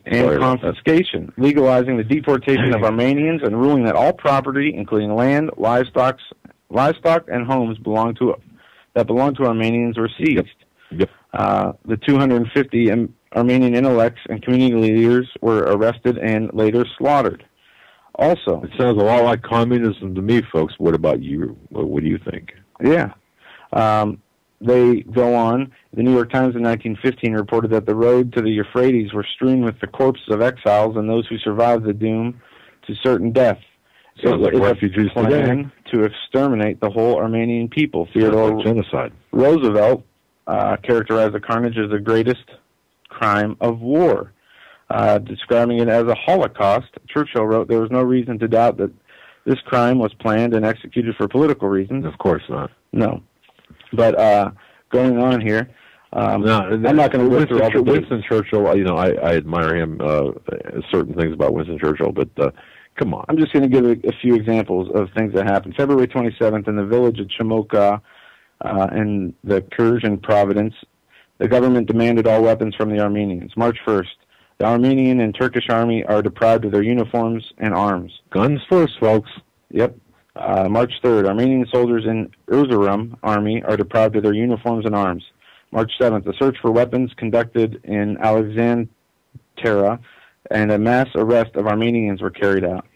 and confiscation, legalizing the deportation of Armenians and ruling that all property, including land, livestock, and homes that belonged to Armenians were seized. Yep. The 250 Armenian intellects and community leaders were arrested and later slaughtered. Also, it sounds a lot like communism to me, folks. What about you? What do you think? Yeah. They go on. The New York Times in 1915 reported that the road to the Euphrates were strewn with the corpses of exiles and those who survived the doom to certain death. Sounds like refugees plan to exterminate the whole Armenian people. Theodore genocide. Roosevelt characterized the carnage as the greatest crime of war, describing it as a Holocaust. Churchill wrote, "There was no reason to doubt that this crime was planned and executed for political reasons." Of course not. No. But going on here, I'm not going to go through all the Winston Churchill, I admire him, certain things about Winston Churchill, but come on. I'm just going to give a few examples of things that happened. February 27th, in the village of Chamoka in the Kyrgyz province, the government demanded all weapons from the Armenians. March 1st, the Armenian and Turkish army are deprived of their uniforms and arms. Guns first, folks. Yep. March 3rd, Armenian soldiers in Erzurum army are deprived of their uniforms and arms. March 7th, the search for weapons conducted in Alexandria, and a mass arrest of Armenians were carried out.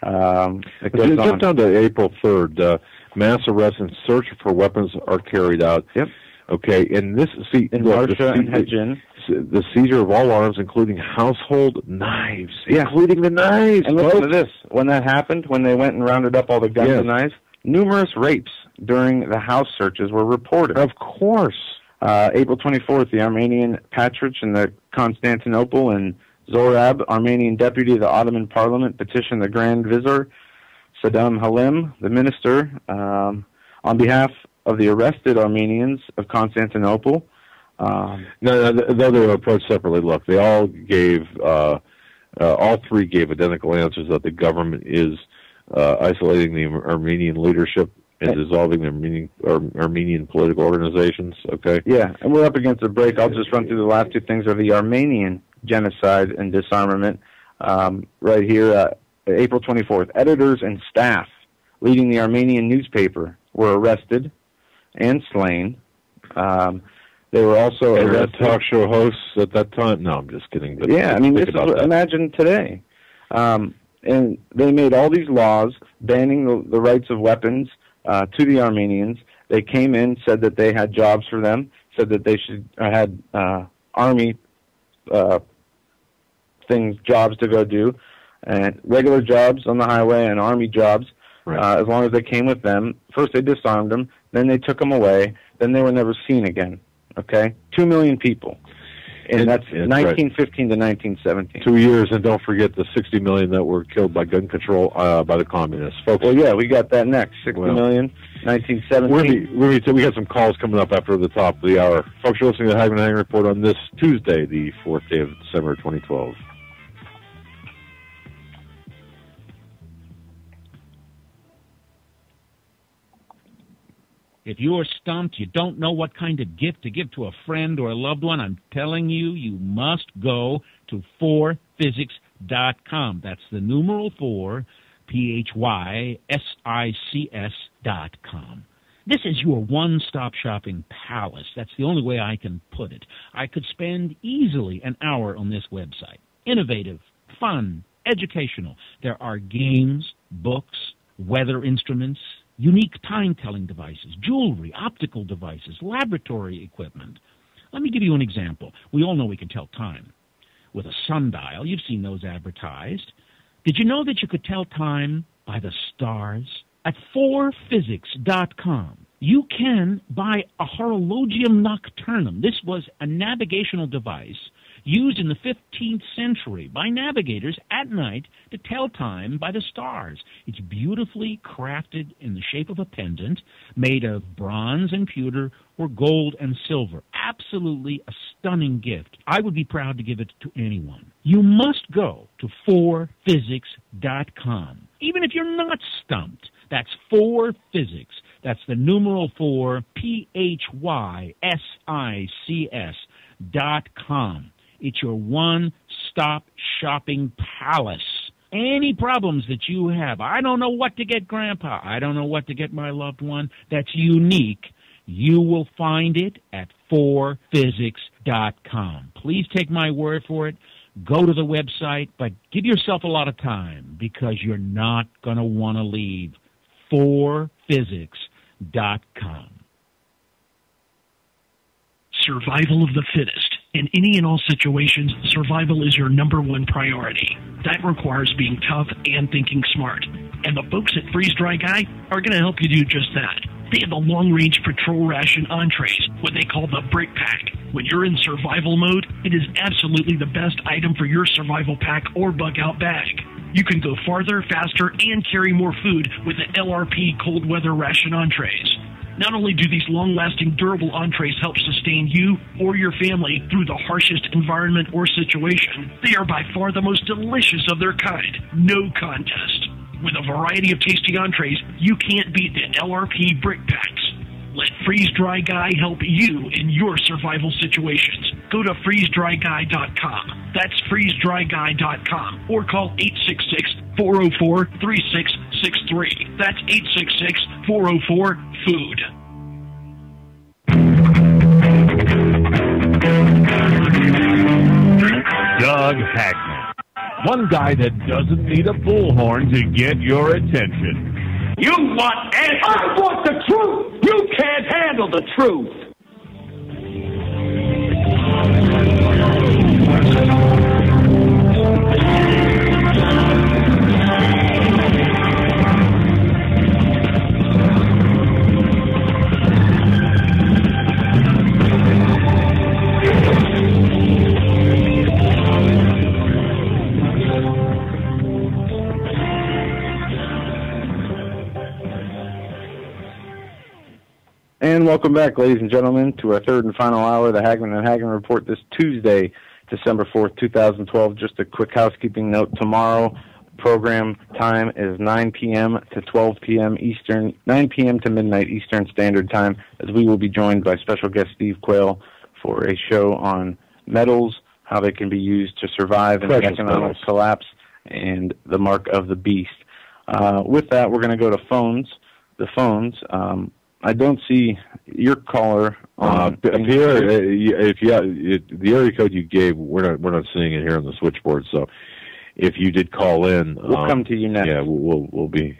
Jump down to April 3rd. Mass arrests and search for weapons are carried out. Yep. Okay, and this in Marsha and Hedgen, the seizure of all arms, including household knives, including the knives. And listen to this: when that happened, when they went and rounded up all the guns and knives, numerous rapes during the house searches were reported. Of course. April 24th, the Armenian Patriarch in the Constantinople and Zorab, Armenian deputy of the Ottoman Parliament, petitioned the Grand Vizier Saddam Halim, the minister, on behalf of the arrested Armenians of Constantinople. No, they were approached separately. Look, they all gave, all three gave identical answers that the government is isolating the Armenian leadership and dissolving the Armenian political organizations. Okay. Yeah, and we're up against a break. I'll just run through the last two things: are the Armenian genocide and disarmament. Right here, April 24th, editors and staff leading the Armenian newspaper were arrested and slain. They were also arrested. Talk show hosts at that time. No, I'm just kidding. But yeah, I mean, this is imagine today. And they made all these laws banning the rights of weapons to the Armenians. They came in, said that they had jobs for them, said that they should had army jobs to go do, and regular jobs on the highway and army jobs. Right. As long as they came with them. First they disarmed them, Then they took them away. Then they were never seen again. Okay? 2 million people. And that's 1915 to 1917. 2 years, and don't forget the 60 million that were killed by gun control by the communists. Folks, well, yeah, we got that next. 60 million, 1917. We got some calls coming up after the top of the hour. Folks, you're listening to the Hagmann Hagmann Report on this Tuesday, the 4th day of December 2012. If you're stumped, you don't know what kind of gift to give to a friend or a loved one, I'm telling you, you must go to 4physics.com. That's the numeral 4, PHYSICS.com. This is your one-stop shopping palace. That's the only way I can put it. I could spend easily an hour on this website. Innovative, fun, educational. There are games, books, weather instruments, unique time-telling devices, jewelry, optical devices, laboratory equipment. Let me give you an example. We all know we can tell time. With a sundial, you've seen those advertised. Did you know that you could tell time by the stars? At 4physics.com, you can buy a horologium nocturnum. This was a navigational device used in the 15th century by navigators at night to tell time by the stars. It's beautifully crafted in the shape of a pendant made of bronze and pewter or gold and silver. Absolutely a stunning gift. I would be proud to give it to anyone. You must go to 4physics.com. Even if you're not stumped, that's 4physics. That's the numeral 4, PHYSICS.com. It's your one-stop shopping palace. Any problems that you have, I don't know what to get Grandpa, I don't know what to get my loved one, that's unique, you will find it at 4physics.com. Please take my word for it. Go to the website, but give yourself a lot of time because you're not going to want to leave. 4physics.com. Survival of the fittest. In any and all situations, survival is your number one priority. That requires being tough and thinking smart. And the folks at Freeze Dry Guy are going to help you do just that. They have the long-range patrol ration entrees, what they call the Brick Pack. When you're in survival mode, it is absolutely the best item for your survival pack or bug-out bag. You can go farther, faster, and carry more food with the LRP cold weather ration entrees. Not only do these long-lasting, durable entrees help sustain you or your family through the harshest environment or situation, they are by far the most delicious of their kind. No contest. With a variety of tasty entrees, you can't beat the LRP Brick Packs. Let Freeze Dry Guy help you in your survival situations. Go to freezedryguy.com. That's freezedryguy.com. Or call 866-404-3663. That's 866-404-FOOD. Doug Hagmann. One guy that doesn't need a bullhorn to get your attention. You want answers? I want the truth! You can't handle the truth! And welcome back, ladies and gentlemen, to our third and final hour of the Hagmann and Hagmann Report this Tuesday, December 4th, 2012. Just a quick housekeeping note. Tomorrow, program time is 9 p.m. to 12 p.m. Eastern, 9 p.m. to midnight Eastern Standard Time, as we will be joined by special guest Steve Quayle for a show on metals, how they can be used to survive in the economic collapse, and the mark of the beast. With that, we're going to go to phones. The phones. I don't see your caller up here. The area code you gave, we're not seeing it here on the switchboard. So, if you did call in, we'll come to you next. Yeah, we'll be.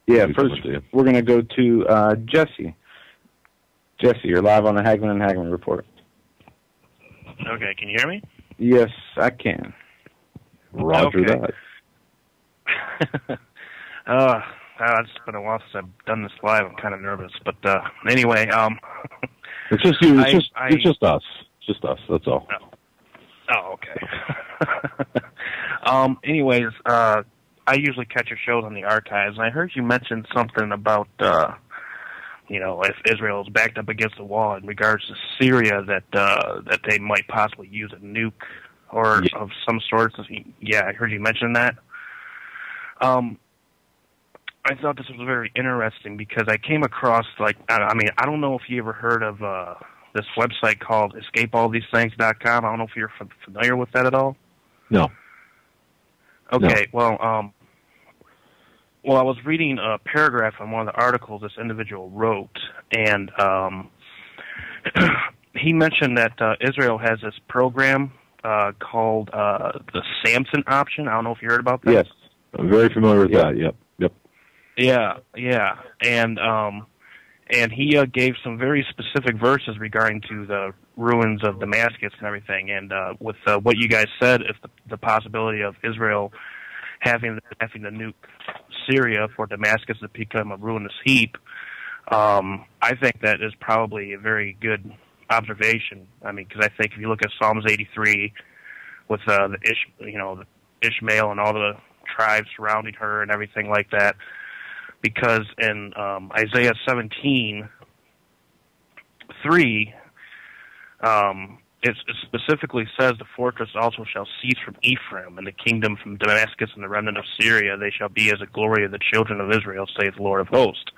Yeah, first we're going to go to Jesse. Jesse, you're live on the Hagmann and Hagmann Report. Okay, can you hear me? Yes, I can. Roger that. It's been a while since I've done this live. I'm kind of nervous, but anyway, it's just you. It's just us. Just us. That's all. Oh, okay. Anyways, I usually catch your shows on the archives, and I heard you mention something about, if Israel is backed up against the wall in regards to Syria, that they might possibly use a nuke or of some sort. Yeah, I heard you mention that. I thought this was very interesting because I came across, I don't know if you ever heard of this website called escapeallthesethings.com. I don't know if you're familiar with that at all. No. Okay, no. Well, I was reading a paragraph on one of the articles this individual wrote, and he mentioned that Israel has this program called the Samson option. I don't know if you heard about that. Yes, I'm very familiar with that. Yep. Yeah, and he gave some very specific verses regarding to the ruins of Damascus and everything, and with what you guys said, if the possibility of Israel having to nuke Syria for Damascus to become a ruinous heap, I think that is probably a very good observation. I mean, because I think if you look at Psalms 83 with the Ishmael and all the tribes surrounding her and everything like that, because in Isaiah 17:3, it specifically says, the fortress also shall cease from Ephraim, and the kingdom from Damascus, and the remnant of Syria. They shall be as a glory of the children of Israel, saith the Lord of hosts.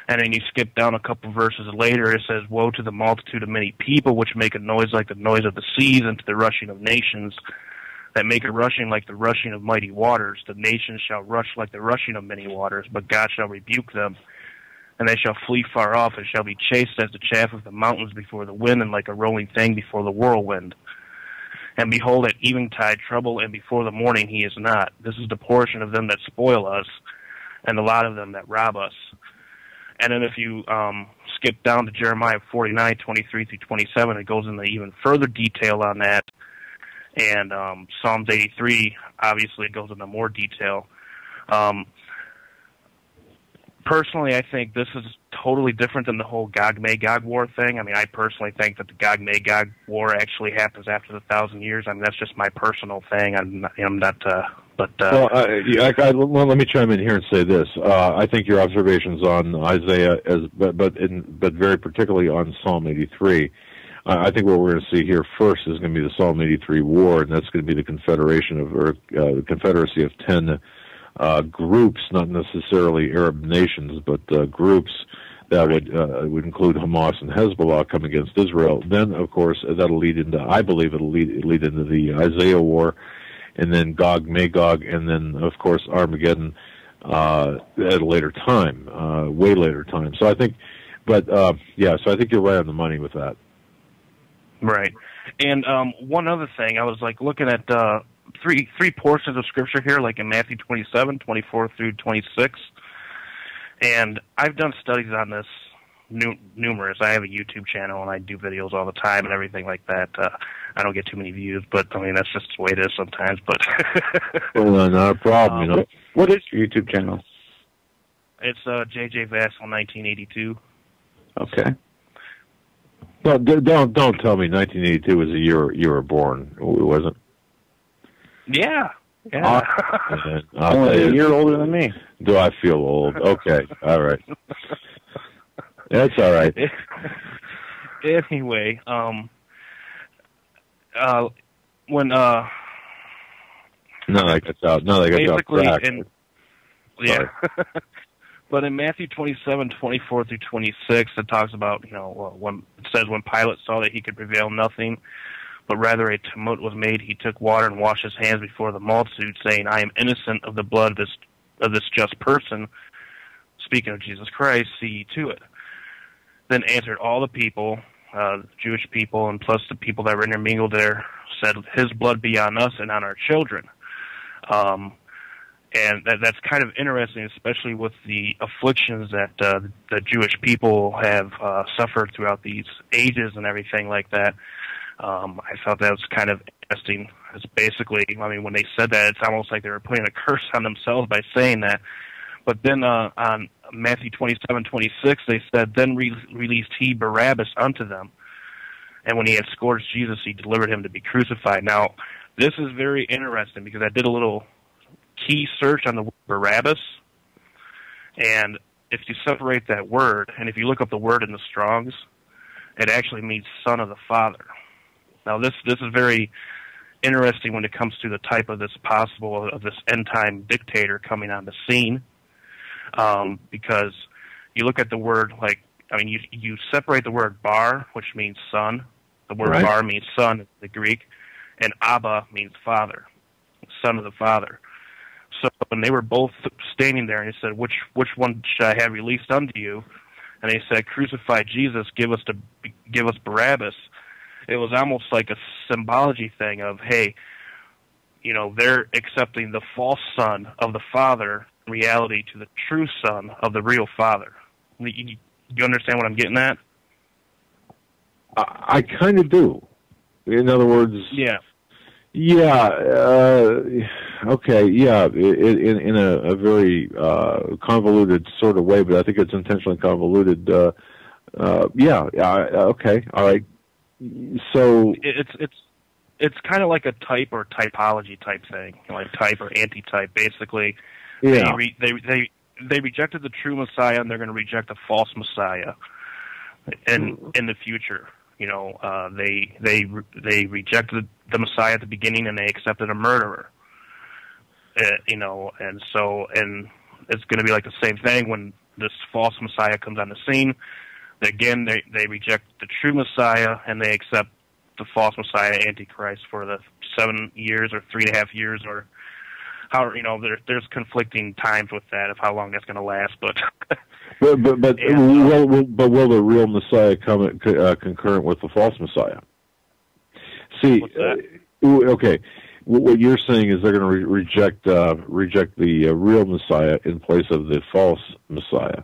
And then you skip down a couple verses later, it says, woe to the multitude of many people, which make a noise like the noise of the seas, and to the rushing of nations, that make a rushing like the rushing of mighty waters. The nations shall rush like the rushing of many waters, but God shall rebuke them. And they shall flee far off, and shall be chased as the chaff of the mountains before the wind, and like a rolling thing before the whirlwind. And behold, at eventide trouble, and before the morning he is not. This is the portion of them that spoil us, and the lot of them that rob us. And then if you skip down to Jeremiah 49:23-27, it goes into even further detail on that. And Psalms 83 obviously goes into more detail. Personally, I think this is totally different than the whole Gog-Magog war thing. I mean, I personally think that the Gog-Magog war actually happens after the 1,000 years. I mean, that's just my personal thing. I'm not. Well, let me chime in here and say this. I think your observations on Isaiah, but very particularly on Psalm 83. I think what we're going to see here first is going to be the Psalm 83 war, and that's going to be the confederacy of 10 groups, not necessarily Arab nations, but groups that would include Hamas and Hezbollah come against Israel. Then, of course, that'll lead into, I believe it'll lead into the Isaiah war, and then Gog, Magog, and then, of course, Armageddon at a later time, way later time. So I think, so I think you're right on the money with that. Right. And one other thing, I was looking at three portions of Scripture here, like in Matthew 27:24-26. And I've done studies on this numerous. I have a YouTube channel, and I do videos all the time and everything like that. I don't get too many views, but, I mean, that's just the way it is sometimes. But well, not a problem, What is your YouTube channel? It's JJ Vassal 1982. Okay. No, don't tell me 1982 was the year you were born, was it? Yeah. Only a year older than me. Do I feel old? Okay, all right. That's all right. Anyway, when no, that gets out. No, that gets out. Basically, yeah. But in Matthew 27:24-26, it talks about, when it says, when Pilate saw that he could prevail nothing, but rather a tumult was made, he took water and washed his hands before the multitude, saying, I am innocent of the blood of this just person. Speaking of Jesus Christ, see ye to it. Then answered all the people, the Jewish people, and plus the people that were intermingled there, said, his blood be on us and on our children. And that's kind of interesting, especially with the afflictions that the Jewish people have suffered throughout these ages and everything like that. I thought that was kind of interesting. It's basically, I mean, when they said that, it's almost like they were putting a curse on themselves by saying that. But then on Matthew 27:26, they said, "Then released he Barabbas unto them. And when he had scourged Jesus, he delivered him to be crucified." Now, this is very interesting because I did a little key search on the word Barabbas. And if you separate that word, and if you look up the word in the Strong's, it actually means son of the Father. Now, this is very interesting when it comes to the type of this possible of this end-time dictator coming on the scene. Because you look at the word, you separate the word bar, which means son. The word bar means son in the Greek, and Abba means father, son of the Father. So when they were both standing there, and he said, which one should I have released unto you? And they said, crucify Jesus, give us Barabbas. It was almost like a symbology thing of, hey, they're accepting the false son of the Father in reality to the true son of the real Father. You understand what I'm getting at? I kind of do. In other words, yeah. Okay, yeah, in a very convoluted sort of way, but I think it's intentionally convoluted. Okay, all right. So it's kind of like a type or typology type thing, like type or anti-type. Basically, yeah. they rejected the true Messiah, and they're going to reject the false Messiah in the future. They rejected the Messiah at the beginning, and they accepted a murderer. And it's going to be like the same thing when this false Messiah comes on the scene. Again, they reject the true Messiah, and they accept the false Messiah, Antichrist, for the 7 years or 3.5 years, or how there's conflicting times with that of how long that's going to last. But will the real Messiah come concurrent with the false Messiah? See, okay. What you're saying is they're going to reject the real Messiah in place of the false Messiah.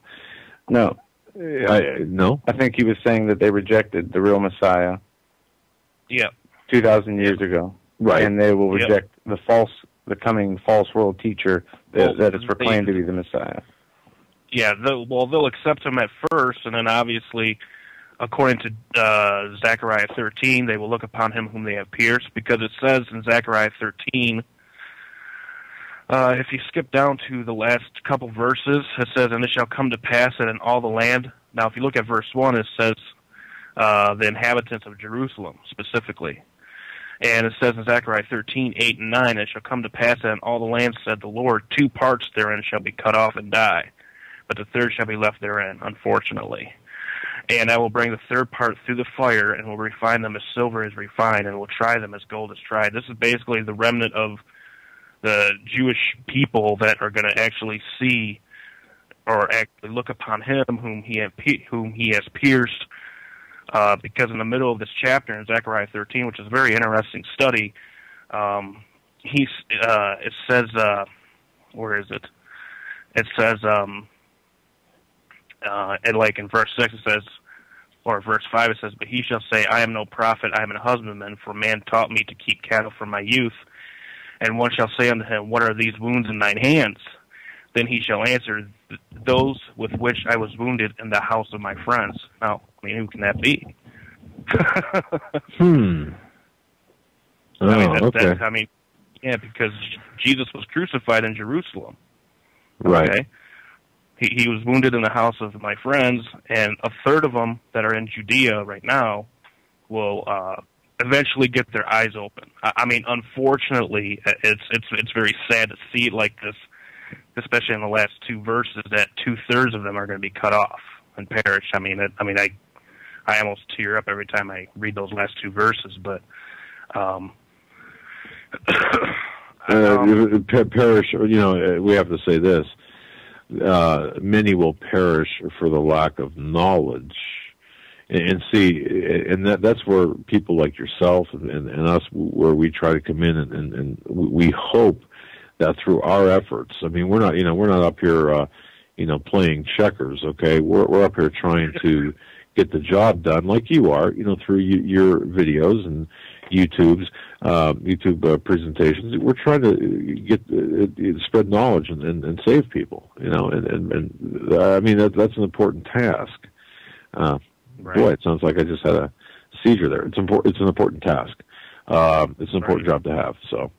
No. No? I think he was saying that they rejected the real Messiah. Yeah. 2,000 years ago. Right. And they will reject the coming false world teacher that is proclaimed to be the Messiah. Yeah, they'll accept him at first, and then obviously, according to Zechariah 13, they will look upon him whom they have pierced, because it says in Zechariah 13, if you skip down to the last couple verses, it says, and it shall come to pass that in all the land. Now, if you look at verse 1, it says the inhabitants of Jerusalem, specifically. And it says in Zechariah 13, 8 and 9, it shall come to pass that in all the land, said the Lord, 2 parts therein shall be cut off and die, but the third shall be left therein, unfortunately. And I will bring the third part through the fire, and will refine them as silver is refined, and will try them as gold is tried. This is basically the remnant of the Jewish people that are going to actually see or actually look upon him whom he has pierced. Because in the middle of this chapter in Zechariah 13, which is a very interesting study, it says, where is it? It says, in verse 6 it says, or verse 5 it says, but he shall say, I am no prophet, I am an husbandman, for man taught me to keep cattle from my youth. And one shall say unto him, what are these wounds in thine hands? Then he shall answer, those with which I was wounded in the house of my friends. Now, who can that be? Because Jesus was crucified in Jerusalem. Right. Okay? He was wounded in the house of my friends, and a third of them that are in Judea right now will eventually get their eyes open. Unfortunately, it's very sad to see it like this, especially in the last 2 verses, that 2/3 of them are going to be cut off and perish. I almost tear up every time I read those last 2 verses, but perish. We have to say this: many will perish for the lack of knowledge. And see, and that's where people like yourself and us, where we try to come in, and we hope that through our efforts. We're not up here, playing checkers. Okay, we're up here trying to get the job done, like you are, through your videos and YouTube presentations. We're trying to get spread knowledge and save people. And I mean that's an important task. Right. Boy, it sounds like I just had a seizure there. It's important. It's an important task. It's an important job to have. So,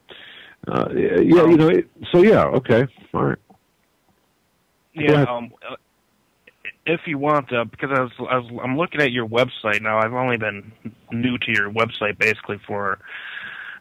okay, all right. Yeah. If you want, because I'm looking at your website now. I've only been new to your website basically for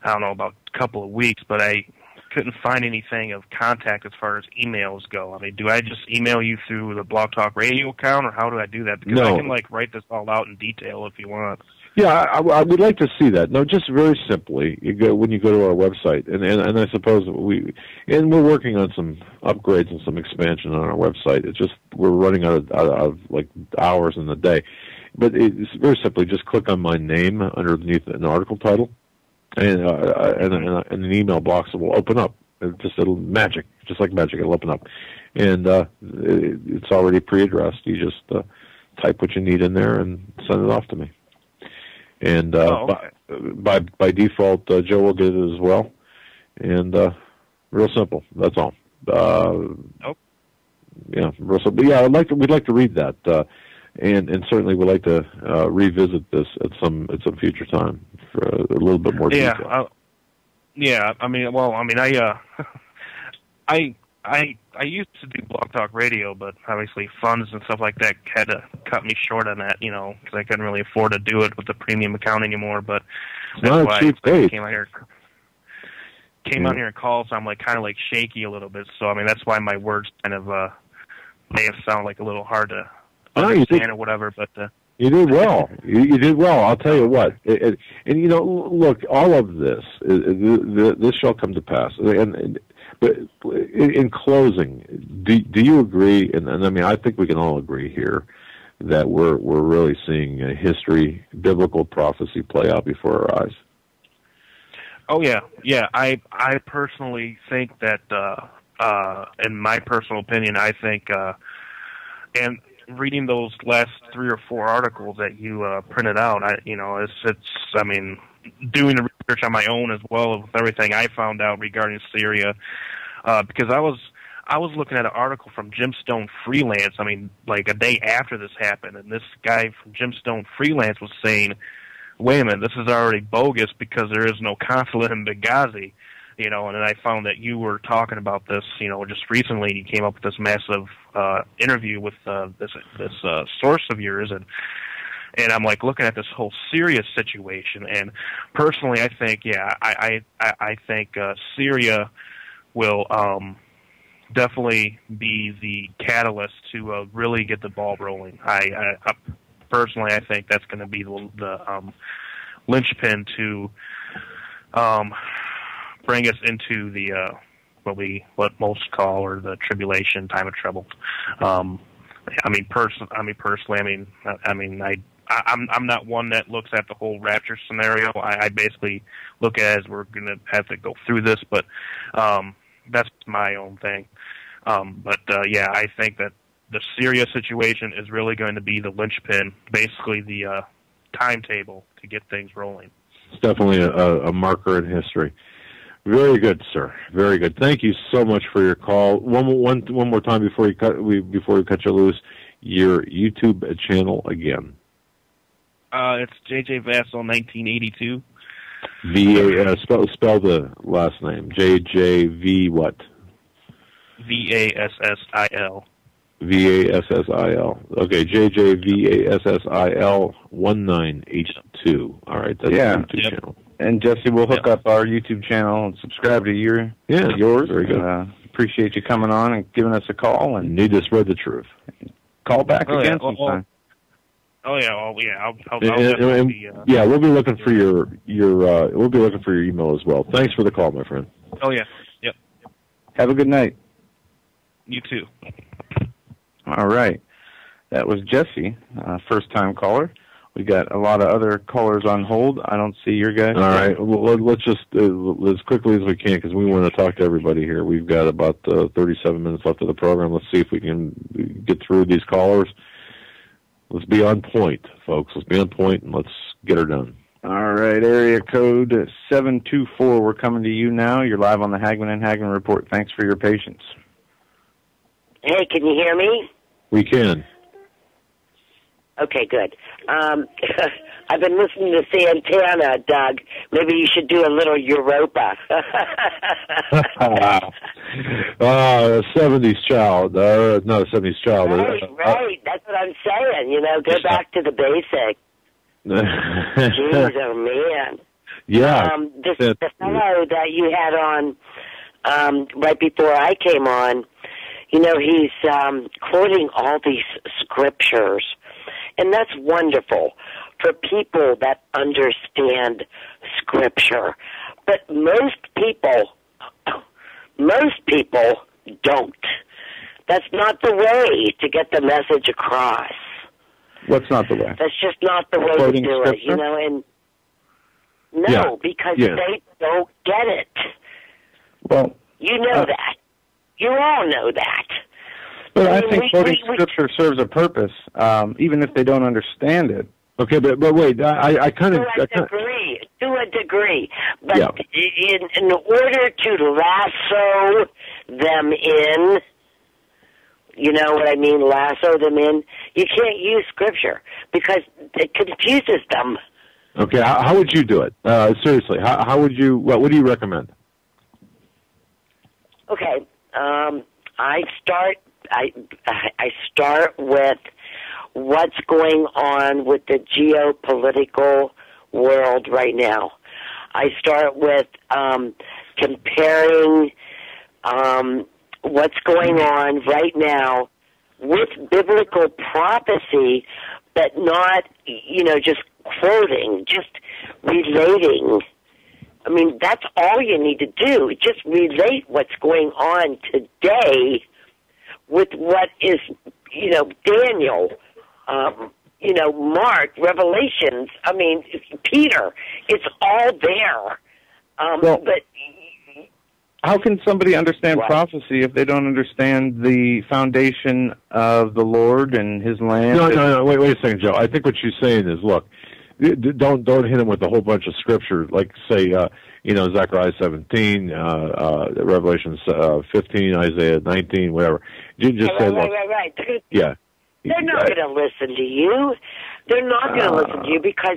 about a couple of weeks, but I couldn't find anything of contact as far as emails go. I mean, do I just email you through the Blog Talk Radio account, or how do I do that? Because I can write this all out in detail if you want. Yeah, I would like to see that. No, just very simply, when you go to our website, and I suppose we're working on some upgrades and some expansion on our website. It's just we're running out of like hours in the day. But it's very simply just click on my name underneath an article title, and an email box will open up. It'll magic, just like magic. It'll open up, and it's already pre-addressed. You just type what you need in there and send it off to me. And by default, Joe will get it as well. And real simple. That's all. Yeah, real simple. Yeah, we'd like to read that, and certainly we'd like to revisit this at some future time for a little bit more detail. I used to do Blog Talk Radio, but obviously funds and stuff like that had to cut me short on that, because I couldn't really afford to do it with the premium account anymore. But that's why I came out here and called, so I'm kind of shaky a little bit. So I mean, that's why my words kind of may have sounded like a little hard to understand or whatever. But you did well. You did well. I'll tell you what. And look, all of this shall come to pass. But in closing, do you agree? And I mean, I think we can all agree here that we're really seeing history, biblical prophecy play out before our eyes. Oh yeah. I personally think that, in my personal opinion, I think, and reading those last 3 or 4 articles that you printed out, I mean, doing the research on my own as well with everything I found out regarding Syria, because I was looking at an article from Jim Stone Freelance, I mean, like a day after this happened, and this guy from Jim Stone Freelance was saying, wait a minute, this is already bogus because there is no consulate in Benghazi, and then I found that you were talking about this, just recently. You came up with this massive interview with this source of yours, and I'm looking at this whole Syria situation, and personally, I think, I think Syria will definitely be the catalyst to really get the ball rolling. I personally, I think that's going to be the linchpin to bring us into the what most call or the tribulation, time of trouble. Personally, I'm not one that looks at the whole rapture scenario. I basically look at it as we're going to have to go through this, but that's my own thing. I think that the Syria situation is really going to be the linchpin, basically the timetable to get things rolling. It's definitely a marker in history. Very good, sir. Very good. Thank you so much for your call. One more time before we cut you loose. Your YouTube channel again. It's JJ Vassal 1982. Spell the last name. JJV what? VASSIL. VASSIL. Okay, JJVASSIL 1982. All right, that's the YouTube channel. And Jesse, we'll hook up our YouTube channel and subscribe to yours. Very good. Appreciate you coming on and giving us a call. And need to spread the truth. Call back again sometime. I'll we'll be looking for your we'll be looking for your email as well. Thanks for the call, my friend. Oh yeah, yep. Have a good night. You too. All right, that was Jesse, first-time caller. We got a lot of other callers on hold. I don't see your guys. All right, well, let's just as quickly as we can because we want to talk to everybody here. We've got about 37 minutes left of the program. Let's see if we can get through these callers. Let's be on point, folks. Let's be on point and let's get her done. All right, area code 724. We're coming to you now. You're live on the Hagmann and Hagmann Report. Thanks for your patience. Hey, can you hear me? We can. Okay, good. I've been listening to Santana, Doug. Maybe you should do a little Europa. 70s child. Not a 70s child. Right. That's what I'm saying. You know, go back to the basics. Jeez, oh, man. Yeah. The fellow that you had on right before I came on, you know, he's quoting all these scriptures. And that's wonderful for people that understand Scripture. But most people don't. That's not the way to get the message across. What's not the way? That's just not the way to do it, you know. And because they don't get it. Well, you know that. You all know that. But I think quoting Scripture serves a purpose, even if they don't understand it. Okay, but wait, I kind of... To a degree. But in order to lasso them in, you know what I mean, lasso them in, you can't use Scripture because it confuses them. Okay, how would you do it? Seriously, how would you... What do you recommend? Okay, I start with what's going on with the geopolitical world right now. I start with comparing what's going on right now with biblical prophecy, but not, you know, just quoting, just relating. I mean, that's all you need to do. Just relate what's going on today with what is, you know, Daniel, you know, Mark, Revelations, I mean, Peter. It's all there. But how can somebody understand prophecy if they don't understand the foundation of the Lord and His land? No. Wait a second, Joe. I think what she's saying is, look, don't hit them with a whole bunch of scripture, like say, you know, Zechariah 17, Revelation 15, Isaiah 19, whatever. You just say, look, right. Yeah. They're not going to listen to you. They're not going to listen to you because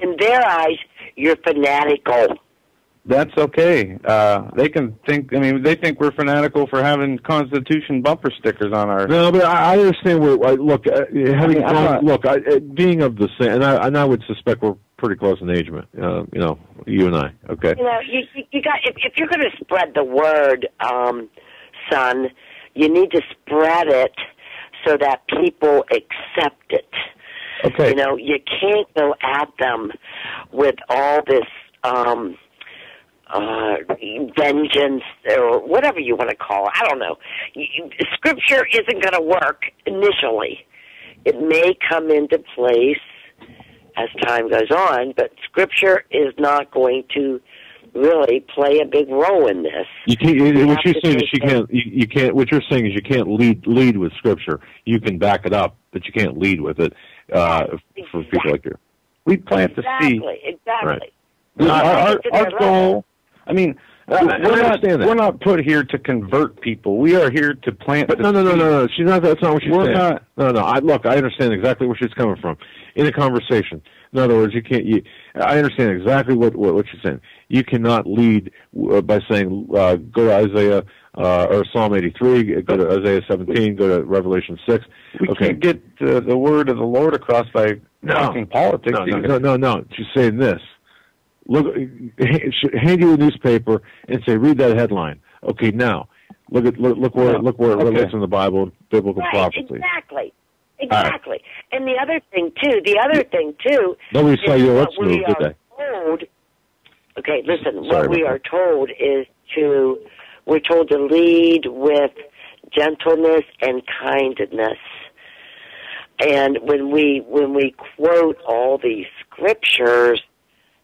in their eyes, you're fanatical. That's okay. They can think, I mean, they think we're fanatical for having Constitution bumper stickers on our... No, but I understand where, look, being of the same, and I would suspect we're pretty close in age, you know, you and I, okay? You know, you got, if you're going to spread the word, son, you need to spread it so that people accept it. Okay. You know, you can't go at them with all this, vengeance or whatever you want to call it. I don't know. Scripture isn't going to work initially. It may come into place as time goes on, but Scripture is not going to really play a big role in this. You can't. What you're saying is you can't. What you're saying is you can't lead with Scripture. You can back it up, but you can't lead with it for people like you. We plant the seed. Exactly. Right. Our goal. I mean, we're not put here to convert people. We are here to plant. But no. She's not. That's not what she's saying. No. I understand exactly where she's coming from in a conversation. In other words, you can't. I understand exactly what she's saying. You cannot lead by saying go to Isaiah or Psalm 83, go to Isaiah 17, go to Revelation 6. We can't get the word of the Lord across by talking politics. No. She's saying this. Look, hand you a newspaper and say, read that headline. Okay, now look where it relates in the Bible, biblical prophecy. Exactly. Right. And the other thing too. Nobody saw your lips move, did they? Okay, listen. What we are told is we're told to lead with gentleness and kindness. And when we quote all these scriptures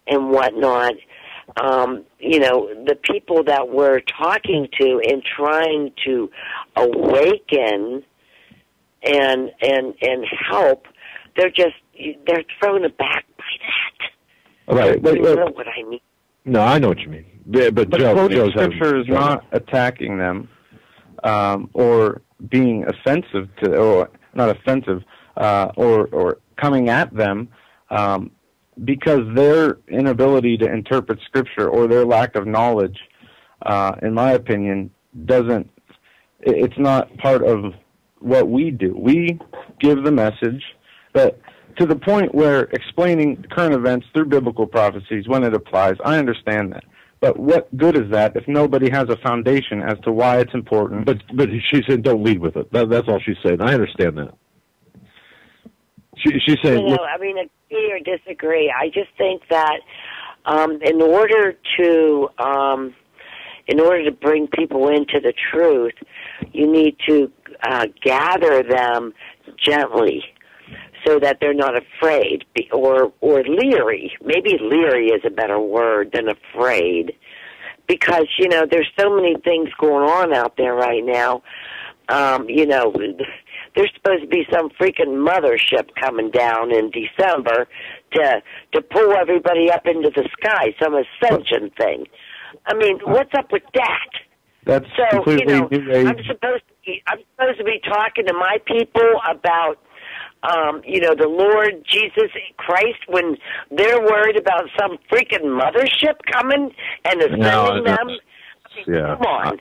and whatnot, you know, the people that we're talking to and trying to awaken and help, they're thrown aback by that. Right. You know what I mean? No, I know what you mean. But quoting Scripture is not attacking them or being offensive to, or not offensive, or coming at them because their inability to interpret Scripture or their lack of knowledge, in my opinion, it's not part of what we do. We give the message, but to the point where explaining current events through biblical prophecies when it applies, I understand that. But what good is that if nobody has a foundation as to why it's important? But she said don't lead with it. That's all she's saying. I understand that. She's saying... I mean, agree or disagree. I just think that in order to bring people into the truth, you need to gather them gently so that they're not afraid or leery. Maybe leery is a better word than afraid, because, there's so many things going on out there right now. There's supposed to be some freaking mothership coming down in December to pull everybody up into the sky, some ascension thing. I mean, what's up with that? That's so, completely new age. I'm supposed to be talking to my people about the Lord Jesus Christ when they're worried about some freaking mothership coming and ascending them. Yeah. Come on.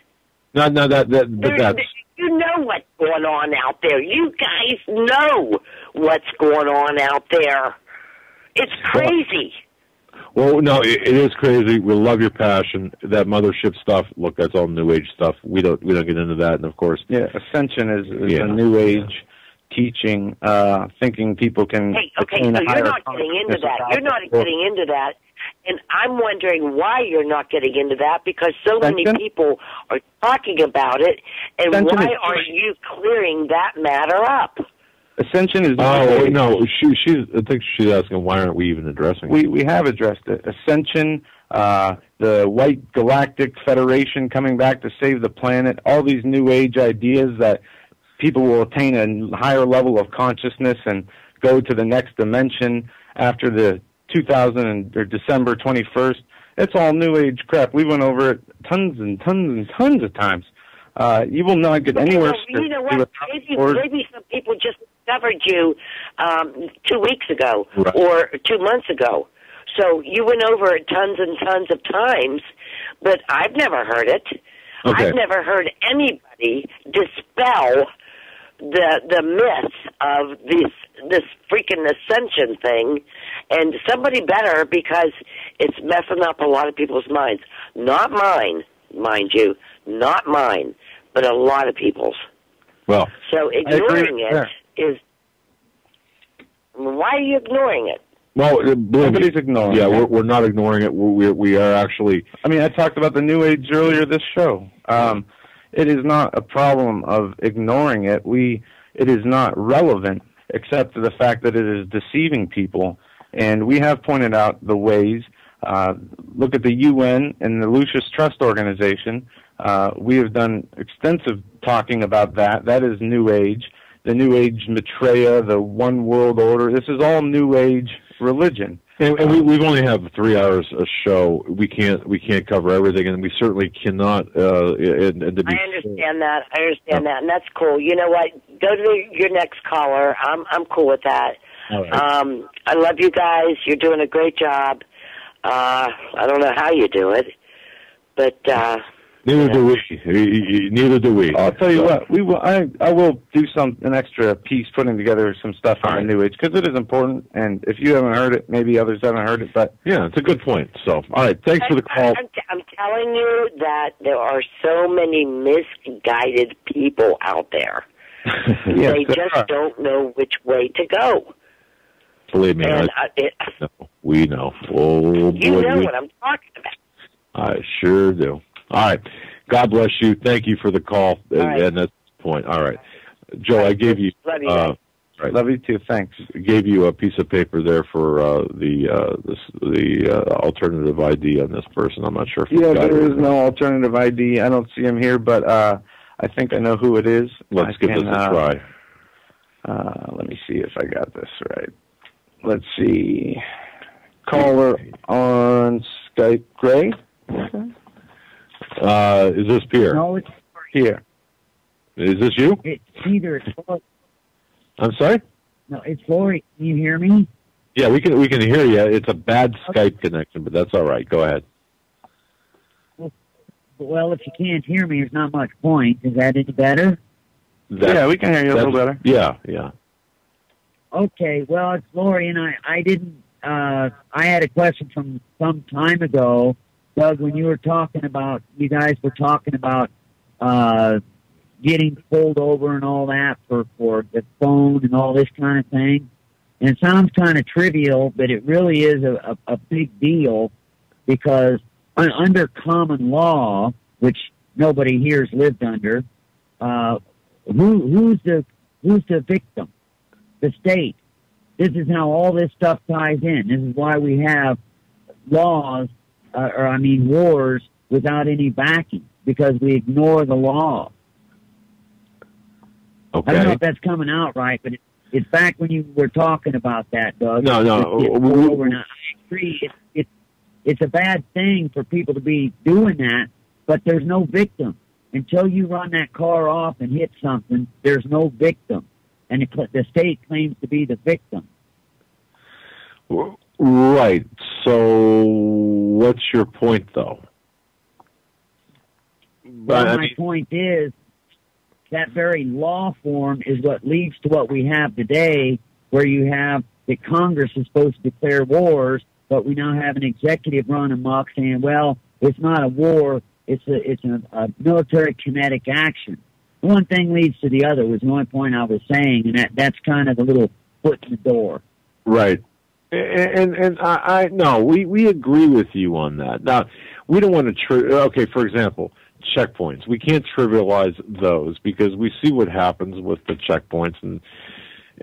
No, that's... You know what's going on out there. You guys know what's going on out there. It's crazy. Well, no, it is crazy. We love your passion. That mothership stuff, look, that's all New Age stuff. We don't get into that, and of course... Yeah, ascension is a New Age teaching, thinking people can... Hey, okay, so you're not getting into that. You're not getting into that. And I'm wondering why you're not getting into that, because so many people are talking about it, and why aren't you clearing that matter up? Ascension is... Oh, no, I think she's asking why aren't we even addressing it? We have addressed it. Ascension, the White Galactic Federation coming back to save the planet, all these New Age ideas that people will attain a higher level of consciousness and go to the next dimension after the December 21st. It's all New Age crap. We went over it tons and tons and tons of times. You will not get anywhere. You know what? Maybe some people just discovered you 2 weeks ago or 2 months ago. So you went over it tons and tons of times, but I've never heard it. Okay. I've never heard anybody dispel the myth of this freaking ascension thing, and somebody better, because it's messing up a lot of people's minds. Not mine, mind you, not mine, but a lot of people's. Well, so ignoring it is... Why are you ignoring it? Well, nobody's ignoring it. Yeah, we're not ignoring it. We are actually... I mean, I talked about the New Age earlier this show. It is not a problem of ignoring it. It is not relevant, except for the fact that it is deceiving people. And we have pointed out the ways. Look at the UN and the Lucis Trust Organization. We have done extensive talking about that. That is New Age. The New Age Maitreya, the One World Order. This is all New Age religion. And we've only have 3 hours a show. We can't cover everything, and we certainly cannot. I understand that. I understand that, and that's cool. You know what? Go to your next caller. I'm cool with that. All right. I love you guys. You're doing a great job. I don't know how you do it, but neither do we. Neither do we. I'll tell you what. We will. I will do an extra piece putting together some stuff on the New Age, because it is important. And if you haven't heard it, maybe others haven't heard it. But yeah, it's a good point. So, all right. Thanks for the call. I'm telling you that there are so many misguided people out there. Yes, they just don't know which way to go. Believe me, we know. Oh, you know what I'm talking about. I sure do. All right. God bless you. Thank you for the call. Right. And that's the point. All right. Joe, I gave you... Love you. Right. Love you too. Thanks. Gave you a piece of paper there for the alternative ID on this person. I'm not sure if there is no alternative ID. I don't see him here, but I think I know who it is. Let's give this a try. Let me see if I got this right. Let's see. caller on Skype, Gray. Is this Pierre? No, it's Pierre. Is this you? It's either. I'm sorry? No, it's Lori. Can you hear me? Yeah, we can hear you. It's a bad Skype connection, but that's all right. Go ahead. Well, if you can't hear me, there's not much point. Is that any better? Yeah, we can hear you a little better. Yeah. Okay, well, it's Lori, and I didn't. I had a question from some time ago, Doug, when you guys were talking about getting pulled over and all that for the phone and all this kind of thing. And it sounds kind of trivial, but it really is a big deal, because under common law, which nobody here has lived under, who's the victim? The state. This is how all this stuff ties in. This is why we have laws, wars without any backing, because we ignore the law. Okay. I don't know if that's coming out right, but it's back when you were talking about that, Doug. No. I agree. It's a bad thing for people to be doing that, but there's no victim. Until you run that car off and hit something, there's no victim. And the state claims to be the victim. Right. So what's your point, though? Well, my point is that very law form is what leads to what we have today, where you have that Congress is supposed to declare wars, but we now have an executive run amok saying, well, it's not a war, it's a military kinetic action. One thing leads to the other was the only point I was saying, and that's kind of the little foot in the door. Right. And I no, we agree with you on that. Now, we don't want to, okay, for example, checkpoints. We can't trivialize those, because we see what happens with the checkpoints and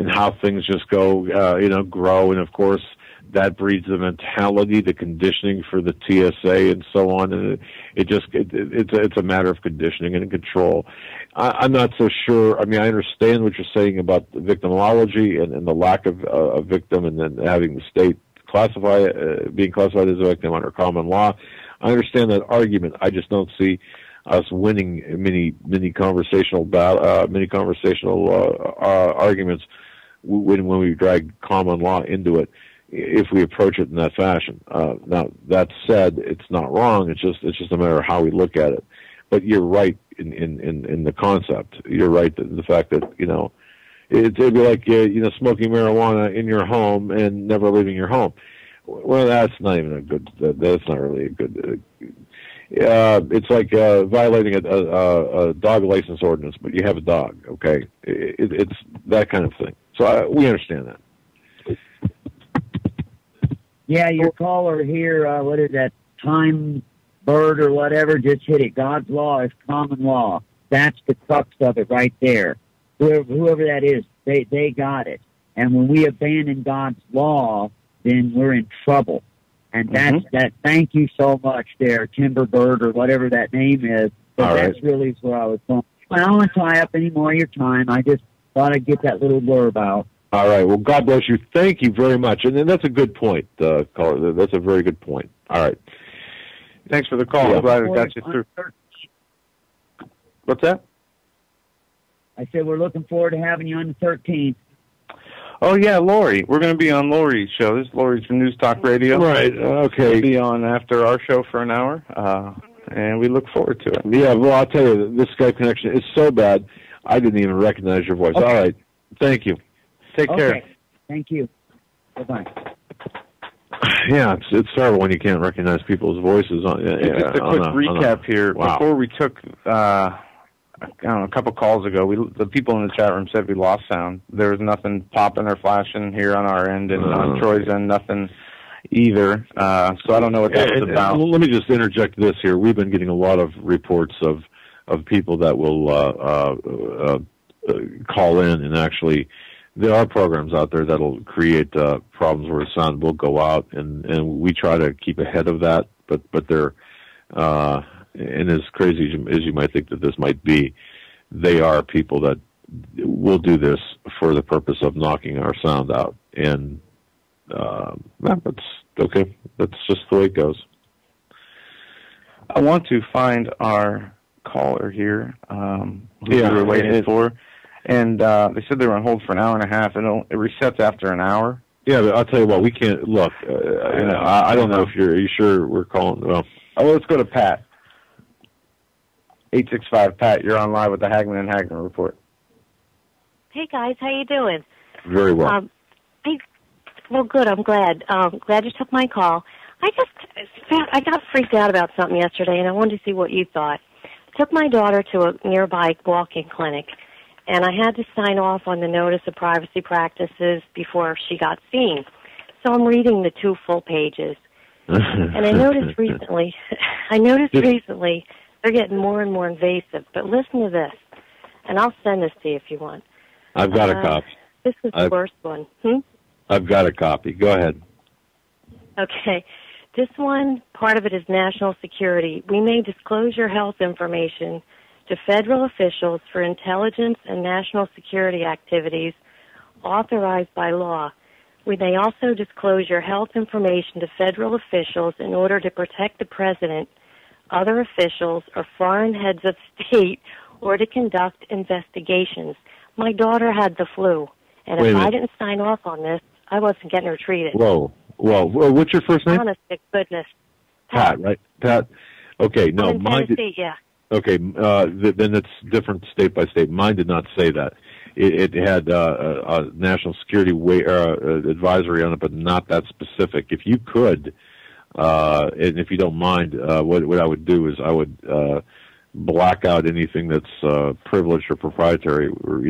how things just go, grow. And of course, that breeds the mentality, the conditioning for the TSA and so on. And it's a matter of conditioning and control. I'm not so sure. I mean, I understand what you're saying about the victimology and the lack of a victim, and then having the state being classified as a victim under common law. I understand that argument. I just don't see us winning many conversational arguments when we drag common law into it, if we approach it in that fashion. Now, that said, it's not wrong. It's just a matter of how we look at it. But you're right in the concept. You're right in the fact that, it'd be like, smoking marijuana in your home and never leaving your home. Well, that's not even that's not really a good, it's like violating a dog license ordinance, but you have a dog, okay? It's that kind of thing. So we understand that. Yeah, your caller here, what is that, Time Bird or whatever, just hit it. God's law is common law. That's the crux of it right there. Whoever that is, they got it. And when we abandon God's law, then we're in trouble. And that's that. Thank you so much there, Timberbird, or whatever that name is. But that's really where I was going. I don't want to tie up any more of your time. I just thought I'd get that little blurb out. All right. Well, God bless you. Thank you very much. And that's a good point, caller. That's a very good point. All right. Thanks for the call. Yeah. I'm glad we got you through. What's that? I said we're looking forward to having you on the 13th. Oh, yeah, Lori. We're going to be on Lori's show. This is Lori's from News Talk Radio. Right, okay. We'll be on after our show for an hour, and we look forward to it. Yeah, well, I'll tell you, this Skype connection is so bad, I didn't even recognize your voice. Okay. All right. Thank you. Take care. Thank you. Bye-bye. Yeah, it's terrible when you can't recognize people's voices. Just a quick recap here. Wow. Before we took... I don't know, a couple calls ago, the people in the chat room said we lost sound. There was nothing popping or flashing here on our end, and on Troy's end, nothing either. So I don't know what that was about. Let me just interject this here. We've been getting a lot of reports of people that will call in, and actually there are programs out there that'll create problems where the sound will go out, and we try to keep ahead of that, but they're... and as crazy as you might think that this might be, they are people that will do this for the purpose of knocking our sound out. And That's okay. That's just the way it goes. I want to find our caller here who we were waiting for. And they said they were on hold for an hour and a half, and it resets after an hour. Yeah, but I'll tell you what, we can't, look, I don't know if are you sure we're calling, well. Oh, let's go to Pat. 865 Pat, you're on live with the Hagmann and Hagmann Report. Hey guys, how you doing? Very well. Well, good. I'm glad. Glad you took my call. I got freaked out about something yesterday, and I wanted to see what you thought. I took my daughter to a nearby walk-in clinic, and I had to sign off on the notice of privacy practices before she got seen. So I'm reading the 2 full pages, and I noticed recently they're getting more and more invasive. But listen to this, and I'll send this to you if you want. I've got a copy. This is the worst one. I've got a copy. Go ahead. Okay. This one, part of it is national security. We may disclose your health information to federal officials for intelligence and national security activities authorized by law. We may also disclose your health information to federal officials in order to protect the president, other officials, or foreign heads of state, or to conduct investigations. My daughter had the flu, and if I didn't sign off on this, I wasn't getting her treated. Whoa. What's your first name? Honest to goodness. Pat, right? Pat. Okay, no, mine did. Yeah. Okay, then it's different state by state. Mine did not say that. It had a national security advisory on it, but not that specific. If you could, and if you don't mind, what I would do is I would black out anything that's privileged or proprietary or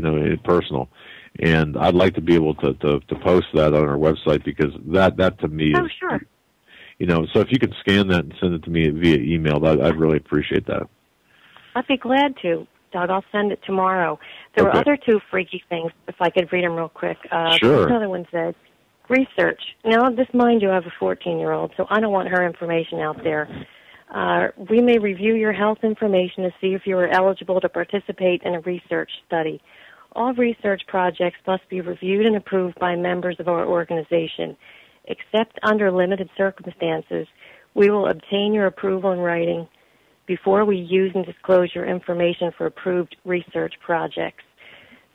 personal. And I'd like to be able to post that on our website because that to me is, sure. So if you could scan that and send it to me via email, I'd really appreciate that. I'd be glad to, Doug. I'll send it tomorrow. There were other 2 freaky things, if I could read them real quick. Sure. Another one said, research. Now, mind you, I have a 14-year-old, so I don't want her information out there. We may review your health information to see if you are eligible to participate in a research study. All research projects must be reviewed and approved by members of our organization. Except under limited circumstances, we will obtain your approval in writing before we use and disclose your information for approved research projects.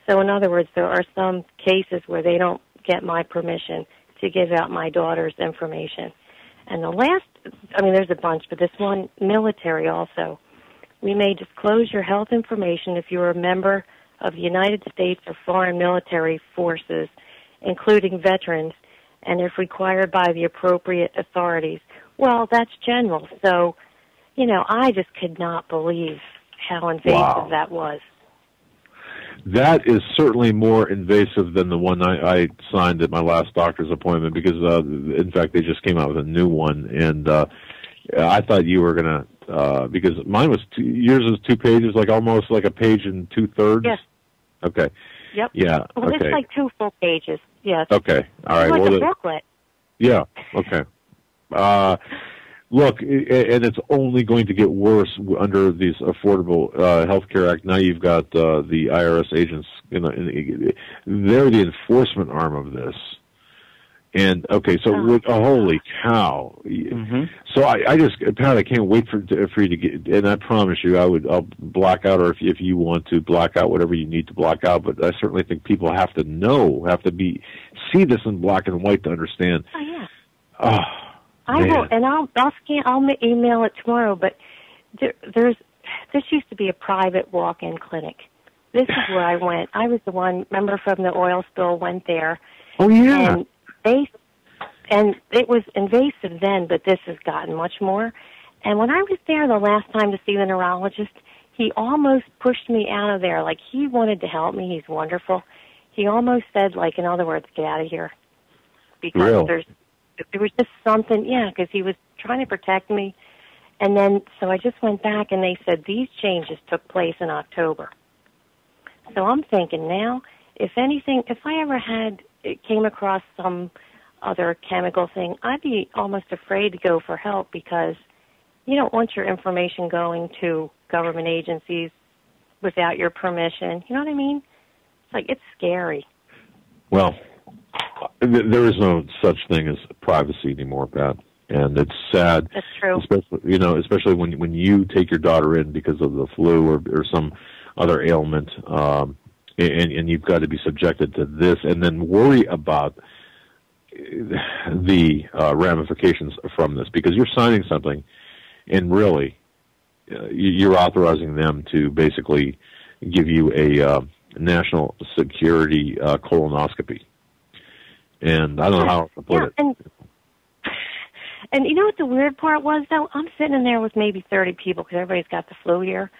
So in other words, there are some cases where they don't get my permission to give out my daughter's information. And the last, there's a bunch, but this one, military also. We may disclose your health information if you are a member of the United States or foreign military forces, including veterans, and if required by the appropriate authorities. Well, that's general. So, I just could not believe how invasive that was. That is certainly more invasive than the one I signed at my last doctor's appointment because, in fact, they just came out with a new one, and I thought you were going to, because mine was yours was 2 pages, like almost like a page and 2/3. Yes. Okay. Yep. Yeah. Well, okay. it's like 2 full pages. Yes. Okay. All right. It's like well, a booklet. Yeah. Okay. Look, and it's only going to get worse under these Affordable Health Care Act. Now you've got the IRS agents. They're the enforcement arm of this. And okay, so holy cow! Mm-hmm. So I just, Pat, I can't wait for you to get. And I promise you, I'll black out, or if you want to black out whatever you need to black out. But I certainly think people have to see this in black and white to understand. Oh yeah. Oh, I will, and I'll email it tomorrow. But this used to be a private walk-in clinic. This is where I went. I was the one, remember from the oil spill, went there. Oh yeah. And it was invasive then, but this has gotten much more. And when I was there the last time to see the neurologist, he almost pushed me out of there. Like, he wanted to help me. He's wonderful. He almost said, like, in other words, get out of here. Because there was just something, because he was trying to protect me. And then, so I just went back, and they said these changes took place in October. So I'm thinking now, if anything, if I ever came across some other chemical thing, I'd be almost afraid to go for help because you don't want your information going to government agencies without your permission. You know what I mean? It's like, it's scary. Well, There is no such thing as privacy anymore, Pat, and it's sad. That's true. Especially when you take your daughter in because of the flu or some other ailment, and you've got to be subjected to this, and then worry about the ramifications from this, because you're signing something, and really, you're authorizing them to basically give you a national security colonoscopy. And I don't know how to put it. And you know what the weird part was, though? I'm sitting in there with maybe 30 people, because everybody's got the flu here,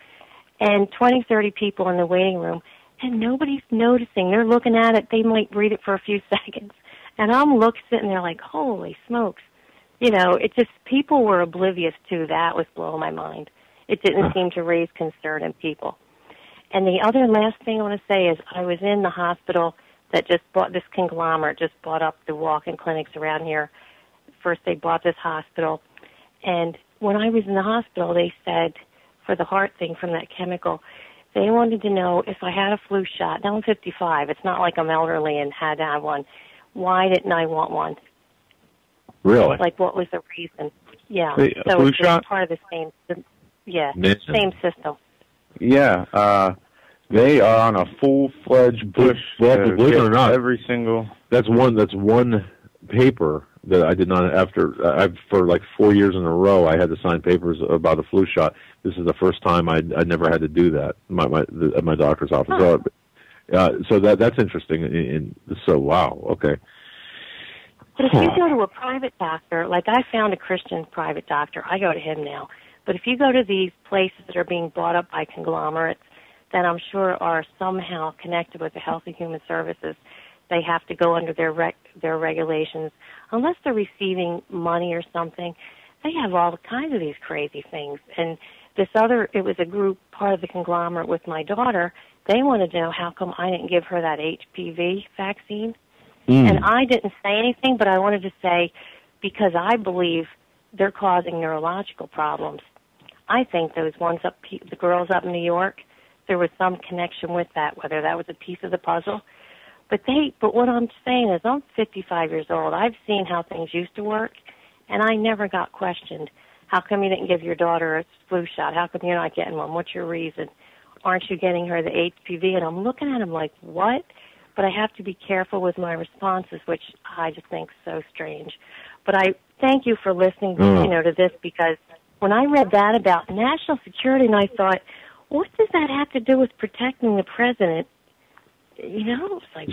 and 20, 30 people in the waiting room, and nobody's noticing. They're looking at it. They might read it for a few seconds. And I'm sitting there like, holy smokes. It just, people were oblivious to that. Was blowing my mind. It didn't seem to raise concern in people. And the other last thing I want to say is I was in the hospital that just bought, this conglomerate just bought up the walk-in clinics around here. First they bought this hospital. And when I was in the hospital, they said, for the heart thing from that chemical, they wanted to know if I had a flu shot. Now I'm 55. It's not like I'm elderly and had to have one. Why didn't I want one? Really? Like, what was the reason? Yeah. A so flu it's shot? part of the same, same system. Yeah. They are on a full-fledged push. Believe it or not, every single. That's one paper that I did not for like 4 years in a row. I had to sign papers about a flu shot. This is the first time I never had to do that at my doctor's office. Huh. So that's interesting. So wow, okay. But if you go to a private doctor, like I found a Christian private doctor, I go to him now. But if you go to these places that are being bought up by conglomerates that I'm sure are somehow connected with the Health and Human Services, they have to go under their regulations. Unless they're receiving money or something, they have all kinds of these crazy things. And it was a group, part of the conglomerate with my daughter, they wanted to know how come I didn't give her that HPV vaccine. And I didn't say anything, but I wanted to say, because I believe they're causing neurological problems. I think those ones the girls up in New York, there was some connection with that, whether that was a piece of the puzzle. But what I'm saying is, I'm 55 years old. I've seen how things used to work, and I never got questioned. How come you didn't give your daughter a flu shot? How come you're not getting one? What's your reason? Aren't you getting her the HPV? And I'm looking at him like, what? But I have to be careful with my responses, which I just think is so strange. But I thank you for listening, to this, because when I read that about national security, and I thought, what does that have to do with protecting the president? It's like,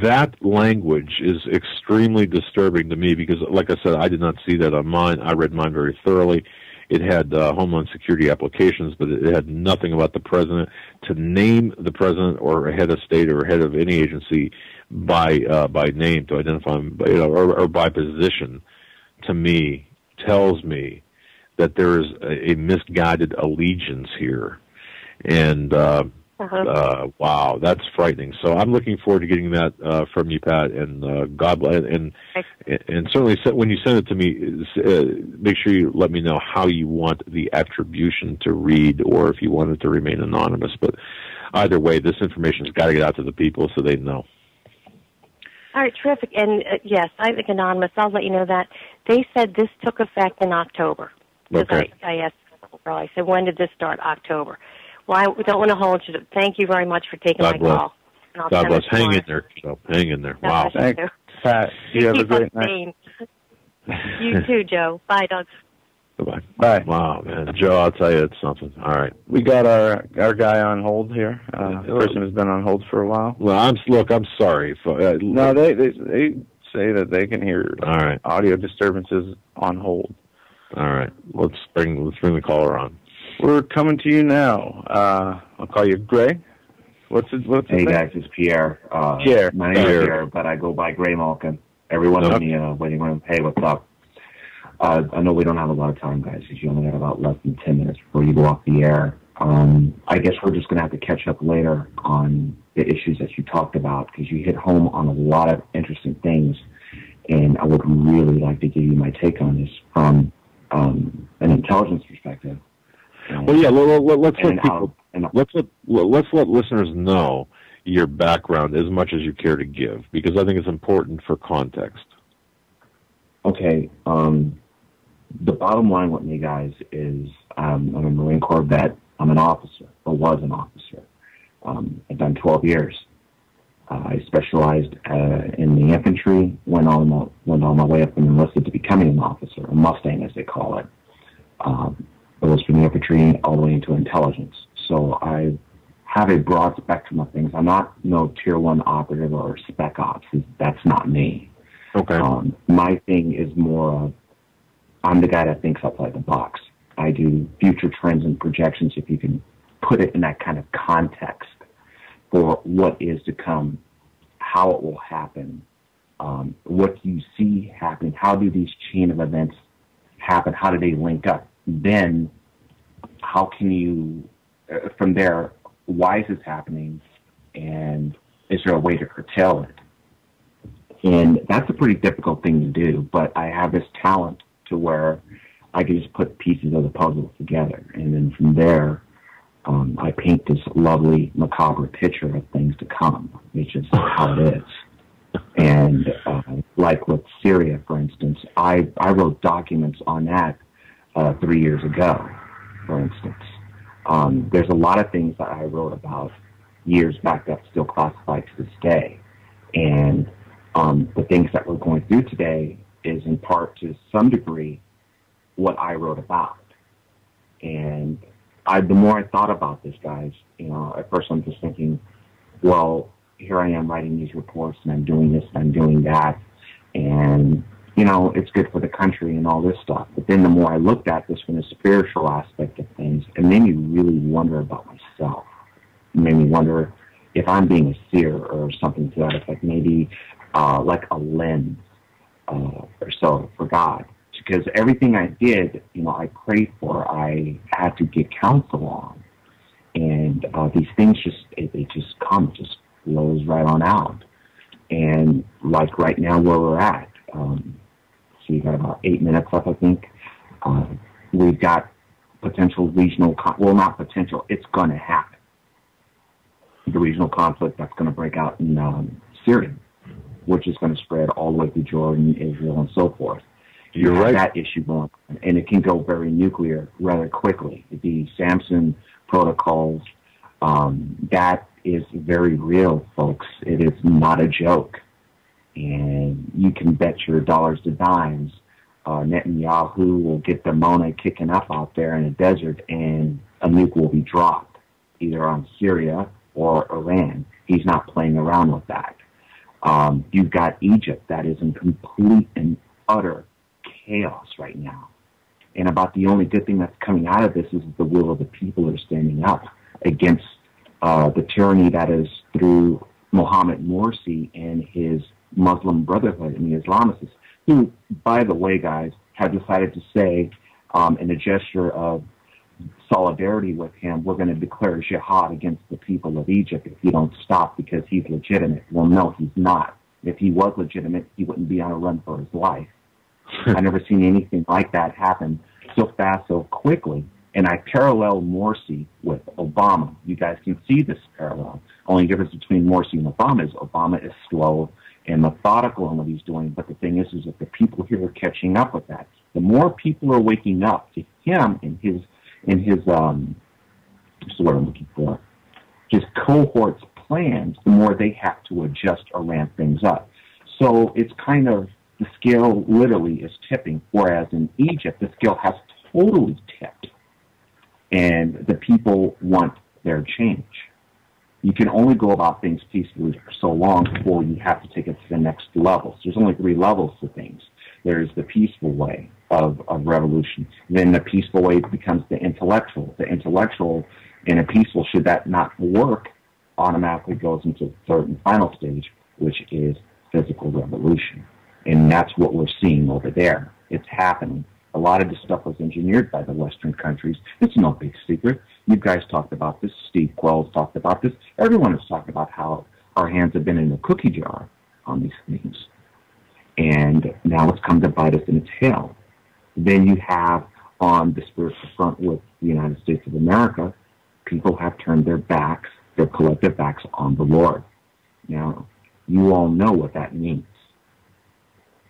that language is extremely disturbing to me because, like I said, I did not see that on mine. I read mine very thoroughly. It had Homeland Security applications, but it had nothing about the president. To name the president or a head of state or head of any agency by name, to identify him, or by position, to me tells me that there is a misguided allegiance here, and wow, that's frightening. So I'm looking forward to getting that from you, Pat, and God bless. And certainly when you send it to me, make sure you let me know how you want the attribution to read, or if you want it to remain anonymous. But either way, this information's got to get out to the people so they know. All right, terrific. And yes, I think anonymous. I'll let you know that they said this took effect in October. Okay. I asked, I said, when did this start? October. Well, I don't want to hold you. Thank you very much for taking my call. God bless. Hang in there, Joe. Hang in there. Wow. Thanks, Pat. You have a great night. You too, Joe. Bye, Doug. Bye-bye. Bye. Wow, man. Joe, I'll tell you, it's something. All right. We got our guy on hold here. The person has been on hold for a while. Well, I'm sorry. No, they say that they can hear audio disturbances on hold. All right. Let's bring the caller on. We're coming to you now. I'll call you Gray. What's Hey guys, it's Pierre. Pierre. My name is Pierre, but I go by Gray Malkin. Everyone in the waiting room. Hey, what's up? I know we don't have a lot of time, guys, because you only got about less than 10 minutes before you go off the air. I guess we're just going to have to catch up later on the issues that you talked about, because you hit home on a lot of interesting things, and I would really like to give you my take on this from an intelligence perspective. Well, yeah. Let's let listeners know. your background as much as you care to give, because I think it's important for context. Okay. The bottom line with me, guys, is I'm a Marine Corps vet. I'm an officer, or was an officer. I've done 12 years. I specialized in the infantry, went all my way up and enlisted to becoming an officer, a Mustang as they call it. It was from the infantry all the way into intelligence. So I have a broad spectrum of things. I'm not no tier 1 operative or spec ops. That's not me. Okay. My thing is more of, I'm the guy that thinks outside the box. I do future trends and projections, if you can put it in that kind of context, for what is to come, how it will happen, what you see happening, how do these chain of events happen, how do they link up? Then how can you, from there, why is this happening, and is there a way to curtail it? And that's a pretty difficult thing to do, but I have this talent to where I can just put pieces of the puzzle together, and then from there, I paint this lovely, macabre picture of things to come. It's just how it is. And like with Syria, for instance, I wrote documents on that 3 years ago, for instance. There's a lot of things that I wrote about years back that's still classified to this day. And the things that we're going through today is in part, to some degree, what I wrote about. And the more I thought about this, guys, at first I'm just thinking, well, here I am writing these reports, and I'm doing this, and I'm doing that, and, it's good for the country and all this stuff. But then the more I looked at this from the spiritual aspect of things, it made me really wonder about myself. It made me wonder if I'm being a seer or something to that effect, maybe like a lens or so for God. Because everything I did, I prayed for, I had to get counsel on. And these things they just come, just flows right on out. And like right now where we're at, so you got about 8 minutes left, I think. We've got potential regional, not potential, it's going to happen. The regional conflict that's going to break out in Syria, which is going to spread all the way through Jordan, Israel, and so forth. You're right. That issue going on, and it can go very nuclear rather quickly. The Samson protocols, that is very real, folks. It is not a joke. And you can bet your dollars to dimes Netanyahu will get the Mona kicking up out there in the desert, and a nuke will be dropped, either on Syria or Iran. He's not playing around with that. You've got Egypt that is in complete and utter chaos right now. And about the only good thing that's coming out of this is the will of the people are standing up against the tyranny that is through Mohammed Morsi and his Muslim Brotherhood and the Islamists, who, by the way, guys, have decided to say, in a gesture of solidarity with him, we're going to declare jihad against the people of Egypt if you don't stop because he's legitimate. Well, no, he's not. If he was legitimate, he wouldn't be on a run for his life. I've never seen anything like that happen so fast, so quickly. And I parallel Morsi with Obama. You guys can see this parallel. Only difference between Morsi and Obama is Obama is slow and methodical in what he's doing. But the thing is that the people here are catching up with that. The more people are waking up to him and his what's the word I'm looking for, his cohort's plans, the more they have to adjust or ramp things up. So it's kind of, the scale literally is tipping, whereas in Egypt, the scale has totally tipped. And the people want their change. You can only go about things peacefully for so long before you have to take it to the next levels. There's only 3 levels to things. There's the peaceful way of revolution. Then the peaceful way becomes the intellectual. The intellectual and a peaceful, should that not work, automatically goes into the third and final stage, which is physical revolution. And that's what we're seeing over there. It's happening. A lot of this stuff was engineered by the Western countries. It's no big secret. You guys talked about this. Steve Quayle's talked about this. Everyone has talked about how our hands have been in the cookie jar on these things. And now it's come to bite us in the tail. Then you have on the spiritual front with the United States of America, people have turned their backs their collective acts on the Lord. Now, you all know what that means.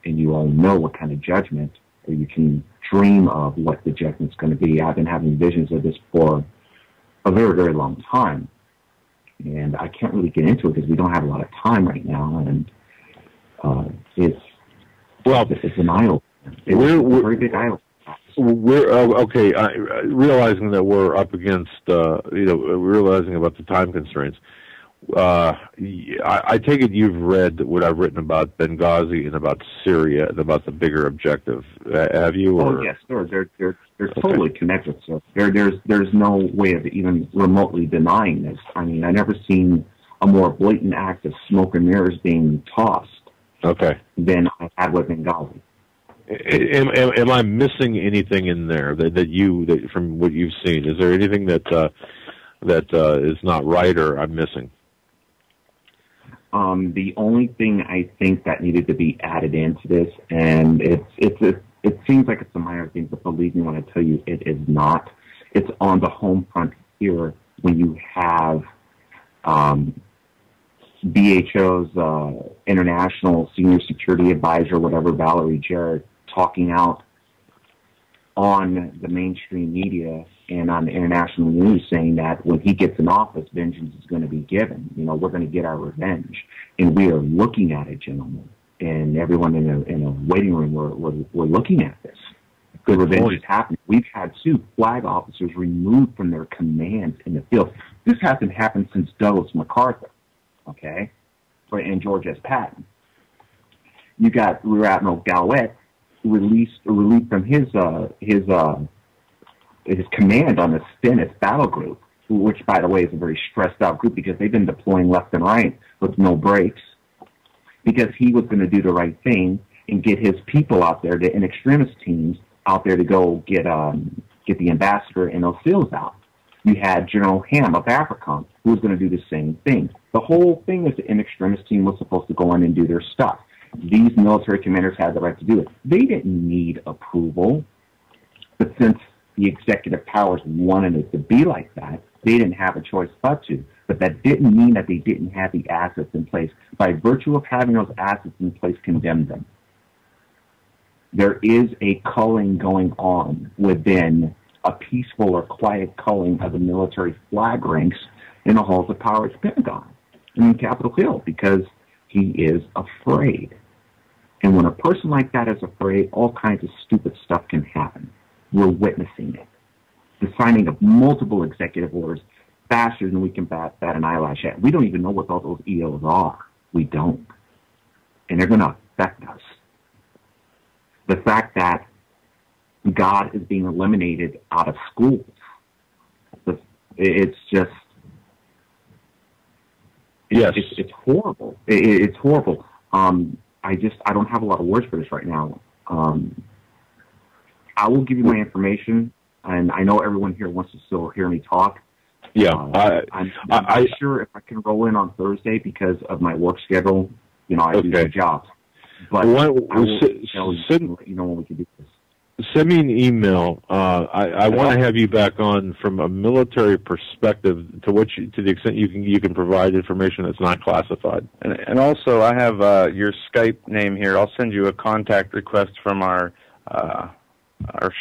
And you all know what kind of judgment, or you can dream of what the judgment's going to be. I've been having visions of this for a very, very long time. And I can't really get into it because we don't have a lot of time right now. And it's an eye-opener. It's a very big eye-opener. We're okay. Realizing that we're up against, realizing about the time constraints. I take it you've read what I've written about Benghazi and about Syria and about the bigger objective. Have you? Or? Oh yes, they're totally connected. So there's no way of even remotely denying this. I mean, I never seen a more blatant act of smoke and mirrors being tossed. Okay. Than I had with Benghazi. Am I missing anything in there that from what you've seen? Is there anything that is not right or I'm missing? The only thing I think that needed to be added into this, and it seems like it's a minor thing, but believe me when I tell you it is not. It's on the home front here when you have BHO's international senior security advisor, whatever, Valerie Jarrett, talking out on the mainstream media and on the international news saying that when he gets in office, vengeance is going to be given. We're going to get our revenge. And we are looking at it, gentlemen. And everyone in a waiting room, we're looking at this. The revenge is happening. We've had 2 flag officers removed from their commands in the field. This hasn't happened since Douglas MacArthur, okay, and George S. Patton. You got Rear Admiral Galluette released from his command on the Stennis battle group, which, by the way, is a very stressed out group because they've been deploying left and right with no breaks, because he was going to do the right thing and get his people out there, the in extremis teams out there to go get the ambassador and those SEALs out. You had General Ham of AFRICOM, who was going to do the same thing. The whole thing is the in extremis team was supposed to go in and do their stuff. These military commanders had the right to do it. They didn't need approval, but since the executive powers wanted it to be like that, they didn't have a choice but to. But that didn't mean that they didn't have the assets in place. By virtue of having those assets in place, condemn them. There is a culling going on within a peaceful or quiet culling of the military flag ranks in the halls of power at the Pentagon and in Capitol Hill, because he is afraid. And when a person like that is afraid, all kinds of stupid stuff can happen. We're witnessing it. The signing of multiple executive orders faster than we can bat an eyelash at. We don't even know what all those EOs are. We don't. And they're going to affect us. The fact that God is being eliminated out of schools, it's just... Yes. It's horrible. It's horrible. I don't have a lot of words for this right now. I will give you my information, and I know everyone here wants to still hear me talk. Yeah. I'm not sure if I can roll in on Thursday because of my work schedule. I do 2 jobs. But I will let you know when we can do this. Send me an email. I want to have you back on from a military perspective, to the extent you can provide information that's not classified. And also, I have your Skype name here. I'll send you a contact request from our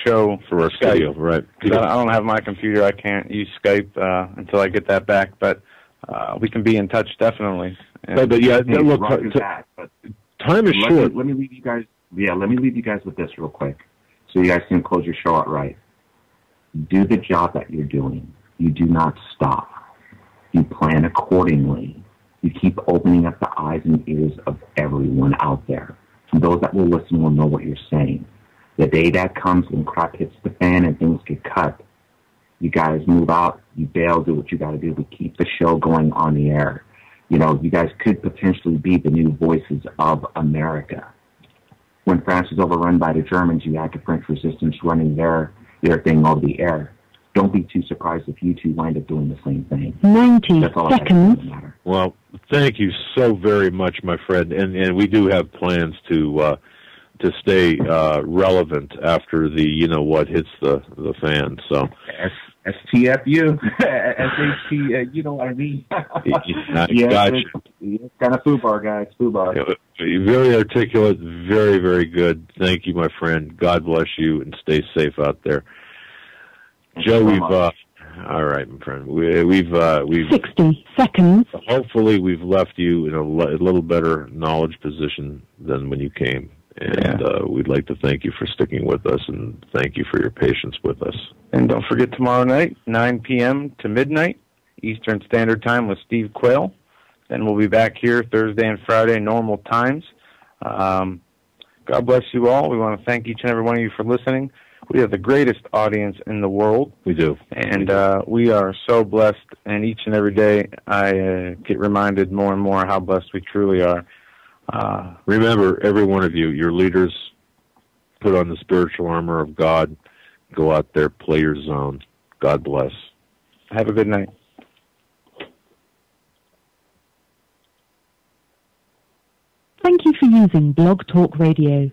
show for our Skype. Studio, right? I don't have my computer. I can't use Skype until I get that back. But we can be in touch definitely. But yeah, look, time is short. Let me leave you guys. Yeah, let me leave you guys with this real quick, so you guys can close your show out right. Do the job that you're doing. You do not stop. You plan accordingly. You keep opening up the eyes and ears of everyone out there. And those that will listen will know what you're saying. The day that comes when crap hits the fan and things get cut, you guys move out, you bail, do what you got to do to keep the show going on the air. You guys could potentially be the new voices of America. When France was overrun by the Germans, you had the French resistance running their thing over the air. Don't be too surprised if you two wind up doing the same thing. 90 seconds. Well, thank you so very much, my friend. And we do have plans to stay relevant after the what hits the fan. So STFU, SHT, you know what I mean? Gotcha. It's kind of FUBAR, guys. FUBAR. Very articulate, very, very good. Thank you, my friend. God bless you, and stay safe out there. Joe, we've all right, my friend. We've 60 seconds. Hopefully, we've left you in a little better knowledge position than when you came. And we'd like to thank you for sticking with us, and thank you for your patience with us. And don't forget tomorrow night, 9 p.m. to midnight, Eastern Standard Time with Steve Quayle. Then we'll be back here Thursday and Friday, normal times. God bless you all. We want to thank each and every one of you for listening. We have the greatest audience in the world. We do. And we are so blessed, and each and every day I get reminded more and more how blessed we truly are. Remember, every one of you, your leaders, put on the spiritual armor of God. Go out there, play your zone. God bless. Have a good night. Thank you for using Blog Talk Radio.